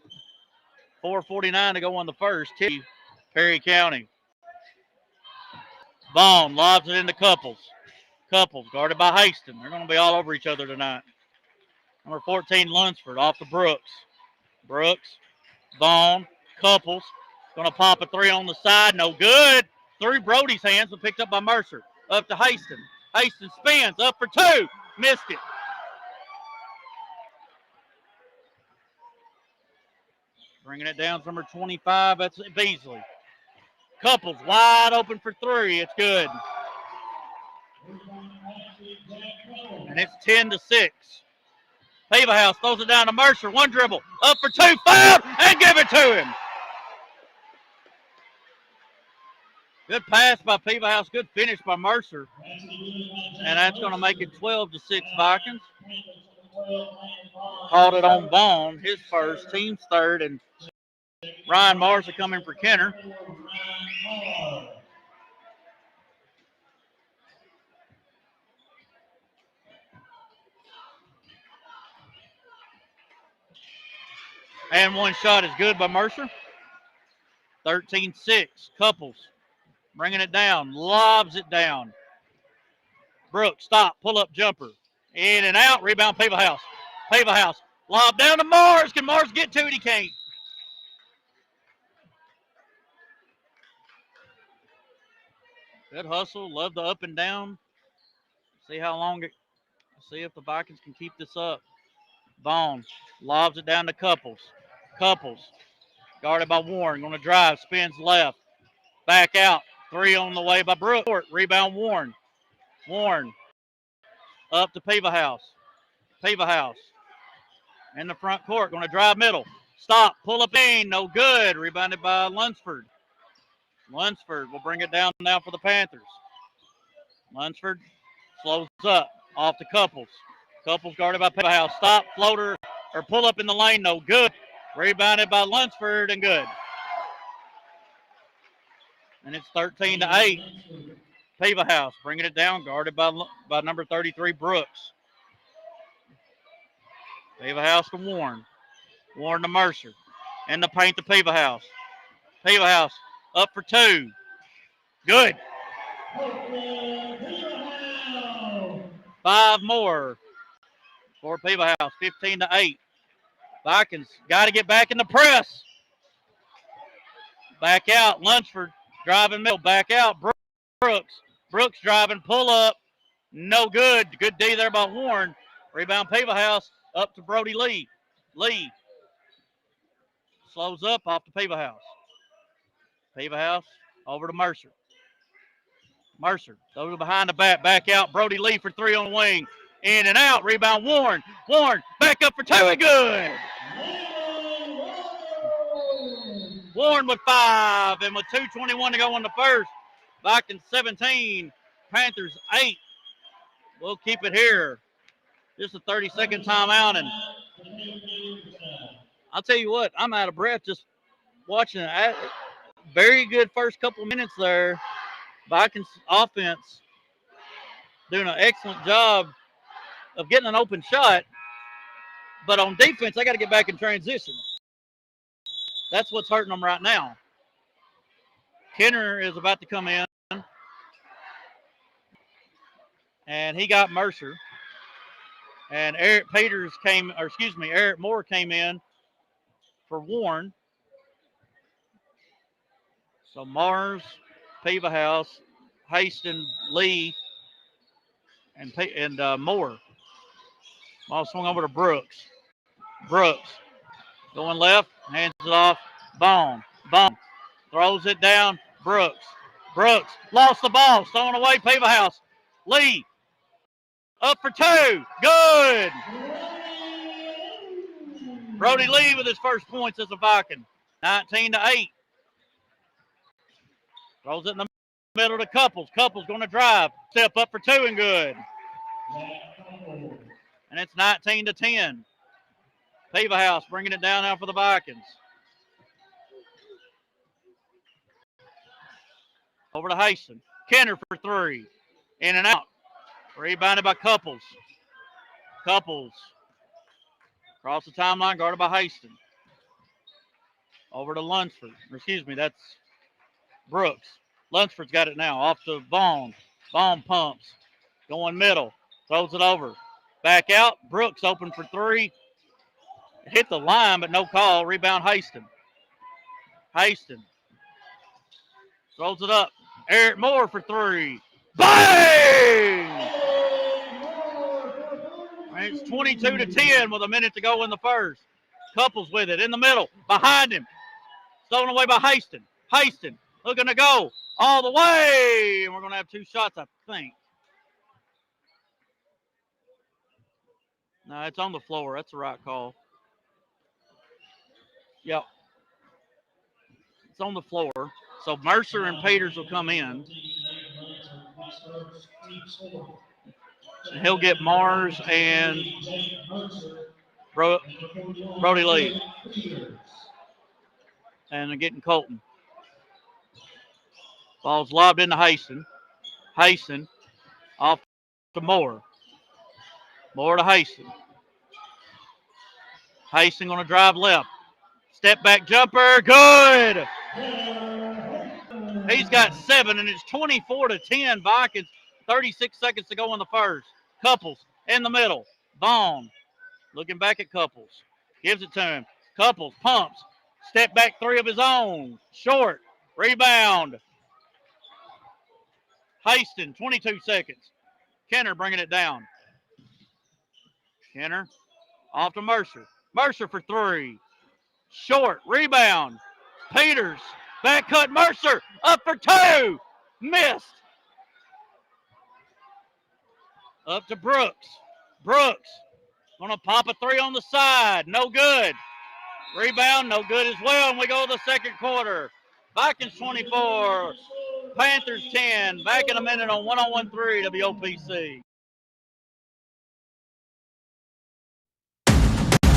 4:49 to go on the first. Perry County. Vaughn lobs it into Couples. Couples guarded by Haston. They're going to be all over each other tonight. Number 14, Lunsford off to Brooks. Brooks, Vaughn, Couples. Going to pop a three on the side. No good. Through Brody's hands, but picked up by Mercer. Up to Haston. Haston spins. Up for two. Missed it. Bringing it down to number 25. That's Beasley. Couples wide open for three. It's good. And it's 10-6. House throws it down to Mercer. One dribble. Up for two. Fouled. And give it to him. Good pass by House. Good finish by Mercer. And that's going to make it 12-6 Vikings. Called it on Vaughn. His first. Team's third. And Ryan Marza coming for Kenner. And one shot is good by Mercer. 13-6. Couples bringing it down. Lobs it down. Brooks, stop. Pull-up jumper. In and out. Rebound, House. House. Lob down to Mars. Can Mars get to it? He can't. Good hustle. Love the up and down. See how long it. See if the Vikings can keep this up. Vaughn lobs it down to Couples. Couples guarded by Warren. Going to drive. Spins left. Back out. Three on the way by Brooks. Rebound Warren. Warren up to House. House in the front court. Going to drive middle. Stop. Pull up in. No good. Rebounded by Lunsford. Lunsford will bring it down now for the Panthers. Lunsford slows up. Off to Couples. Couples guarded by House. Stop. Floater or pull up in the lane. No good. Rebounded by Lunsford and good. And it's 13-8. House bringing it down. Guarded by number 33, Brooks. House to Warren. Warren to Mercer. And the paint to House. House up for two. Good. 5 more for House. 15-8. Vikings got to get back in the press. Back out. Lunsford driving middle. Back out. Brooks. Brooks driving. Pull up. No good. Good D there by Warren. Rebound House. Up to Brody Lee. Lee slows up off to House. House over to Mercer. Mercer throws it behind the back. Back out. Brody Lee for three on the wing. In and out. Rebound Warren. Warren back up for two and good. Warren with 5 and with 2:21 to go on the first. Vikings 17. Panthers 8. We'll keep it here. Just a 30-second timeout. And I'll tell you what, I'm out of breath just watching it. Very good first couple of minutes there. Vikings offense doing an excellent job of getting an open shot. But on defense, they got to get back in transition. That's what's hurting them right now. Kenner is about to come in. And he got Mercer. And Eric Moore came in for Warren. So Mars, House, Haston, Lee, and Moore. Ball swung over to Brooks. Brooks going left, hands it off. Vaughn throws it down. Brooks lost the ball, thrown away. House. Lee up for two. Good. Brody Lee with his first points as a Viking. 19-8. Throws it in the middle to Couples. Couples going to drive. Step up for two and good. And it's 19-10. House bringing it down now for the Vikings. Over to Haston. Kenner for three. In and out. Rebounded by Couples. Couples. Across the timeline, guarded by Haston. Over to Lunsford. Excuse me, that's Brooks. Lunsford's got it now. Off to Vaughn. Vaughn pumps. Going middle. Throws it over. Back out. Brooks open for three. Hit the line, but no call. Rebound Haston. Haston. Throws it up. Eric Moore for three. Bang! It's 22-10 with a minute to go in the first. Couples with it in the middle. Behind him. Stolen away by Haston. Haston looking to go all the way. And we're going to have two shots, I think. No, it's on the floor. That's the right call. Yep. It's on the floor. So Mercer and Peters will come in. And he'll get Mars and Brody Lee. And they're getting Colton. Ball's lobbed into Haston. Haston off to Moore. Moore to Haston. Haston going to drive left. Step back jumper. Good. He's got 7, and it's 24-10 Vikings. 36 seconds to go in the first. Couples in the middle. Vaughn looking back at Couples. Gives it to him. Couples pumps. Step back three of his own. Short. Rebound. Haston, 22 seconds. Kenner bringing it down. Kenner off to Mercer. Mercer for three. Short. Rebound. Peters. Back cut. Mercer up for two. Missed. Up to Brooks. Brooks going to pop a three on the side. No good. Rebound, no good as well. And we go to the second quarter. Vikings 24, Panthers 10. Back in a minute on 101.3 WOPC.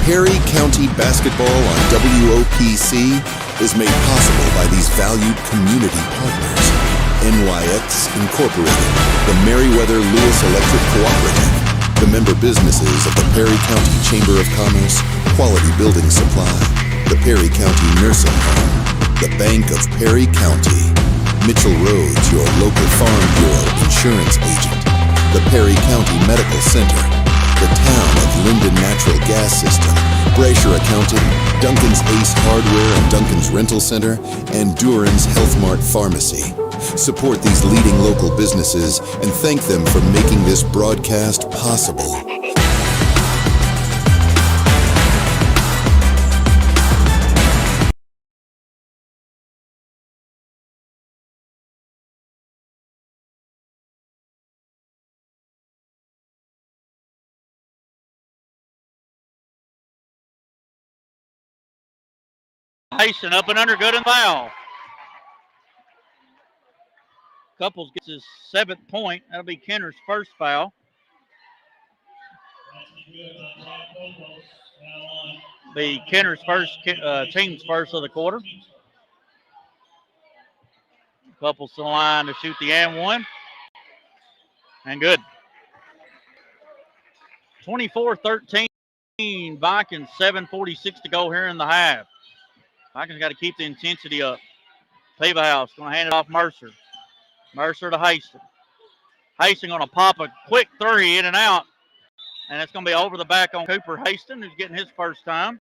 Perry County basketball on WOPC is made possible by these valued community partners. NYX Incorporated, the Meriwether Lewis Electric Cooperative, the member businesses of the Perry County Chamber of Commerce, Quality Building Supply, the Perry County Nursing Home, the Bank of Perry County, Mitchell Rhodes, your local Farm Bureau insurance agent, the Perry County Medical Center, the Town of Linden Natural Gas System, Brasher Accounting, Duncan's Ace Hardware and Duncan's Rental Center, and Duran's Health Mart Pharmacy. Support these leading local businesses and thank them for making this broadcast possible. Haston up and under, good and foul. Couples gets his 7th point. That'll be Kenner's first foul. Be Kenner's first, team's first of the quarter. Couples to the line to shoot the and one. And good. 24-13. Vikings, 7:46 to go here in the half. Vikings got to keep the intensity up. Peaverhouse going to hand it off Mercer. Mercer to Haston. Haston going to pop a quick three in and out. And it's going to be over the back on Cooper Haston, who's getting his first time.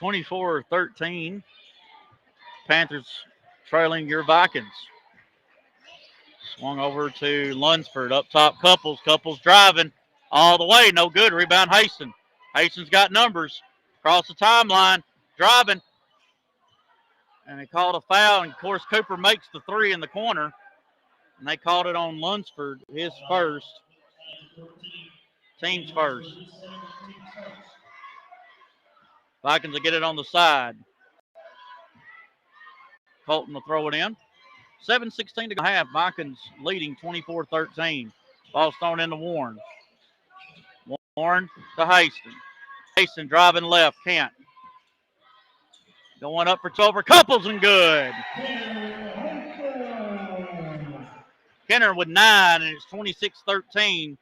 (24-13). Panthers trailing your Vikings. Swung over to Lunsford. Up top, Couples. Couples driving all the way. No good. Rebound, Haston. Haston's got numbers. Across the timeline. Driving. And they called a foul. And, of course, Cooper makes the three in the corner. And they called it on Lunsford, his first. Team's first. Vikings will get it on the side. Colton will throw it in. 7:16 to go half. Vikings leading 24-13. Ball's thrown into Warren. Warren to Haston. Haston driving left, can't. Going up for 12 over Couples and good. Kenner with 9, and it's 26-13.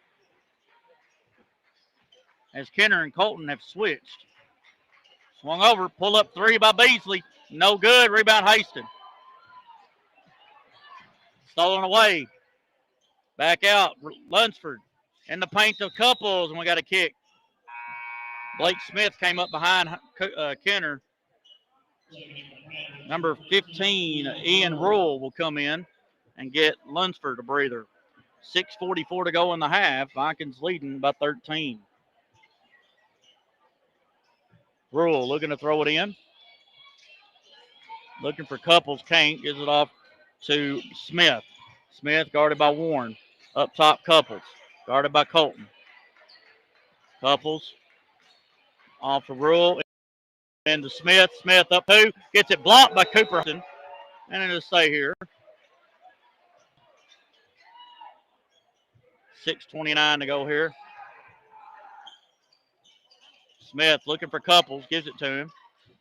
As Kenner and Colton have switched. Swung over, pull up 3 by Beasley. No good, rebound Haston. Stolen away. Back out, Lunsford. In the paint of Couples, and we got a kick. Blake Smith came up behind Kenner. Number 15, Ian Rule, will come in and get Lunsford a breather. 6:44 to go in the half. Vikings leading by 13. Rule looking to throw it in. Looking for Couples. Can't. Gives it off to Smith. Smith guarded by Warren. Up top, Couples. Guarded by Colton. Couples. Off to Rule. Into Smith. Smith up 2. Gets it blocked by Cooperson. And it'll stay here. 6:29 to go here. Smith looking for Couples. Gives it to him.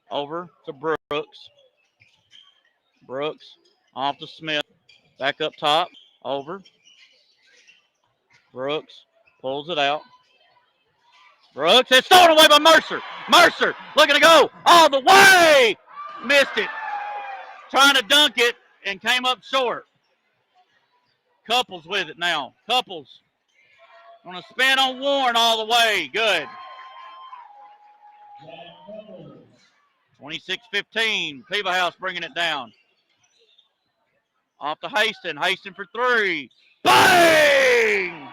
Over to Brooks. Brooks off to Smith. Back up top. Over. Brooks pulls it out. Brooks is stolen away by Mercer. Mercer looking to go all the way. Missed it. Trying to dunk it and came up short. Couples with it now. Couples going to spin on Warren all the way. Good. 26-15. Peebahouse bringing it down. Off to Haston. Haston for 3. Bang!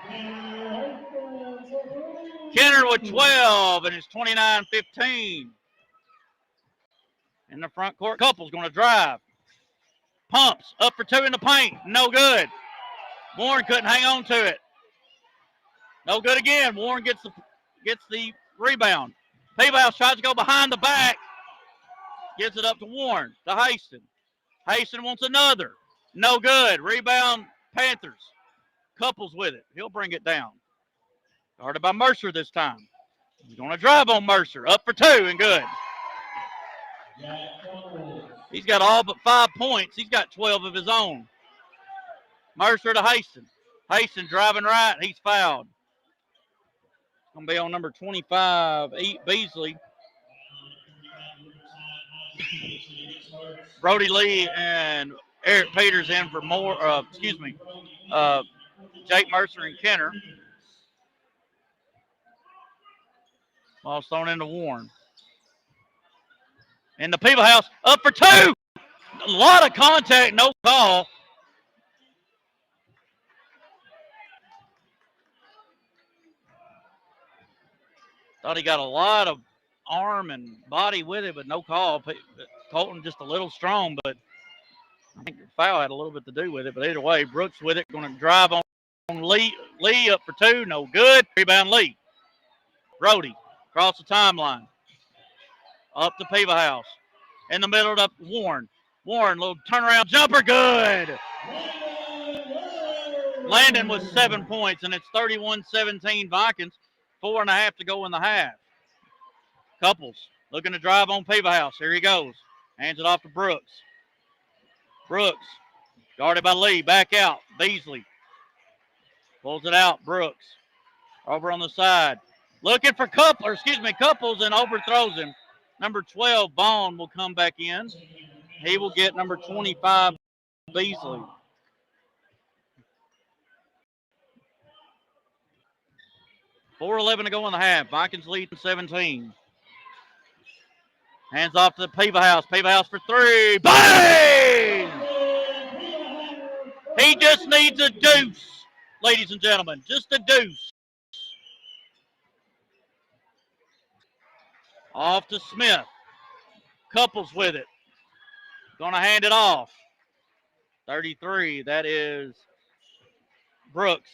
Kenner with 12, and it's 29-15. In the front court, Couples going to drive. Pumps up for 2 in the paint. No good. Warren couldn't hang on to it. No good again. Warren gets the rebound. Peebahouse tries to go behind the back. Gives it up to Warren, to Haston. Haston wants another. No good. Rebound, Panthers. Couples with it. He'll bring it down. Guarded by Mercer this time. He's going to drive on Mercer. Up for 2 and good. He's got all but 5 points. He's got 12 of his own. Mercer to Haston. Haston driving right. He's fouled. It's going to be on number 25, Beasley. Brody Lee and Eric Peters in for more, Jake Mercer and Kenner. Ball's thrown into Warren. And the Peebahouse up for 2. A lot of contact, no call. Thought he got a lot of arm and body with it, but no call. Colton just a little strong, but I think the foul had a little bit to do with it. But either way, Brooks with it, going to drive on Lee. Lee up for 2, no good. Rebound Lee. Brody across the timeline. Up to Peebahouse. In the middle of Warren. Warren, little turnaround jumper, good. Landon with 7 points, and it's 31-17 Vikings. 4.5 to go in the half. Couples looking to drive on Peebahouse. Here he goes. Hands it off to Brooks. Brooks guarded by Lee. Back out. Beasley pulls it out. Brooks over on the side. Looking for Couples, and overthrows him. Number 12, Vaughn, will come back in. He will get number 25, Beasley. .411 to go in the half. Vikings lead 17. Hands off to Peebahouse. Peebahouse for 3. Bang! He just needs a deuce, ladies and gentlemen. Just a deuce. Off to Smith. Couples with it. Gonna hand it off. 33. That is Brooks.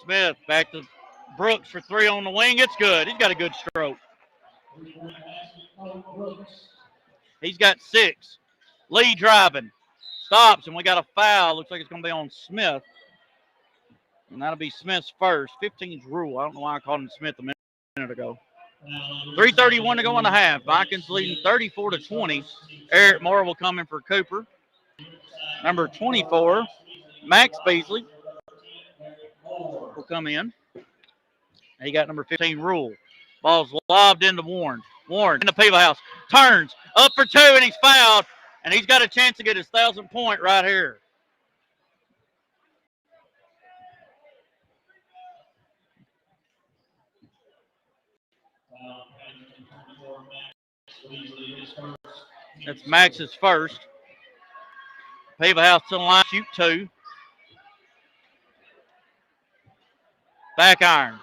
Smith back to Brooks for 3 on the wing. It's good. He's got a good stroke. He's got 6. Lee driving. Stops, and we got a foul. Looks like it's going to be on Smith. And that'll be Smith's first. 15's rule. I don't know why I called him Smith a minute ago. 3:31 to go in the half. Vikings leading 34-20. Eric Moore will come in for Cooper. Number 24, Max Beasley will come in. He got number 15, Rule. Ball's lobbed into Warren. Warren in the Peeble House. Turns up for two, and he's fouled. And he's got a chance to get his 1,000th point right here. That's Max's first. Peeble House to the line, shoot two. Back iron.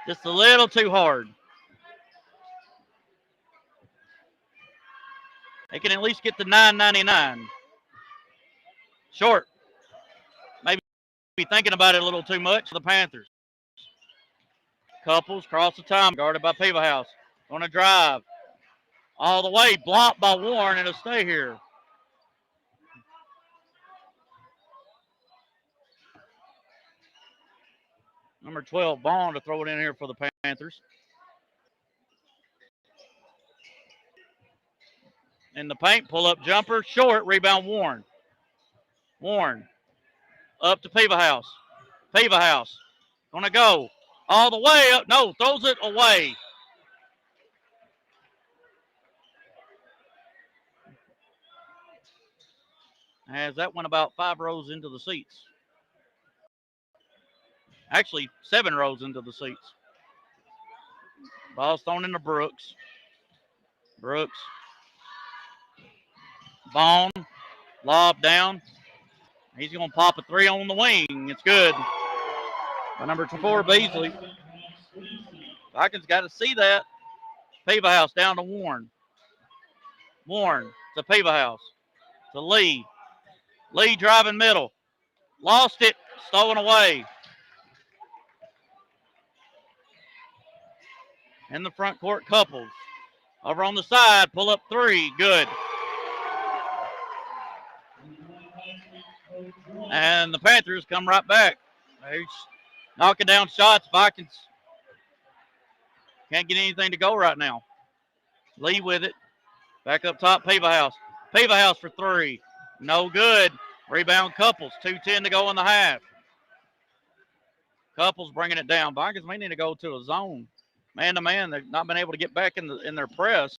Just a little too hard. They can at least get the $9.99. Short. Maybe be thinking about it a little too much for the Panthers. Couples cross the time, guarded by Peeble House. On a drive. All the way, blocked by Warren, and it'll stay here. Number 12, Bond, to throw it in here for the Panthers. In the paint, pull-up jumper, short, rebound Warren. Warren, up to Peeble House. Peeble House, gonna go all the way up. No, throws it away. As that went about 5 rows into the seats. Actually, 7 rows into the seats. Ball's thrown into Brooks. Brooks. Vaughn. Lob down. He's going to pop a 3 on the wing. It's good. By number 4, Beasley. Vikings got to see that. Peeble House down to Warren. Warren to Peeble House. To Lee. Lee driving middle. Lost it. Stolen away. In the front court, Couples. Over on the side, pull up 3. Good. And the Panthers come right back. They're knocking down shots. Vikings can't get anything to go right now. Lee with it. Back up top, Peeble House. Peeble House for 3. No good. Rebound Couples. 2:10 to go in the half. Couples bringing it down. Vikings may need to go to a zone. Man-to-man, they've not been able to get back in their press.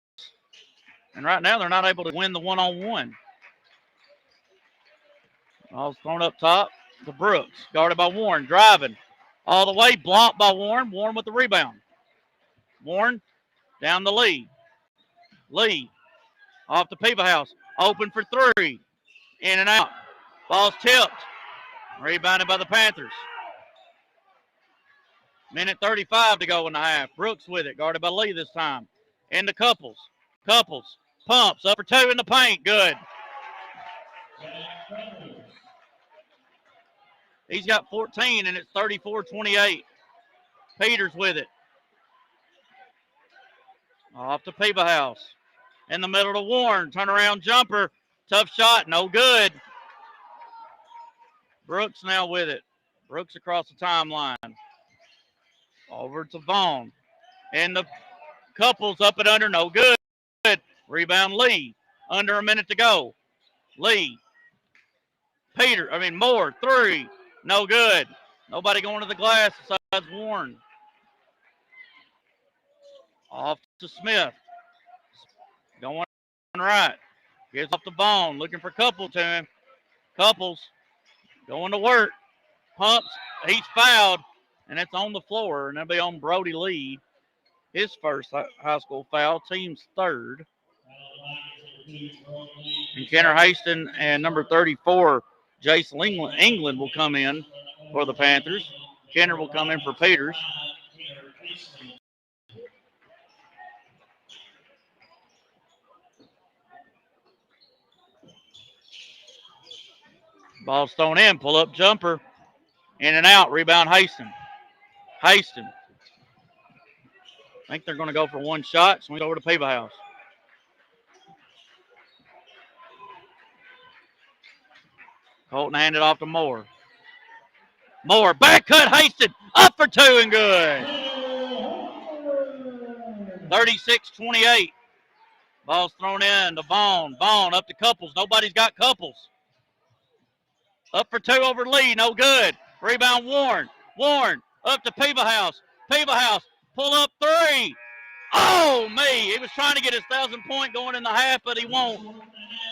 And right now, they're not able to win the one-on-one. Ball's thrown up top to Brooks. Guarded by Warren. Driving. All the way. Blocked by Warren. Warren with the rebound. Warren down the Lee. Lee off the Peeble House. Open for 3. In and out. Ball's tipped. Rebounded by the Panthers. Minute 35 to go in the half. Brooks with it. Guarded by Lee this time. Into Couples. Couples. Pumps. Up for 2 in the paint. Good. He's got 14, and it's 34-28. Peters with it. Off to Peeble House. In the middle to Warren. Turnaround jumper. Tough shot. No good. Brooks now with it. Brooks across the timeline. Over to Vaughn. And the Couples up and under. No good. Rebound Lee. Under a minute to go. Lee. Moore. 3. No good. Nobody going to the glass besides Warren. Off to Smith. Going right. Gets off the Vaughn. Looking for Couples to him. Couples going to work. Pumps. He's fouled. And it's on the floor. And that'll be on Brody Lee. His first high school foul. Team's 3rd. And Kenner Haston and number 34, Jason England will come in for the Panthers. Kenner will come in for Peters. Ball's thrown in. Pull-up jumper. In and out. Rebound Haston. Haston. I think they're going to go for one shot. Swing over to Peeble House. Colton handed off to Moore. Moore, back cut, Haston, up for 2 and good. 36-28. Ball's thrown in to Vaughn. Vaughn up to Couples. Nobody's got Couples. Up for 2 over Lee. No good. Rebound Warren. Warren up to Peebahouse. Peebahouse pull up 3. Oh, me. He was trying to get his 1,000-point going in the half, but he won't.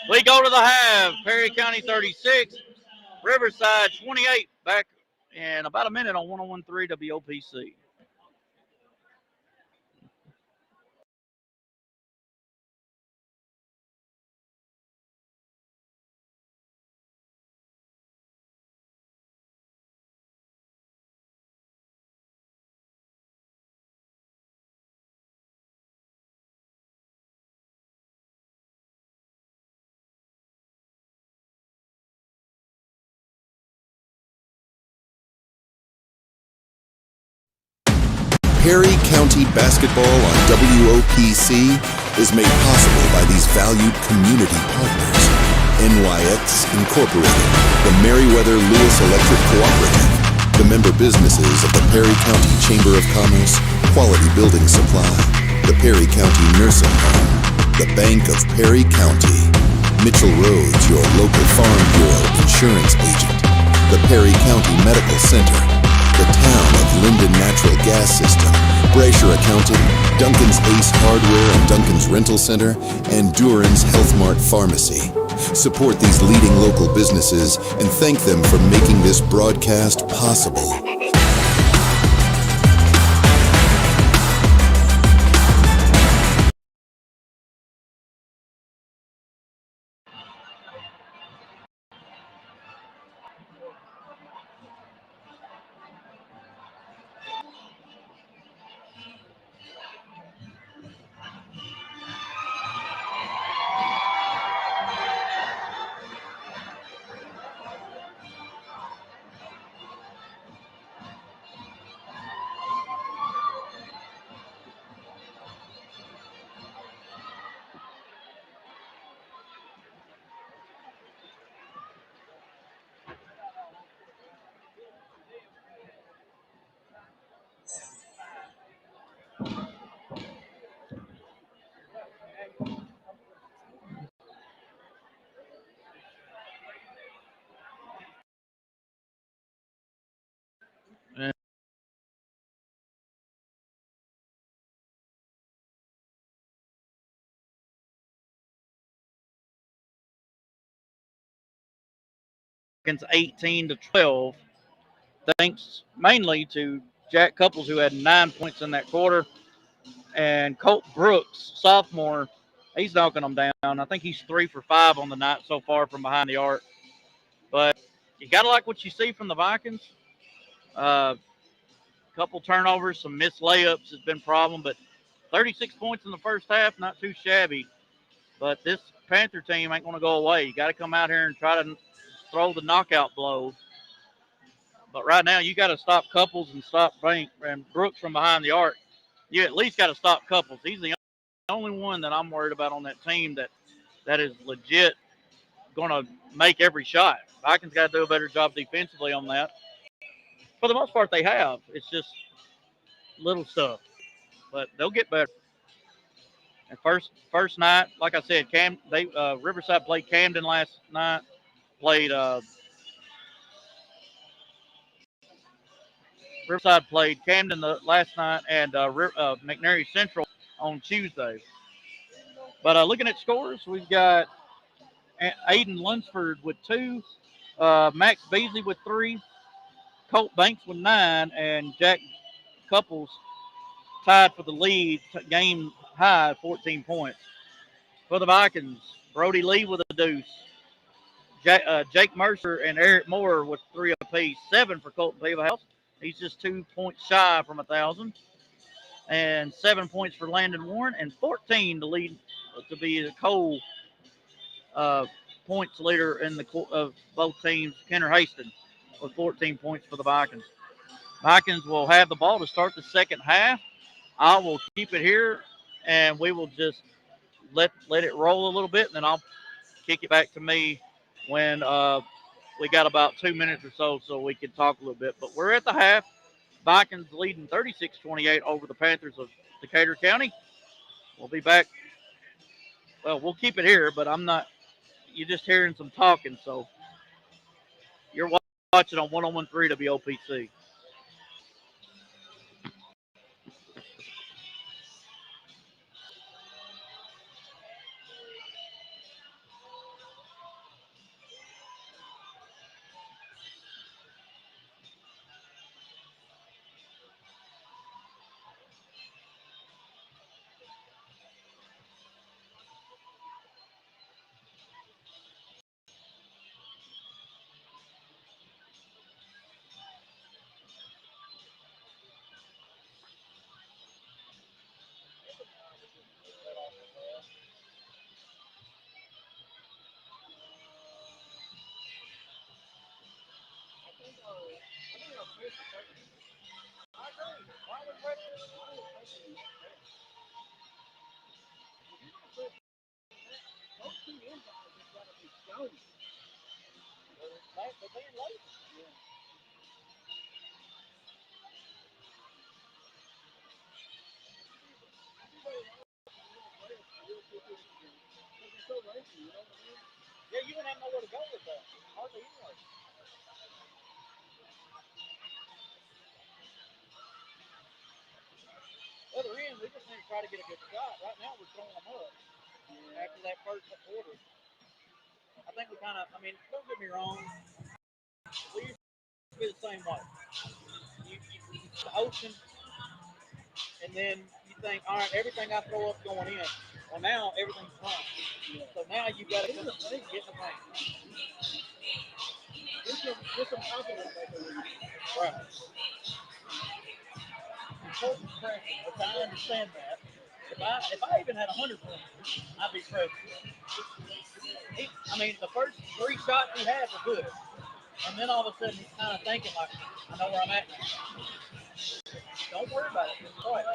We go to the half. Perry County 36. Riverside 28. Back in about a minute on 101.3 WOPC. Perry County basketball on WOPC is made possible by these valued community partners. NYX Incorporated, the Meriwether Lewis Electric Cooperative, the member businesses of the Perry County Chamber of Commerce, Quality Building Supply, the Perry County Nursing Home, the Bank of Perry County, Mitchell Rhodes, your local Farm Bureau insurance agent, the Perry County Medical Center, the Town of Linden Natural Gas System, Brasher Accounting, Duncan's Ace Hardware and Duncan's Rental Center, and Duran's Health Mart Pharmacy. Support these leading local businesses and thank them for making this broadcast possible. Against 18-12, thanks mainly to Jack Couples, who had 9 points in that quarter, and Colt Brooks, sophomore, he's knocking them down. I think he's 3 for 5 on the night so far from behind the arc. But you got to like what you see from the Vikings. Couple turnovers, some missed layups has been a problem, but 36 points in the first half, not too shabby. But this Panther team ain't going to go away. You got to come out here and try to throw the knockout blow. But right now, you got to stop Couples and stop Bank and Brooks from behind the arc. You at least got to stop Couples. He's the only one that I'm worried about on that team that is legit going to make every shot. Vikings got to do a better job defensively on that. For the most part, they have. It's just little stuff, but they'll get better. And first night, like I said, Riverside played Camden last night. Riverside played Camden last night, and McNary Central on Tuesday. But looking at scores, we've got Aiden Lunsford with 2, Max Beasley with 3, Colt Banks with 9, and Jack Couples tied for the lead, game high, 14 points. For the Vikings, Brody Lee with a deuce. Jake Mercer and Eric Moore with 3 apiece. 7 for Colton Peebahouse. He's just 2 points shy from 1,000. And 7 points for Landon Warren, and 14 to lead to be the Cole points leader in of both teams. Kenner Haston with 14 points for the Vikings. Vikings will have the ball to start the second half. I will keep it here, and we will just let it roll a little bit, and then I'll kick it back to me when we got about 2 minutes or so we can talk a little bit. But we're at the half. Vikings leading 36-28 over the Panthers of Decatur County. We'll be back. Well, we'll keep it here, but I'm not. You're just hearing some talking, so you're watching on 101.3 WOPC. Yeah, you wouldn't have nowhere to go with that. Hardly anyway. Other end, we just need to try to get a good shot. Right now, we're throwing them up after that first quarter. I think we kind of, I mean, don't get me wrong, we used to be the same way. You the ocean, and then you think, all right, everything I throw up going in. Well, now everything's fine. So now you got to get in the paint. Get some confidence. Right. Important pressure. Okay, I understand that. If I even had 100 points, I'd be pressured. I mean, the first 3 shots he had were good. And then all of a sudden he's kind of thinking like, I know where I'm at now. Don't worry about it. Just throw it.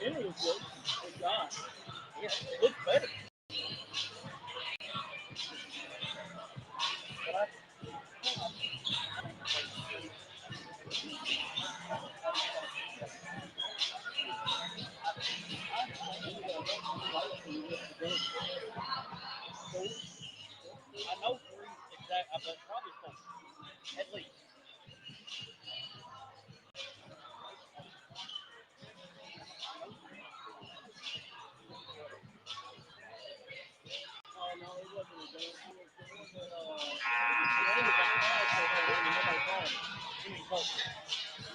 It was good. Good job. Yeah, it looks better. But I know 3 exactly, but probably 4. At least.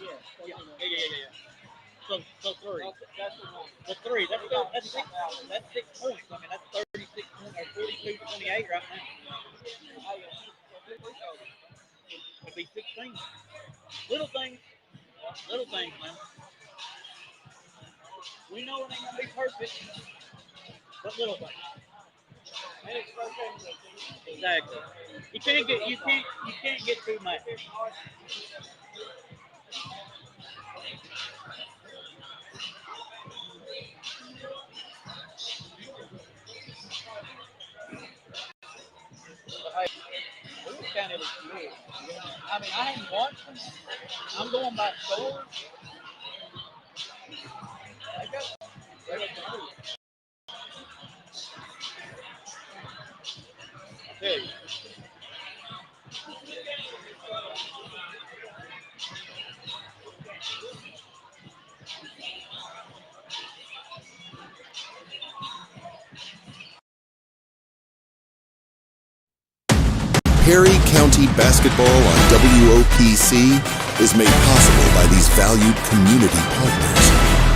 Yeah. So 3. The 3. That's 6. That's 6 points. I mean, that's 36 or 42-28 right now. It'd be 16. Little things, man. We know it ain't gonna be perfect, but little things. Exactly. You can't get too much. But hey, Lewis County looks good. I mean, I ain't watching. I'm going by scores. They look good. I tell you. Perry County basketball on WOPC is made possible by these valued community partners.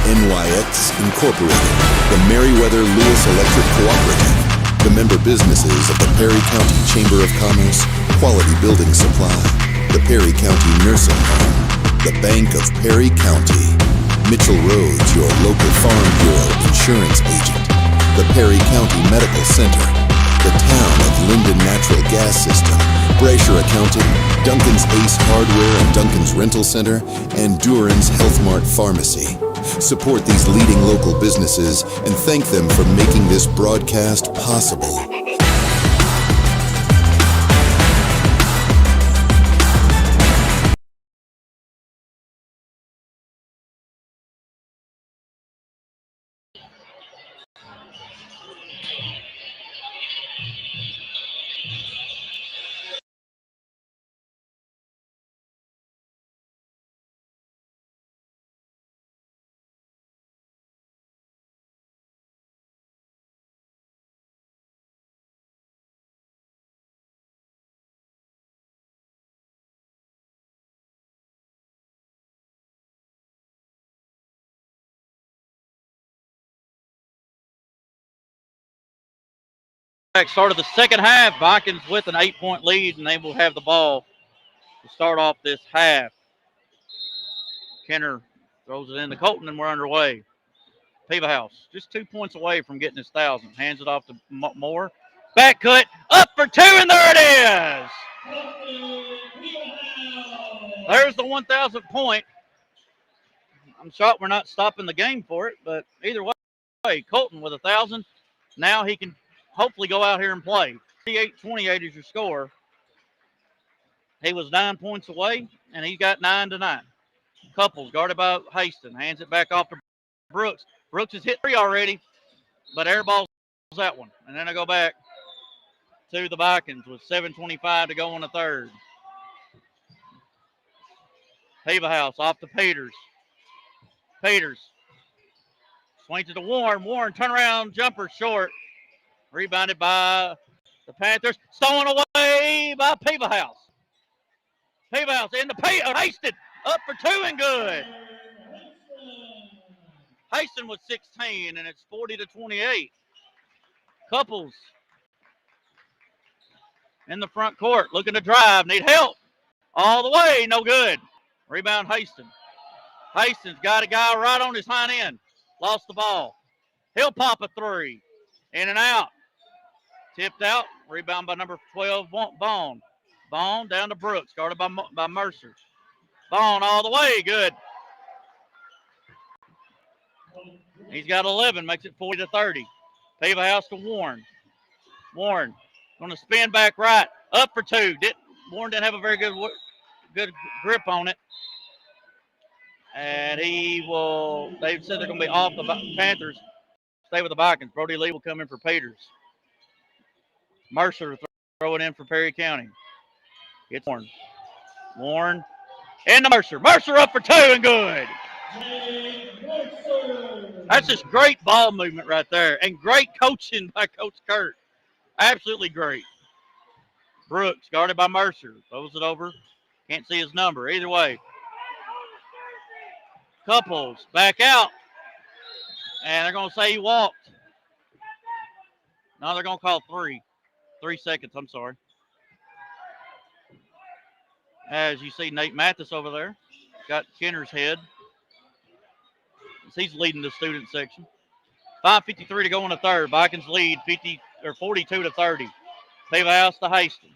NYX Incorporated, the Meriwether Lewis Electric Cooperative, the member businesses of the Perry County Chamber of Commerce, Quality Building Supply, the Perry County Nursing Home, the Bank of Perry County, Mitchell Rhodes, your local Farm Bureau insurance agent, the Perry County Medical Center, the town of Linden Natural Gas System, Brasher Accounting, Duncan's Ace Hardware and Duncan's Rental Center, and Duran's Health Mart Pharmacy. Support these leading local businesses and thank them for making this broadcast possible. Start of the second half. Vikings with an 8-point lead, and they will have the ball to start off this half. Kenner throws it into Colton, and we're underway. House just 2 points away from getting his 1,000. Hands it off to Moore. Back cut, up for 2, and there it is. There's the 1,000th point. I'm shocked we're not stopping the game for it, but either way, Colton with 1,000. Now he can hopefully go out here and play. 28-28 is your score. He was 9 points away, and he got 9-9. Couples guarded by Haston. Hands it back off to Brooks. Brooks has hit 3 already, but airballs that one. And then I go back to the Vikings with 7:25 to go in the third. House off to Peters. Peters swings it to Warren. Warren turnaround jumper short. Rebounded by the Panthers. Stolen away by House. House in the paint. Haston up for 2 and good. Haston with 16, and it's 40-28. Couples in the front court looking to drive. Need help. All the way. No good. Rebound Haston. Haston's got a guy right on his hind end. Lost the ball. He'll pop a 3. In and out. Tipped out. Rebound by number 12, Vaughn. Vaughn down to Brooks. Guarded by Mercer. Vaughn all the way. Good. He's got 11. Makes it 40-30. House to Warren. Warren going to spin back right. Up for 2. Warren didn't have a very good grip on it. And they said they're going to be off the Panthers. Stay with the Vikings. Brody Lee will come in for Peters. Mercer throw it in for Perry County. It's Warren. Warren and Mercer. Mercer up for 2 and good. That's just great ball movement right there. And great coaching by Coach Kurt. Absolutely great. Brooks guarded by Mercer. Throws it over. Can't see his number. Either way. Couples back out. And they're going to say he walked. No, they're going to call 3. 3 seconds, I'm sorry. As you see Nate Mathis over there. Got Kenner's head. He's leading the student section. 5:53 to go in the third. Vikings lead 42-30. House to Haston.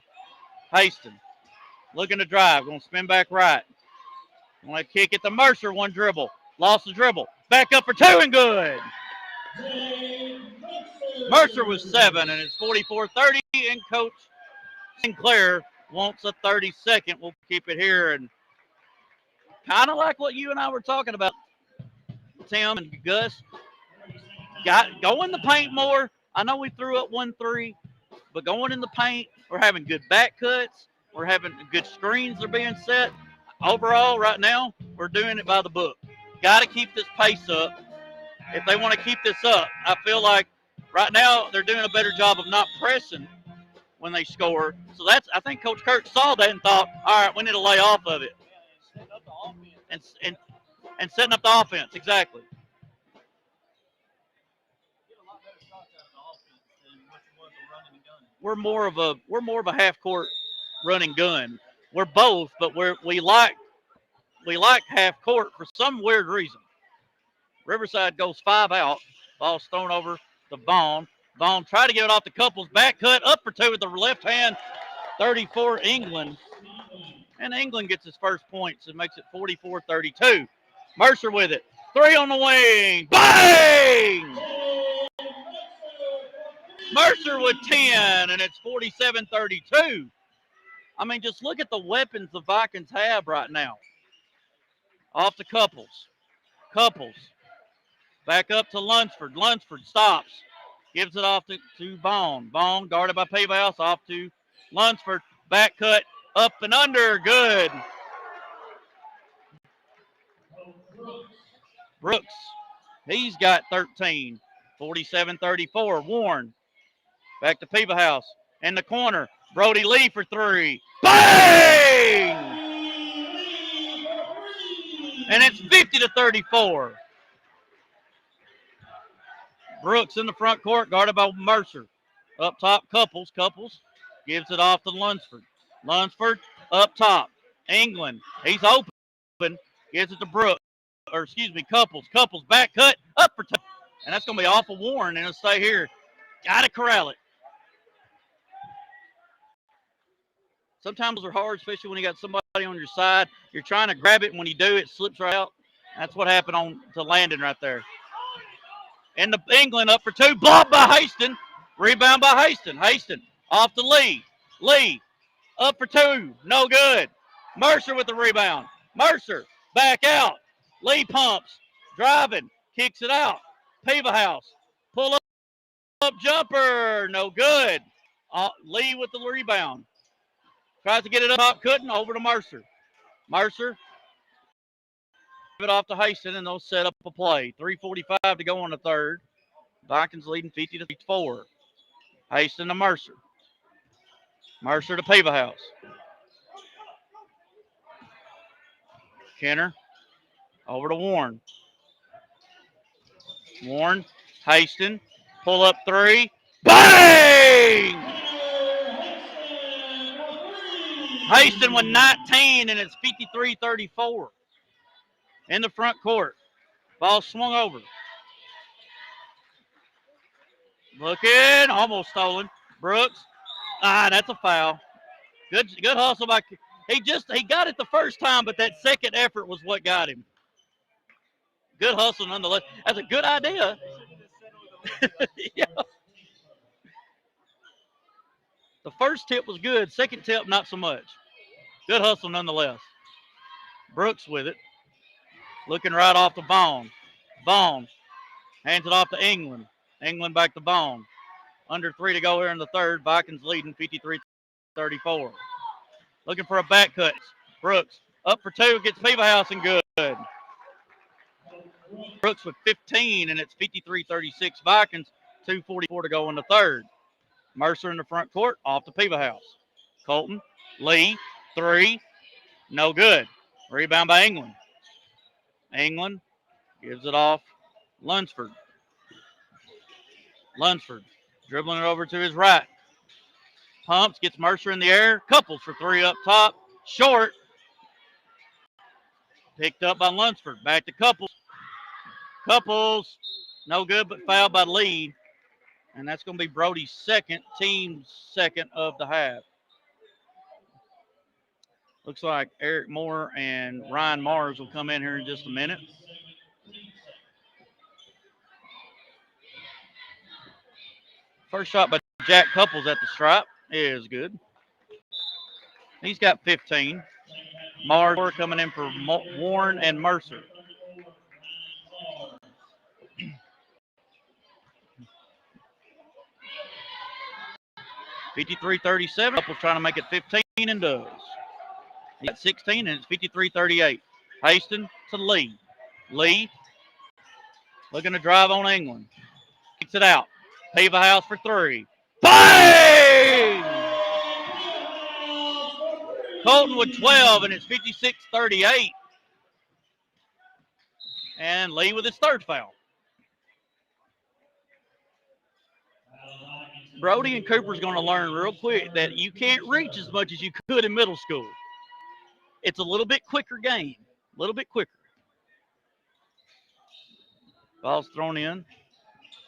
Haston looking to drive. Going to spin back right. Going to kick it to Mercer. 1 dribble. Lost the dribble. Back up for 2 and good. Mercer was 7, and it's 44-30. And Coach Sinclair wants a 30-second. We'll keep it here. And kind of like what you and I were talking about, Tim and Gus. Go in the paint more. I know we threw up 1-3, but going in the paint, we're having good back cuts. We're having good screens are being set. Overall, right now, we're doing it by the book. Got to keep this pace up. If they want to keep this up, I feel like right now they're doing a better job of not pressing when they score. So I think Coach Kirk saw that and thought, all right, we need to lay off of it. And setting up the offense, exactly. We're more of a half court running gun. We're both, but we like half court for some weird reason. Riverside goes 5 out. Ball's thrown over to Vaughn. Vaughn tried to get it off the Couples. Back cut up for 2 with the left hand. 34 England. And England gets his first points. It makes it 44-32. Mercer with it. 3 on the wing. Bang! Mercer with 10, and it's 47-32. I mean, just look at the weapons the Vikings have right now. Off to Couples. Couples. Back up to Lunsford. Lunsford stops. Gives it off to Vaughn. Vaughn guarded by House. Off to Lunsford. Back cut. Up and under. Good. Brooks. He's got 13. 47-34. Warren. Back to House. In the corner. Brody Lee for 3. Bang! And it's 50-34. Brooks in the front court, guarded by Mercer. Up top, Couples. Couples gives it off to Lunsford. Lunsford up top. England. He's open. Gives it to Brooks. Or excuse me, Couples. Couples back cut. Up for two. And that's going to be off of Warren. And it'll stay here. Got to corral it. Sometimes those are hard, especially when you got somebody on your side. You're trying to grab it, and when you do, it slips right out. That's what happened to Landon right there. And the England up for two. Blocked by Haston. Rebound by Haston. Haston off to Lee. Lee up for two. No good. Mercer with the rebound. Mercer back out. Lee pumps. Driving. Kicks it out. Peaverhouse. Pull up jumper. No good. Lee with the rebound. Tries to get it up top. Couldn't. Over to Mercer. Mercer. Give it off to Haston, and they'll set up a play. 3:45 to go on the third. Vikings leading 50-4. Haston to Mercer. Mercer to Peaverhouse. Kenner over to Warren. Warren, Haston, pull up three. Bang! Haston with 19, and it's 53-34. In the front court. Ball swung over. Looking, almost stolen. Brooks. That's a foul. Good hustle by. He got it the first time, but that second effort was what got him. Good hustle nonetheless. That's a good idea. Yeah. The first tip was good. Second tip, not so much. Good hustle nonetheless. Brooks with it. Looking right off the Vaughn. Vaughn hands it off to England. England back to Vaughn. Under 3 to go here in the third. Vikings leading 53-34. Looking for a back cut. Brooks up for two. Gets Peaverhouse and good. Brooks with 15, and it's 53-36 Vikings. 2:44 to go in the third. Mercer in the front court. Off to Peaverhouse. Colton. Lee. 3. No good. Rebound by England. England gives it off. Lunsford. Lunsford dribbling it over to his right. Pumps, gets Mercer in the air. Couples for 3 up top. Short. Picked up by Lunsford. Back to Couples. Couples. No good, but fouled by Lee. And that's going to be Brody's second, team's second of the half. Looks like Eric Moore and Ryan Mars will come in here in just a minute. First shot by Jack Couples at the stripe is good. He's got 15. Mars coming in for Warren and Mercer. (53-37). Couples trying to make it 15 and does. He's got 16 and it's 53-38. Haston to Lee. Lee looking to drive on England. Kicks it out. Peaverhouse for 3. Bang! Colton with 12, and it's 56-38. And Lee with his third foul. Brody and Cooper's going to learn real quick that you can't reach as much as you could in middle school. It's a little bit quicker game. A little bit quicker. Ball's thrown in.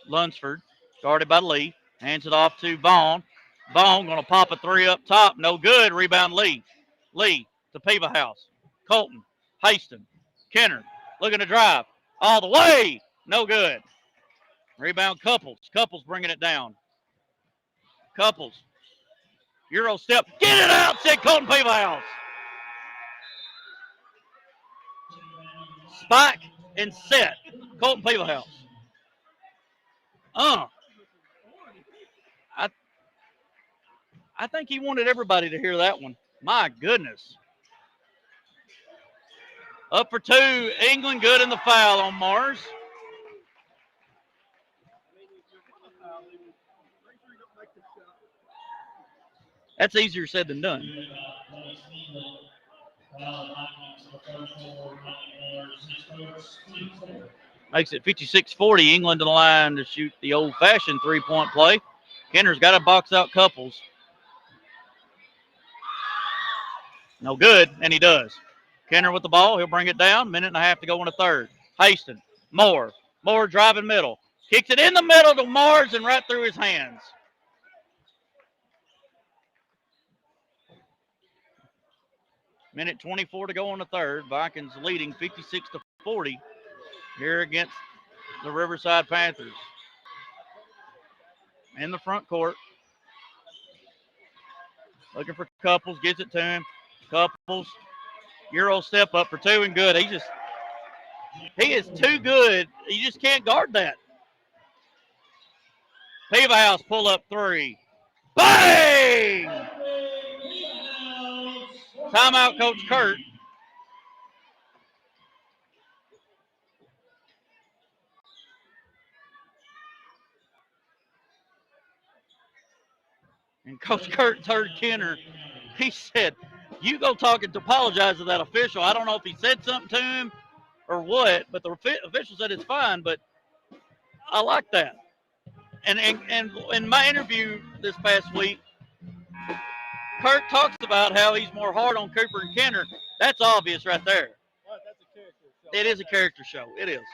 Lunsford, guarded by Lee. Hands it off to Vaughn. Vaughn going to pop a 3 up top. No good. Rebound Lee. Lee to Peaverhouse. Colton. Haston. Kenner looking to drive. All the way. No good. Rebound Couples. Couples bringing it down. Couples. Euro step. Get it out, said Colton Peaverhouse. Spike and set. Colton Peaverhouse. I think he wanted everybody to hear that one. My goodness. Up for 2. England good in the foul on Mars. That's easier said than done. Makes it 56-40. England to the line to shoot the old-fashioned 3-point play. Kenner's got to box out Couples. No good, and he does. Kenner with the ball. He'll bring it down. Minute and a half to go in the third. Haston. Moore. Moore driving middle. Kicks it in the middle to Mars and right through his hands. Minute 24 to go in the third. Vikings leading 56-40 here against the Riverside Panthers. In the front court. Looking for Couples. Gets it to him. Couples. Euro step up for two and good. He is too good. You just can't guard that. Peaverhouse pull up three. Bang! Timeout, Coach Kurt. And Coach Kurt heard Kenner. He said, you go talking to apologize to that official. I don't know if he said something to him or what, but the official said it's fine, but I like that. And in my interview this past week, Kurt talks about how he's more hard on Cooper and Kenner. That's obvious right there. That's a character show. It is a character show. It is.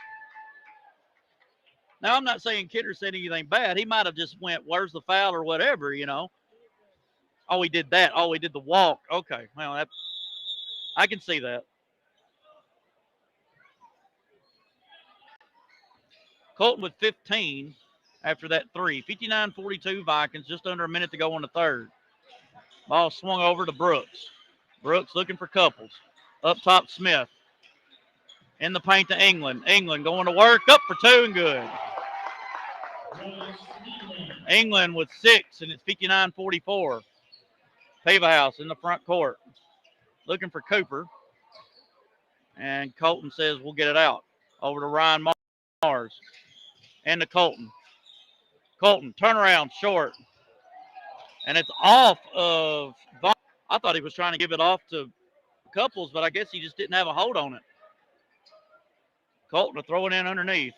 Now, I'm not saying Kenner said anything bad. He might have just went, where's the foul or whatever, you know. Oh, he did that. Oh, he did the walk. Okay. Well, I can see that. Colton with 15 after that three. 59-42 Vikings, just under a minute to go in the third. Ball swung over to Brooks. Brooks looking for Couples. Up top, Smith. In the paint to England. England going to work. Up for two and good. England with 6, and it's 59-44. Peaverhouse in the front court. Looking for Cooper. And Colton says, we'll get it out. Over to Ryan Mars. And to Colton. Colton, turnaround, short. And it's off of Vaughn. I thought he was trying to give it off to Couples, but I guess he just didn't have a hold on it. Colton will throw it in underneath.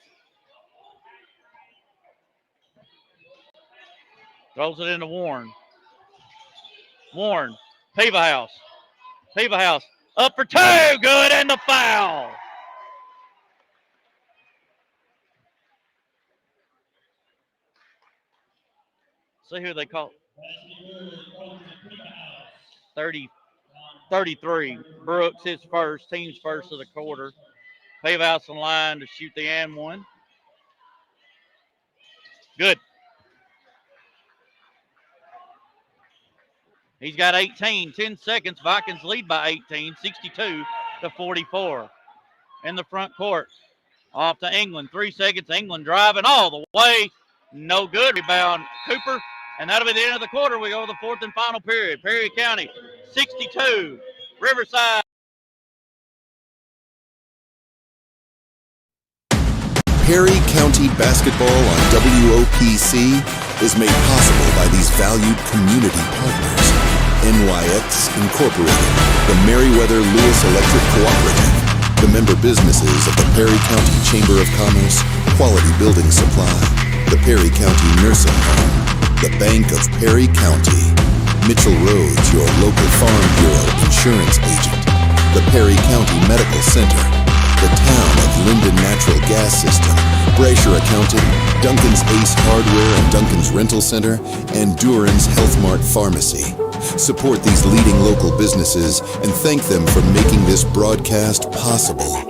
Throws it into Warren. Warren, Peaverhouse. Peaverhouse up for two, good, and the foul. See who they call. 33. Brooks, his first, team's first of the quarter. Peaverhouse in line to shoot the and one. Good. He's got 18, 10 seconds. Vikings lead by 18, 62-44. In the front court. Off to England, 3 seconds. England driving all the way. No good. Rebound, Cooper. And that'll be the end of the quarter. We go to the fourth and final period. Perry County, 62. Riverside. Perry County basketball on WOPC is made possible by these valued community partners. NYX Incorporated, the Meriwether Lewis Electric Cooperative, the member businesses of the Perry County Chamber of Commerce, Quality Building Supply, the Perry County Nursing Home, the Bank of Perry County, Mitchell Rhodes, your local Farm Bureau insurance agent, the Perry County Medical Center, the Town of Linden Natural Gas System, Brasher Accounting, Duncan's Ace Hardware and Duncan's Rental Center, and Duran's Health Mart Pharmacy. Support these leading local businesses and thank them for making this broadcast possible.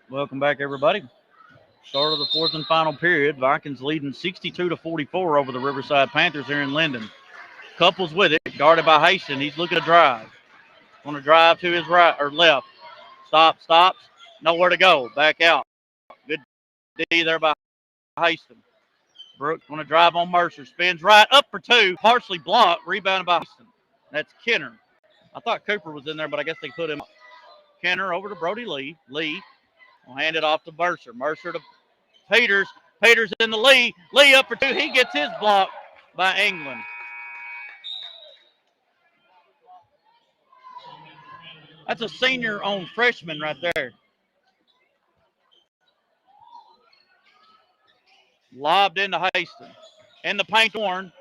Welcome back, everybody. Start of the fourth and final period. Vikings leading 62-44 over the Riverside Panthers here in Linden. Couples with it, guarded by Haston. He's looking to drive. Going to drive to his right or left. Stops. Nowhere to go. Back out. Good D there by Haston. Brooks going to drive on Mercer. Spins right up for two. Partially blocked. Rebounded by Haston. That's Kenner. I thought Cooper was in there, but I guess they put him. Kenner over to Brody Lee. Lee will hand it off to Mercer. Mercer to Peters. Peters in the Lee. Lee up for two. He gets his block by England. That's a senior on freshman right there. Lobbed into Hastings. In the paint, Warren.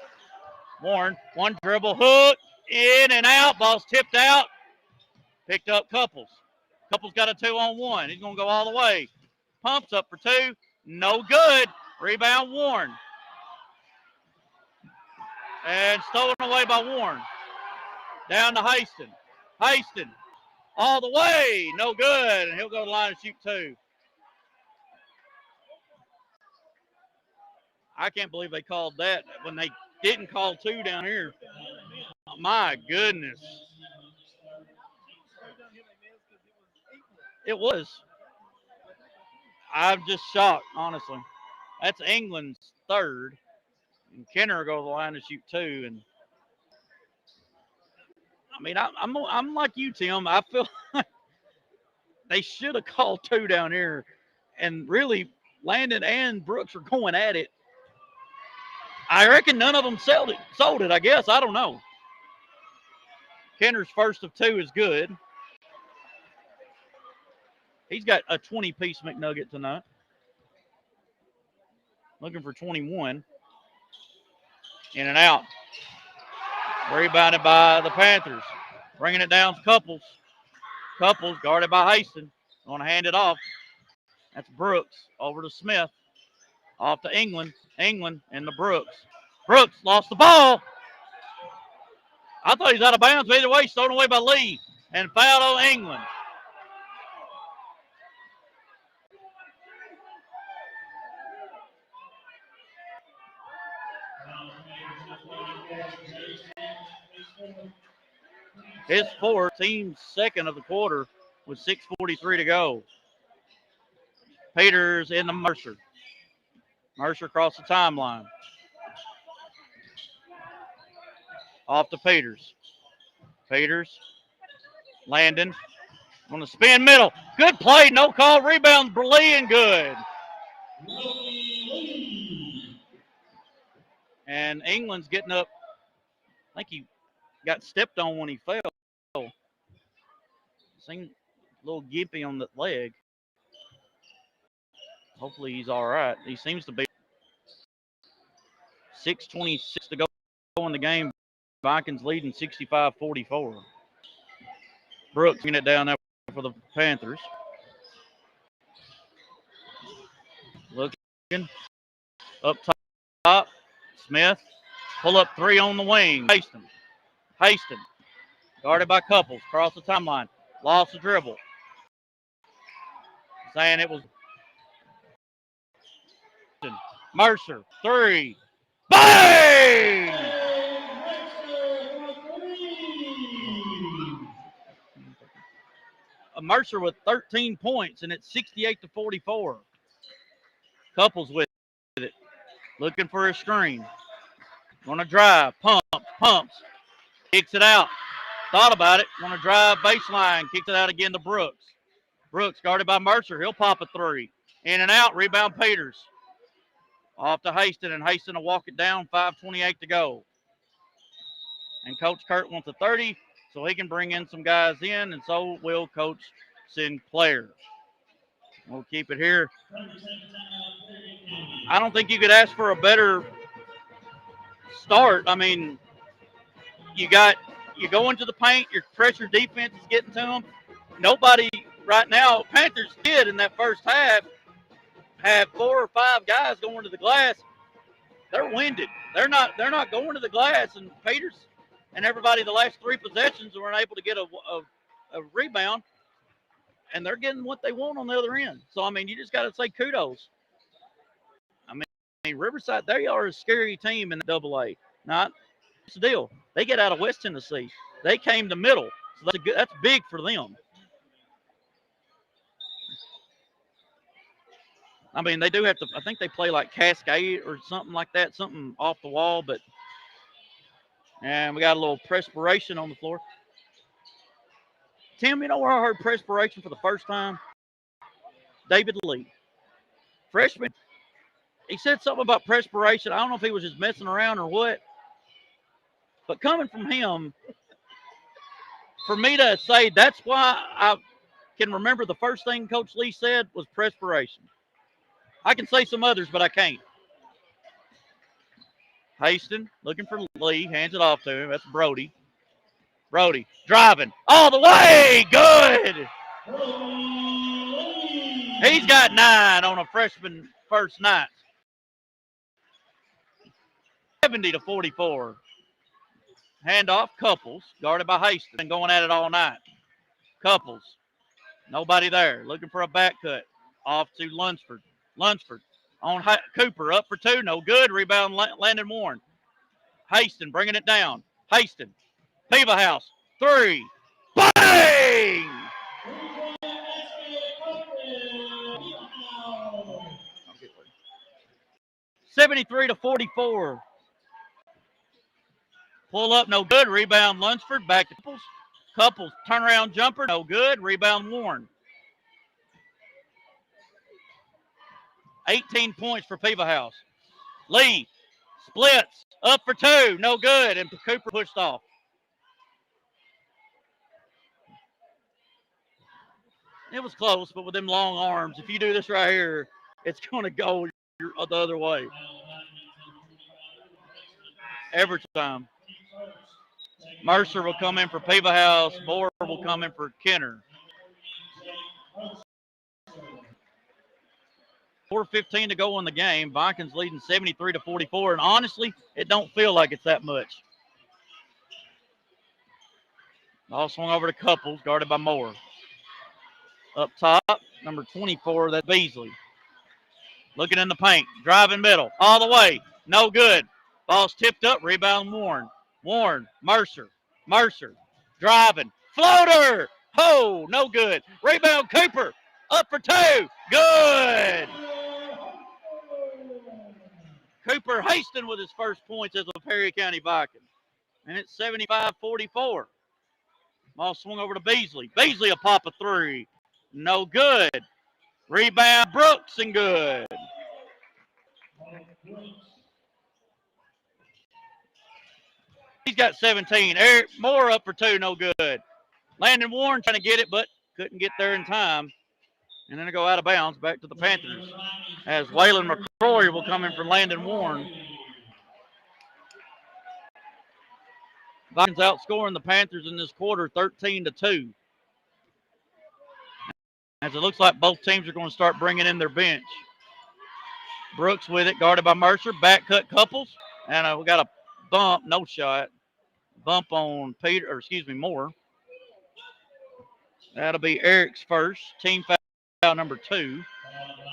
Warren, one dribble, hook, in and out. Ball's tipped out. Picked up Couples. Couples got a 2-on-1. He's going to go all the way. Pumps up for two. No good. Rebound, Warren. And stolen away by Warren. Down to Hastings. Hastings. All the way. No good. And he'll go to the line and shoot two. I can't believe they called that when they didn't call two down here. My goodness. It was. I'm just shocked, honestly. That's England's third. And Kenner will go to the line to shoot two. And I mean, I'm like you, Tim. I feel like they should have called two down here. And really, Landon and Brooks are going at it. I reckon none of them sold it, I guess. I don't know. Kenner's first of two is good. He's got a 20-piece McNugget tonight. Looking for 21. In and out. Rebounded by the Panthers. Bringing it down to Couples. Couples guarded by Hastings. Going to hand it off. That's Brooks over to Smith. Off to England. England into Brooks. Brooks lost the ball. I thought he was out of bounds. But either way, stolen away by Lee. And fouled on England. His fourth, team's second of the quarter with 6:43 to go. Peters in the Mercer. Mercer across the timeline. Off to Peters. Peters. Landon. On the spin middle. Good play. No call. Rebound. Lee and good. And England's getting up. I think he got stepped on when he fell. Seemed a little gimpy on the leg. Hopefully he's all right. He seems to be. 6:26 to go in the game. Vikings leading 65-44. Brooks getting it down there for the Panthers. Looking up top. Smith. Pull up three on the wing. Hastings. Guarded by Couples. Across the timeline. Lost the dribble. Saying it was Mercer. Three. Bang! Mercer with 13 points, and it's 68-44. Couples with it. Looking for a screen. Gonna drive. Pumps. Kicks it out. Thought about it. Gonna drive baseline. Kicks it out again to Brooks. Brooks guarded by Mercer. He'll pop a three. In and out. Rebound Peters. Off to Hastings, and Hastings will walk it down. 5:28 to go. And Coach Kurt wants a 30, so he can bring in some guys in, and so will Coach Sinclair. We'll keep it here. I don't think you could ask for a better start. I mean, you go into the paint, your pressure defense is getting to them. Nobody right now, Panthers did in that first half, have 4 or 5 guys going to the glass. They're winded. They're not going to the glass, and Peters and everybody the last 3 possessions were unable to get a rebound, and they're getting what they want on the other end. So, I mean, you just got to say kudos. I mean, Riverside, they are a scary team in the AA. Not it's the deal. They get out of West Tennessee. They came to middle. So that's big for them. I mean, they do have to, I think they play like Cascade or something like that, something off the wall, and we got a little perspiration on the floor. Tim, you know where I heard perspiration for the first time? David Lee, freshman. He said something about perspiration. I don't know if he was just messing around or what. But coming from him, for me to say that's why I can remember the first thing Coach Lee said was perspiration. I can say some others, but I can't. Haston looking for Lee, hands it off to him. That's Brody. Brody driving all the way. Good. He's got 9 on a freshman first night. 70-44. Handoff, Couples, guarded by Haston, and going at it all night. Couples, nobody there. Looking for a back cut. Off to Lunsford. Lunsford on Cooper, up for 2, no good. Rebound, Landon Warren. Haston bringing it down. Haston, Piva House, 3. Bang! 73-44. Pull up, no good. Rebound, Lunsford. Back to Couples. Couples, turnaround jumper, no good. Rebound, Warren. 18 points for Piva House. Lee splits, up for 2, no good. And Cooper pushed off. It was close, but with them long arms, if you do this right here, it's going to go the other way. Every time. Mercer will come in for Piva House. Moore will come in for Kenner. 4:15 to go in the game. Vikings leading 73-44, and honestly, it don't feel like it's that much. Ball swung over to Couples, guarded by Moore. Up top, number 24, that's Beasley. Looking in the paint, driving middle, all the way, no good. Ball's tipped up, rebound Warren. Warren, Mercer, driving, floater, ho, no good. Rebound Cooper, up for 2, good. Cooper Haston with his first points as a Perry County Viking. And it's 75-44. Ball swung over to Beasley. Beasley a pop of 3. No good. Rebound Brooks and good. He's got 17. Eric Moore up for 2, no good. Landon Warren trying to get it, but couldn't get there in time. And then it go out of bounds back to the Panthers. As Waylon McCrory will come in from Landon Warren. Vikings outscoring the Panthers in this quarter 13-2. As it looks like both teams are going to start bringing in their bench. Brooks with it, guarded by Mercer. Back cut Couples. And we got a bump, no shot. Bump on Moore. That'll be Eric's first. Team foul number 2.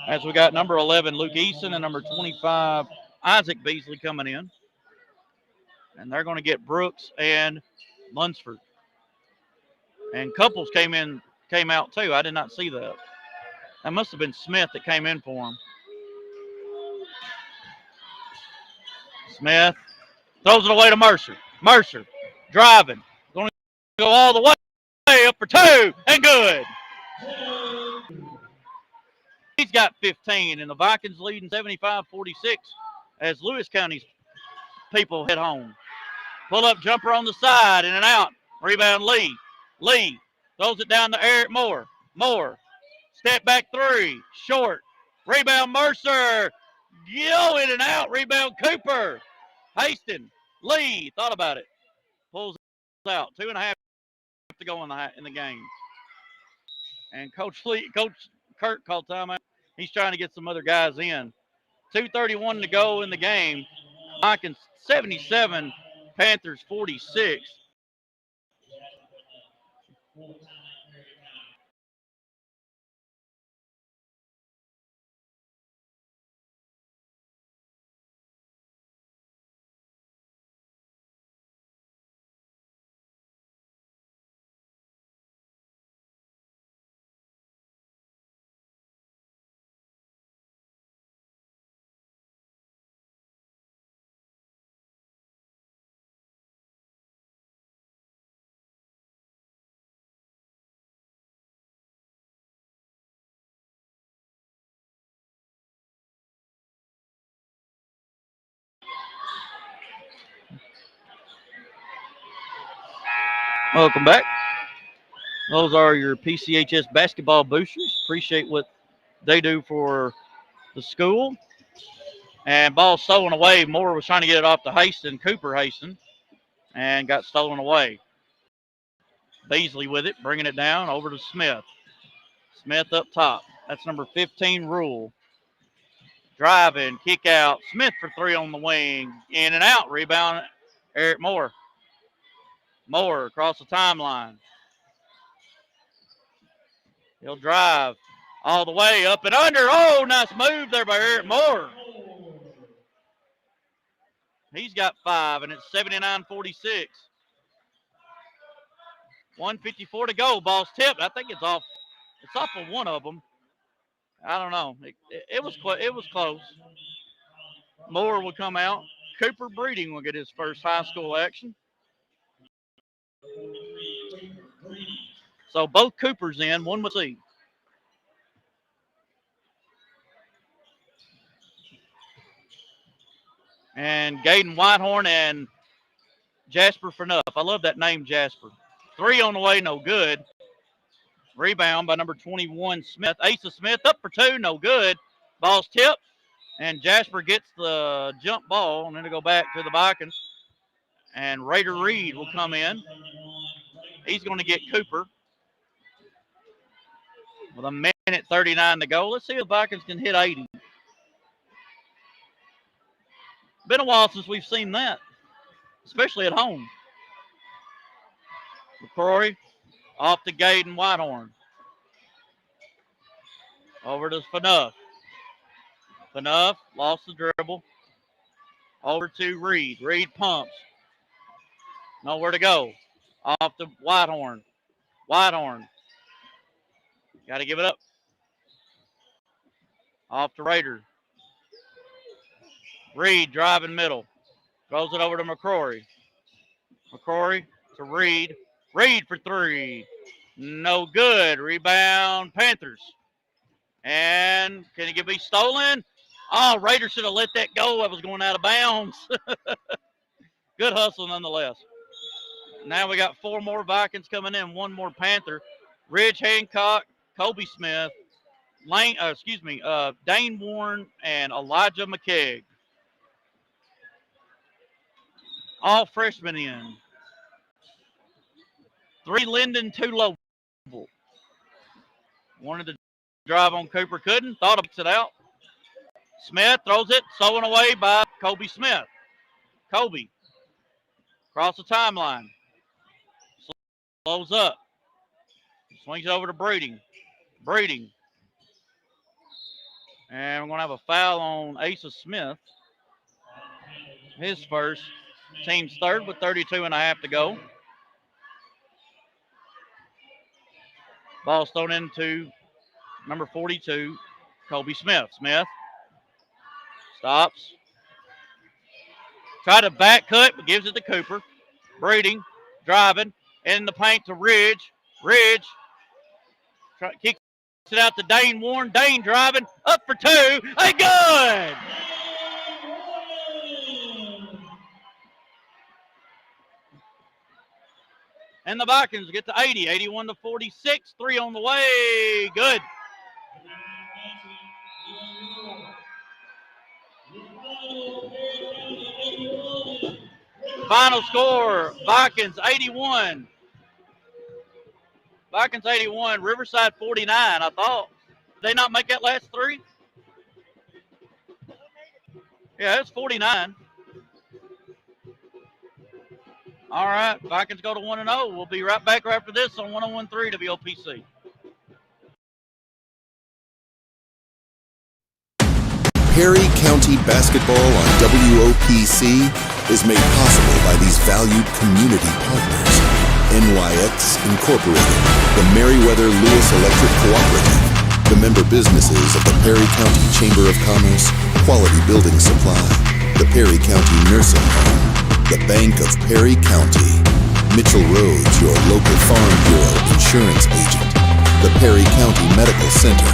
As we got number 11, Luke Eason, and number 25, Isaac Beasley coming in. And they're going to get Brooks and Lunsford. And Couples came out too. I did not see that. That must have been Smith that came in for him. Smith throws it away to Mercer. Mercer driving. Going to go all the way up for 2 and good. He's got 15, and the Vikings leading 75-46 as Lewis County's people head home. Pull-up jumper on the side, in and out. Rebound Lee. Lee throws it down to Eric Moore. Moore, step back 3, short. Rebound Mercer. Yo, in and out. Rebound Cooper. Haston. Lee thought about it. Pulls out. 2.5 to go in the game. And Coach Kirk called timeout. He's trying to get some other guys in. 2:31 to go in the game. Vikings 77, Panthers 46. Welcome back. Those are your PCHS basketball boosters. Appreciate what they do for the school. And ball stolen away. Moore was trying to get it off to Cooper Haston, and got stolen away. Beasley with it, bringing it down over to Smith. Smith up top. That's number 15, Rule. Driving, kick out. Smith for three on the wing. In and out. Rebound, Eric Moore. Moore across the timeline. He'll drive all the way up and under. Oh, nice move there by Eric Moore. He's got 5, and it's 79-46. 1:54 to go. Ball's tipped. I think it's off. It's off of one of them. I don't know. It was close. Moore will come out. Cooper Breeding will get his first high school action. So both Coopers in. One will see. And Gaden Whitehorn and Jasper Fernuff. I love that name, Jasper. 3 on the way, no good. Rebound by number 21, Smith. Asa Smith up for 2, no good. Ball's tipped, and Jasper gets the jump ball, and then it'll go back to the Vikings. And Raider Reed will come in. He's going to get Cooper. With a minute 39 to go. Let's see if the Vikings can hit 80. Been a while since we've seen that, especially at home. McCrory off to Gaden Whitehorn. Over to Fernuff. Fernuff lost the dribble. Over to Reed. Reed pumps. Nowhere to go. Off to Whitehorn. Whitehorn. Got to give it up. Off to Raider. Reed driving middle. Throws it over to McCrory. McCrory to Reed. Reed for 3. No good. Rebound, Panthers. And can it be stolen? Oh, Raiders should have let that go. That was going out of bounds. Good hustle nonetheless. Now we got 4 more Vikings coming in. 1 more Panther. Ridge Hancock, Kobe Smith, Dane Warren, and Elijah McKegg. All freshmen in. 3 Linden, 2 Lowell. Wanted to drive on Cooper, couldn't. Thought of it out. Smith throws it, stolen away by Kobe Smith. Kobe across the timeline. Slows up. Swings it over to Breeding. Breeding. And we're going to have a foul on Asa Smith. His first. Team's third with 32.5 to go. Ball's thrown into number 42, Kobe Smith. Smith stops. Try to back cut, but gives it to Cooper. Breeding, driving, in the paint to Ridge. Ridge kicks it out to Dane Warren. Dane driving, up for 2. Hey, good! And the Vikings get to 80, 81-46, 3 on the way. Good. Final score, Vikings 81. Vikings 81, Riverside 49, I thought. Did they not make that last 3? Yeah, it's 49. All right, Vikings go to 1-0. We'll be right back after this on 101.3 WOPC. Perry County basketball on WOPC is made possible by these valued community partners. NYX Incorporated, the Meriwether Lewis Electric Cooperative, the member businesses of the Perry County Chamber of Commerce, Quality Building Supply, the Perry County Nursing Home, the Bank of Perry County, Mitchell Rhodes, your local Farm Bureau insurance agent, the Perry County Medical Center,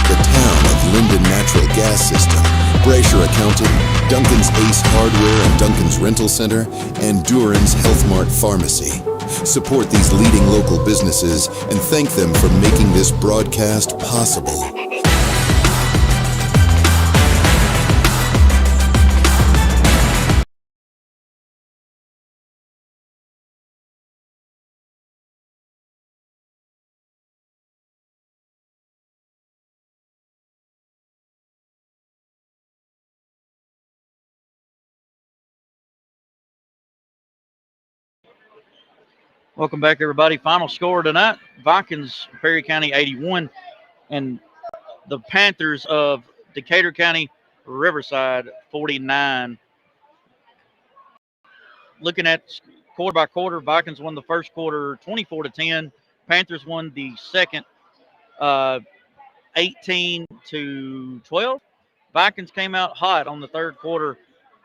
the Town of Linden Natural Gas System, Brasher Accounting, Duncan's Ace Hardware and Duncan's Rental Center, and Duran's Health Mart Pharmacy. Support these leading local businesses and thank them for making this broadcast possible. Welcome back, everybody. Final score tonight: Vikings, Perry County 81, and the Panthers of Decatur County, Riverside 49. Looking at quarter by quarter, Vikings won the first quarter 24-10. Panthers won the second 18-12. Vikings came out hot on the third quarter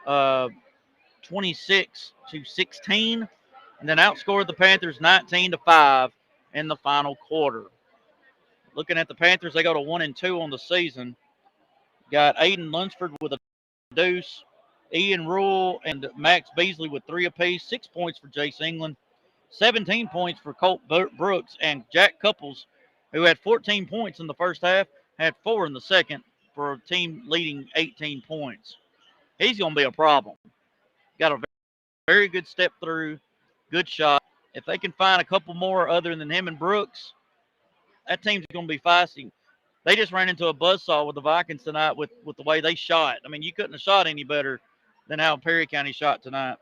26-16. And then outscored the Panthers 19-5 in the final quarter. Looking at the Panthers, they go to 1-2 on the season. Got Aiden Lunsford with a deuce, Ian Rule and Max Beasley with 3 apiece, 6 points for Jace England, 17 points for Colt Brooks, and Jack Couples, who had 14 points in the first half, had 4 in the second for a team leading 18 points. He's going to be a problem. Got a very good step through. Good shot. If they can find a couple more other than him and Brooks, that team's going to be feisty. They just ran into a buzzsaw with the Vikings tonight with the way they shot. I mean, you couldn't have shot any better than how Perry County shot tonight.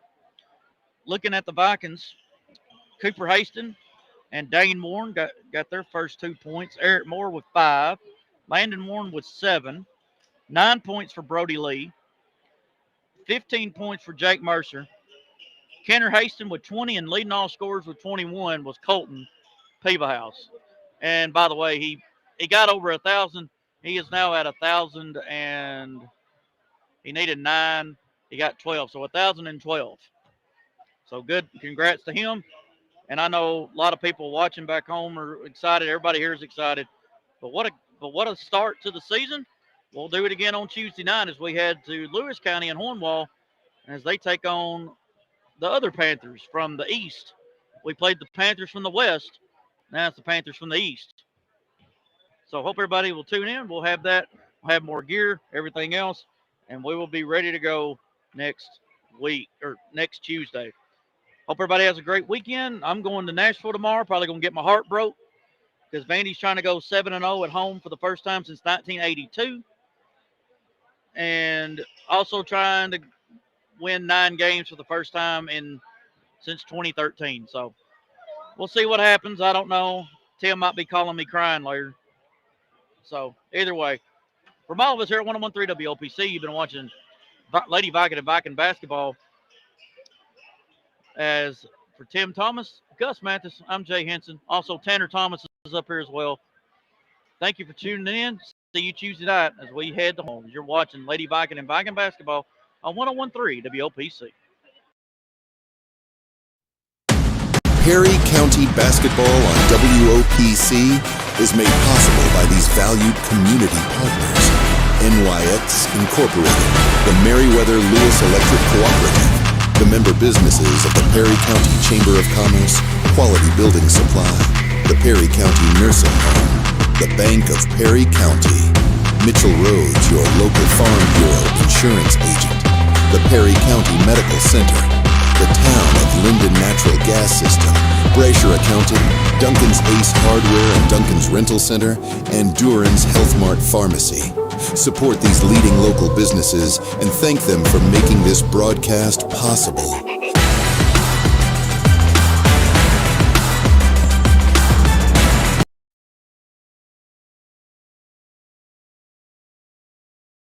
Looking at the Vikings, Cooper Haston and Dane Warren got their first 2 points. Eric Moore with 5. Landon Warren with 7. 9 points for Brody Lee. 15 points for Jake Mercer. Kenner Haston with 20, and leading all scorers with 21 was Colton Peevahouse. And by the way, he got over 1,000. He is now at 1,000, and he needed 9. He got 12, so 1,012. So good. Congrats to him. And I know a lot of people watching back home are excited. Everybody here is excited. But what a start to the season. We'll do it again on Tuesday night as we head to Lewis County and Hornwall as they take on the other Panthers from the east. We played the Panthers from the west. Now it's the Panthers from the east. So hope everybody will tune in. We'll have that. We'll have more gear, everything else, and we will be ready to go next week or next Tuesday. Hope everybody has a great weekend. I'm going to Nashville tomorrow. Probably going to get my heart broke because Vandy's trying to go 7-0 at home for the first time since 1982. And also trying to win 9 games for the first time since 2013. So we'll see what happens. I don't know. Tim might be calling me crying later. So either way, from all of us here at 101.3 WOPC, you've been watching Lady Viking and Viking basketball. As for Tim Thomas, Gus Mathis, I'm Jay Henson. Also, Tanner Thomas is up here as well. Thank you for tuning in. See you Tuesday night as we head to home. You're watching Lady Viking and Viking basketball on 101.3 WOPC. Perry County basketball on WOPC is made possible by these valued community partners. NYX Incorporated, the Meriwether Lewis Electric Cooperative, the member businesses of the Perry County Chamber of Commerce, Quality Building Supply, the Perry County Nursing Home, the Bank of Perry County, Mitchell Rhodes, your local Farm Bureau insurance agent, the Perry County Medical Center, the Town of Linden Natural Gas System, Brasher Accounting, Duncan's Ace Hardware and Duncan's Rental Center, and Duran's Health Mart Pharmacy. Support these leading local businesses and thank them for making this broadcast possible.